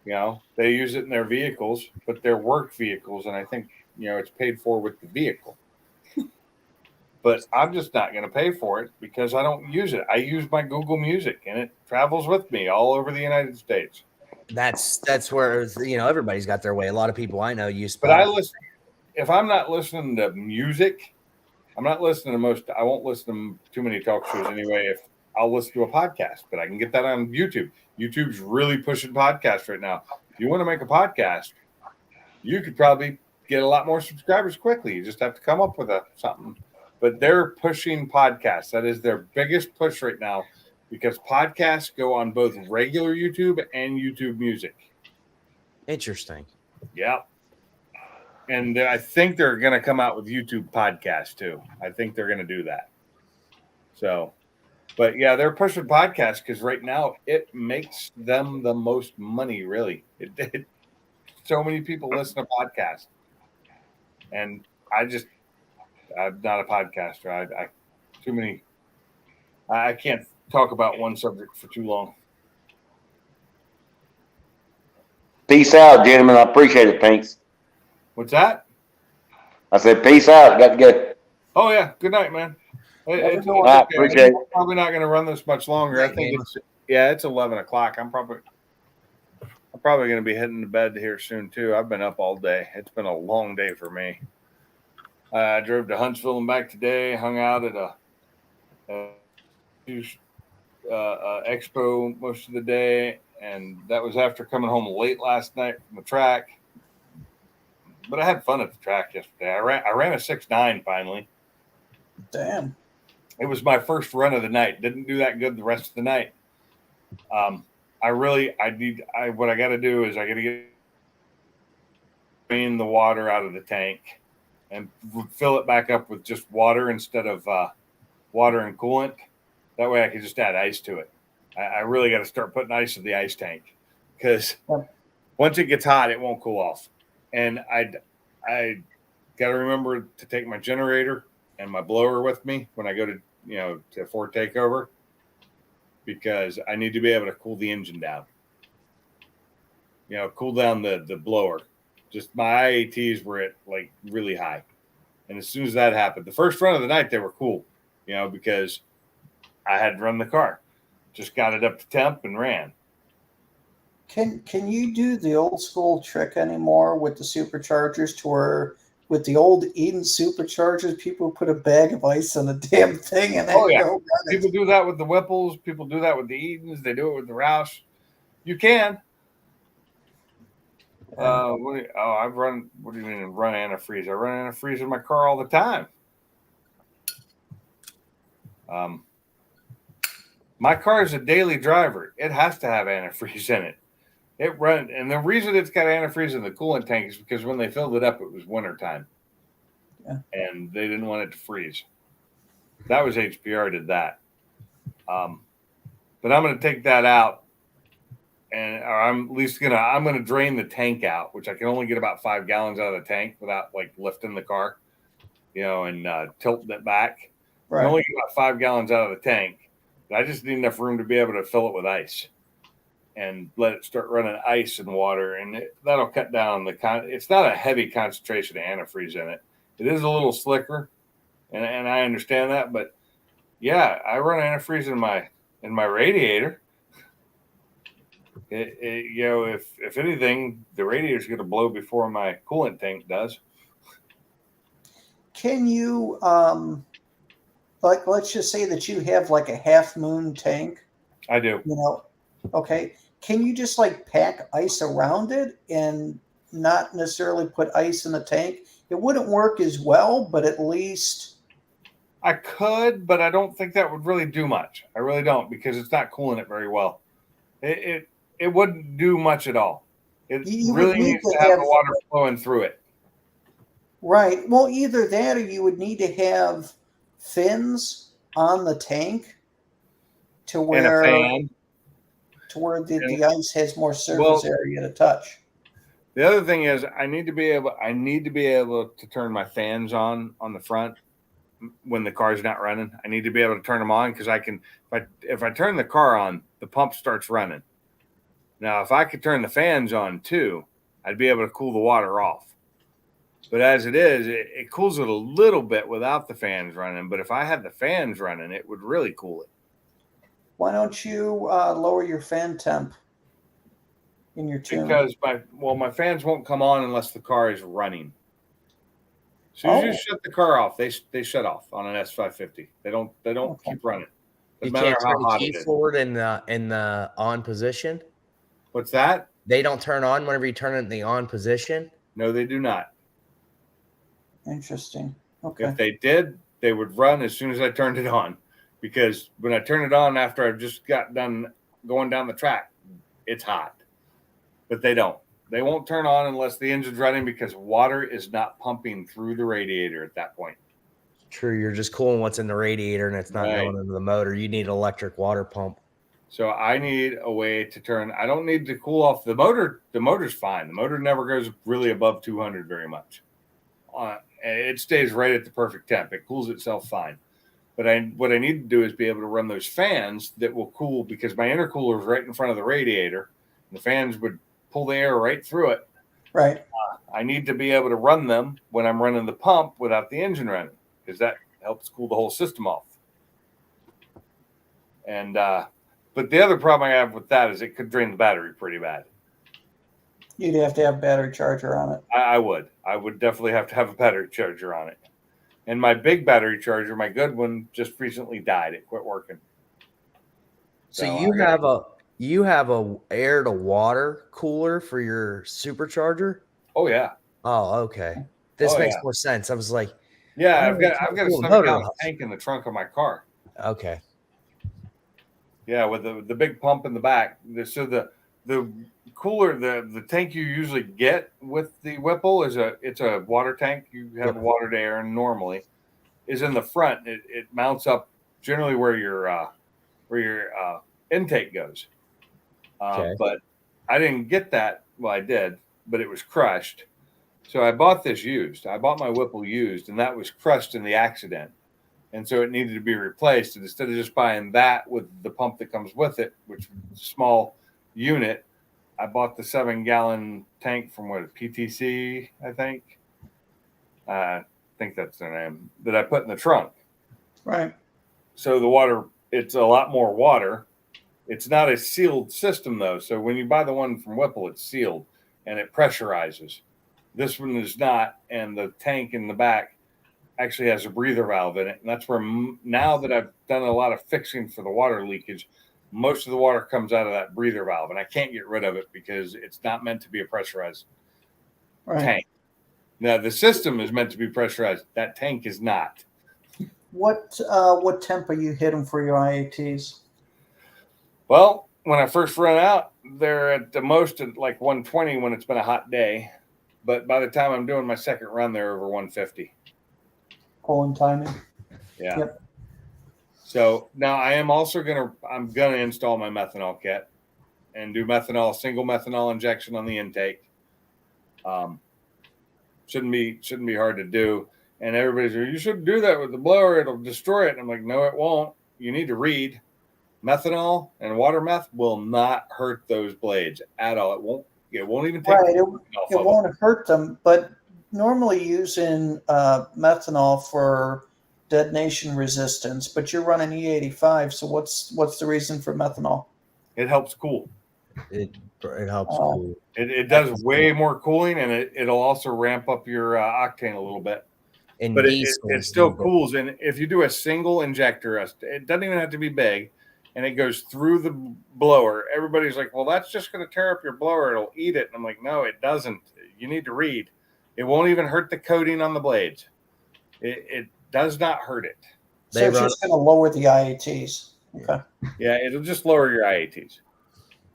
They use it in their vehicles, but they're work vehicles, and I think, it's paid for with the vehicle. But I'm just not going to pay for it because I don't use it. I use my Google Music, and it travels with me all over the United States. That's where everybody's got their way. A lot of people I know use. But I listen. If I'm not listening to music, I'm not listening to I won't listen to too many talk shows anyway. If I'll listen to a podcast, but I can get that on YouTube. YouTube's really pushing podcasts right now. If you want to make a podcast, you could probably get a lot more subscribers quickly. You just have to come up with something. But they're pushing podcasts. That is their biggest push right now because podcasts go on both regular YouTube and YouTube Music. Interesting. Yeah. And I think they're going to come out with YouTube podcasts too. I think they're going to do that. So, but yeah, they're pushing podcasts because right now it makes them the most money, really. So many people listen to podcasts. And I'm not a podcaster. I can't talk about one subject for too long. Peace out, gentlemen. I appreciate it, Pinks. What's that? I said, peace out. Got to go. Oh yeah. Good night, man. It's All right, appreciate it. We're probably not going to run this much longer. I think it's 11 o'clock. I'm probably going to be heading to bed here soon too. I've been up all day. It's been a long day for me. I drove to Huntsville and back today. Hung out at a expo most of the day, and that was after coming home late last night from the track. But I had fun at the track yesterday. I ran a 6.9 finally. Damn. It was my first run of the night. Didn't do that good the rest of the night. What I got to do is I got to get the water out of the tank and fill it back up with just water instead of water and coolant. That way I can just add ice to it. I really got to start putting ice in the ice tank because once it gets hot, it won't cool off. And I got to remember to take my generator and my blower with me when I go to Ford Takeover because I need to be able to cool the engine down. Cool down the blower. Just my IATs were at like really high. And as soon as that happened, the first run of the night, they were cool, because I had run the car. Just got it up to temp and ran. Can you do the old school trick anymore with the superchargers to where with the old Eden superchargers, people put a bag of ice on the damn thing and then go run it? People do that with the Whipples. People do that with the Edens. They do it with the Roush. You can. What do you mean run antifreeze? I run antifreeze in my car all the time. My car is a daily driver. It has to have antifreeze in it. It runs, and the reason it's got antifreeze in the coolant tank is because when they filled it up, it was wintertime. Yeah. And they didn't want it to freeze. That was HPR did that. But I'm going to take that out, I'm going to drain the tank out, which I can only get about 5 gallons out of the tank without like lifting the car, and tilting it back. Right. I only get about 5 gallons out of the tank. But I just need enough room to be able to fill it with ice and let it start running ice and water. And that'll cut down it's not a heavy concentration of antifreeze in it. It is a little slicker. And I understand that, but yeah, I run antifreeze in my radiator. If anything, the radiator's going to blow before my coolant tank does. Can you, let's just say that you have like a half moon tank. I do. Okay. Can you just like pack ice around it and not necessarily put ice in the tank? It wouldn't work as well, but at least I could, but I don't think that would really do much. I really don't because it's not cooling it very well. It wouldn't do much at all. It really needs to have the water flowing through it. Right. Well, either that or you would need to have fins on the tank to where the ice has more surface area to touch. The other thing is I need to be able to turn my fans on the front when the car's not running. I need to be able to turn them on because if I turn the car on, the pump starts running. Now, if I could turn the fans on too, I'd be able to cool the water off. But as it is, it cools it a little bit without the fans running. But if I had the fans running, it would really cool it. Why don't you lower your fan temp in your tune? Because my fans won't come on unless the car is running. As soon as you shut the car off, they shut off on an S550. They don't keep running. You can't turn the key forward in the on position. What's that? They don't turn on whenever you turn it in the on position. No, they do not. Interesting. Okay. If they did, they would run as soon as I turned it on, because when I turn it on after I've just got done going down the track, it's hot. But they don't. They won't turn on unless the engine's running, because water is not pumping through the radiator at that point. True, you're just cooling what's in the radiator and it's not Right. going into the motor. You need an electric water pump. So I need a way to turn. I don't need to cool off the motor. The motor's fine. The motor never goes really above 200 very much. It stays right at the perfect temp. It cools itself fine. But what I need to do is be able to run those fans that will cool, because my intercooler is right in front of the radiator. The fans would pull the air right through it. Right. I need to be able to run them when I'm running the pump without the engine running, because that helps cool the whole system off. And but the other problem I have with that is it could drain the battery pretty bad. You'd have to have battery charger on it. I would definitely have to have a battery charger on it. And my big battery charger, my good one, just recently died. It quit working. So So you have a air to water cooler for your supercharger? Oh yeah. Oh, okay. This Oh, makes yeah. more sense. I was like, Yeah, Oh, I've got a cool. 7-gallon Motor. tank in the trunk of my car. okay. Yeah, with the big pump in the back. So the cooler, the tank you usually get with the Whipple it's a water tank. You have Yep. water to air, and normally is in the front. It mounts up generally where your intake goes. Okay. But I didn't get that. Well, I did, but it was crushed. So I bought this used. I bought my Whipple used, and that was crushed in the accident. And so it needed to be replaced. And instead of just buying that with the pump that comes with it, which is a small unit, I bought the 7-gallon tank from PTC, I think. I think that's their name, that I put in the trunk. Right. So the water, it's a lot more water. It's not a sealed system, though. So when you buy the one from Whipple, it's sealed and it pressurizes. This one is not. And the tank in the back actually has a breather valve in it. And that's where, now that I've done a lot of fixing for the water leakage, most of the water comes out of that breather valve. And I can't get rid of it because it's not meant to be a pressurized Right. tank. Now, the system is meant to be pressurized. That tank is not. What temp are you hitting for your IATs? Well, when I first run out, they're at the most at like 120 when it's been a hot day. But by the time I'm doing my second run, they're over 150. Pulling timing. Yeah. Yep. So now I'm gonna install my methanol kit and do single methanol injection on the intake. Shouldn't be hard to do. And everybody's like, you shouldn't do that with the blower, it'll destroy it. And I'm like, no, it won't. You need to read. Methanol and water meth will not hurt those blades at all. It won't even take Right. the It won't hurt them, but normally using methanol for detonation resistance, but you're running E85. So what's the reason for methanol? It helps cool. It helps Oh. cool. It does way more cooling, and it'll also ramp up your octane a little bit. And But it diesels still need to- cools. And if you do a single injector, it doesn't even have to be big, and it goes through the blower, everybody's like, well, that's just going to tear up your blower. It'll eat it. And I'm like, no, it doesn't. You need to read. It won't even hurt the coating on the blades. It does not hurt it. So They it's run- just going to lower the IATs. Okay. Yeah, it'll just lower your IATs.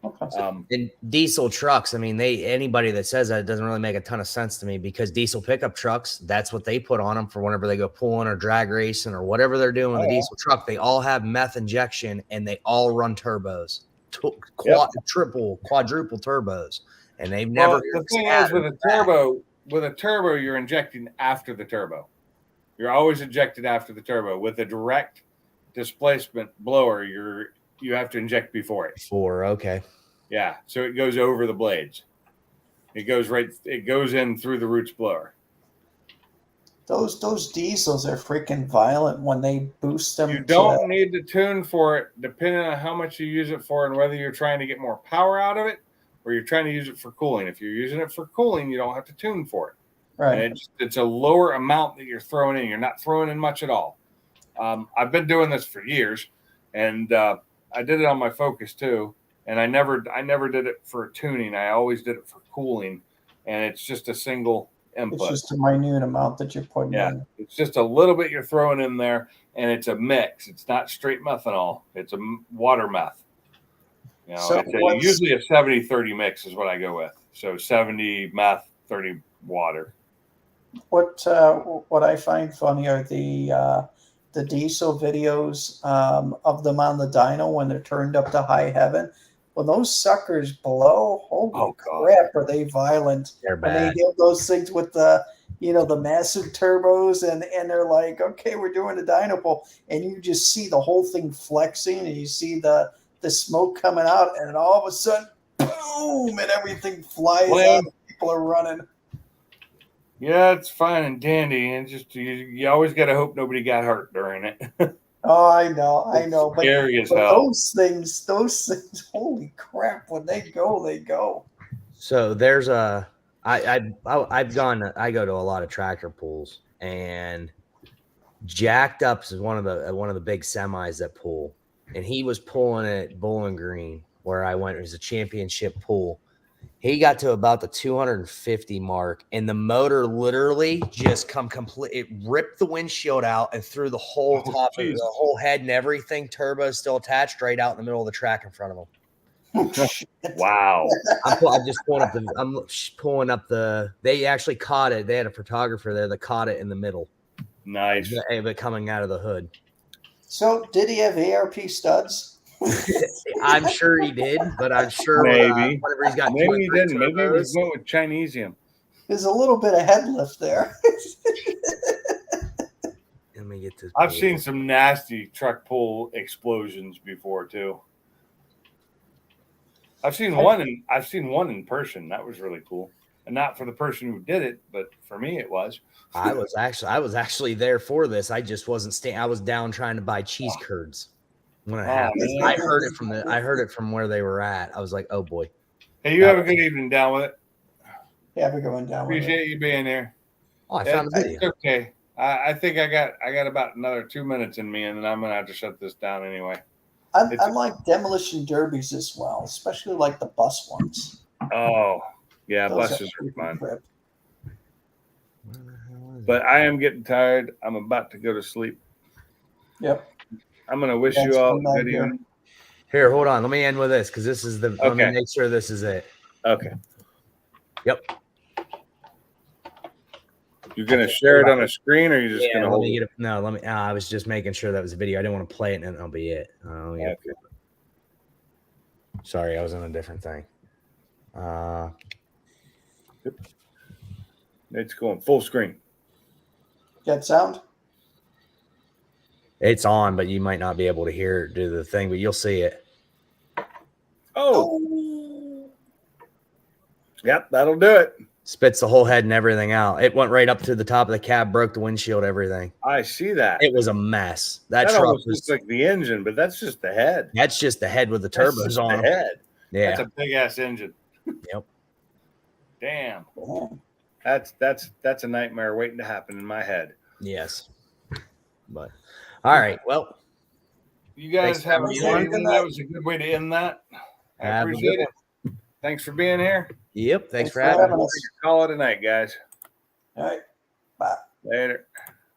Okay. And diesel trucks, I mean, anybody that says that, it doesn't really make a ton of sense to me, because diesel pickup trucks, that's what they put on them for whenever they go pulling or drag racing or whatever they're doing with Oh, a yeah. diesel truck. They all have meth injection and they all run turbos, triple, quadruple turbos, and they've never. Well, the thing is, with a turbo, you're injecting after the turbo. You're always injected after the turbo. With a direct displacement blower, you have to inject before it. Okay. Yeah, so it goes over the blades. It goes in through the roots blower. Those diesels are freaking violent when they boost them. You don't need to tune for it, depending on how much you use it for and whether you're trying to get more power out of it or you're trying to use it for cooling. If you're using it for cooling, you don't have to tune for it. Right. And it's a lower amount that you're throwing in. You're not throwing in much at all. I've been doing this for years, and I did it on my Focus too. And I never did it for tuning. I always did it for cooling, and it's just a single It's input. just a minute amount that you're putting Yeah, in. it's just a little bit you're throwing in there, and it's a mix. It's not straight methanol. It's a water meth. You know, So it's what's- usually a 70-30 mix is what I go with. So 70 meth, 30 water. What I find funny are the diesel videos of them on the dyno when they're turned up to high heaven. When those suckers blow, holy Oh, God. crap, are they violent? They're When they bad. hit those things with the the massive turbos and they're like, okay, we're doing a dyno pull, and you just see the whole thing flexing and you see the smoke coming out, and then all of a sudden, boom, and everything flies Well, out. People are running. Yeah, it's fine and dandy, and just you always got to hope nobody got hurt during it. Oh, I know, but Scary as But hell. those things, holy crap! When they go, they go. So there's a I go to a lot of tractor pools, and Jacked Up is one of the big semis that pull, and he was pulling at Bowling Green where I went. It was a championship pool. He got to about the 250 mark, and the motor literally just it ripped the windshield out and threw the whole Oh, top of Jesus. the whole head and everything. Turbo still attached right out in the middle of the track in front of him. Wow. I'm just pulling up the. They actually caught it. They had a photographer there that caught it in the middle, Nice. of it coming out of the hood. So, did he have ARP studs? I'm sure he did, but I'm sure Maybe. whenever he's got two Maybe or he three didn't. Maybe he was turbos- going with Chinesium. There's a little bit of head lift there. Let me get this. I've seen some nasty truck pull explosions before too. I've seen one in person. That was really cool. And not for the person who did it, but for me it was. I was actually there for this. I just wasn't staying. I was down trying to buy cheese curds when it happened. man. I heard it from where they were at. I was like, oh boy. Hey, you have a good evening down with it. Yeah, we're going down with it. Appreciate you being here. Oh, I found a video. It's okay. I think I got about another 2 minutes in me, and then I'm gonna have to shut this down anyway. I like demolition derbies as well, especially like the bus ones. Oh, yeah, Those buses are freaking fun. rip. Where the hell is it? But I am getting tired. I'm about to go to sleep. Yep. I'm gonna wish That's you all from a that good year. evening. Here, hold on. Let me end with this because this is the. Let me Okay. make sure this is it. Okay. Yep. You're gonna share it on a screen, or you're just Yeah, gonna let hold me it? get it. No, let me. I was just making sure that was a video. I didn't want to play it and that'll be it. Oh, yeah. Okay. Sorry, I was on a different thing. It's going full screen. Get sound? It's on, but you might not be able to hear it do the thing, but you'll see it. Oh, yep, that'll do it. Spits the whole head and everything out. It went right up to the top of the cab, broke the windshield, everything. I see that. It was a mess. That That truck almost was. looks like the engine, but that's just the head. That's just the head with the That's turbos just on the them. head. Yeah. That's a big ass engine. Yep. Damn. Yeah. That's a nightmare waiting to happen in my head. Yes. But all right. Well, You guys Thanks for have a having good me on. evening. That was a good way to end that. I Have a appreciate good it. Thanks for being here. yep. Thanks for for having me. having us. Call it a night, guys. All right. Bye. Later.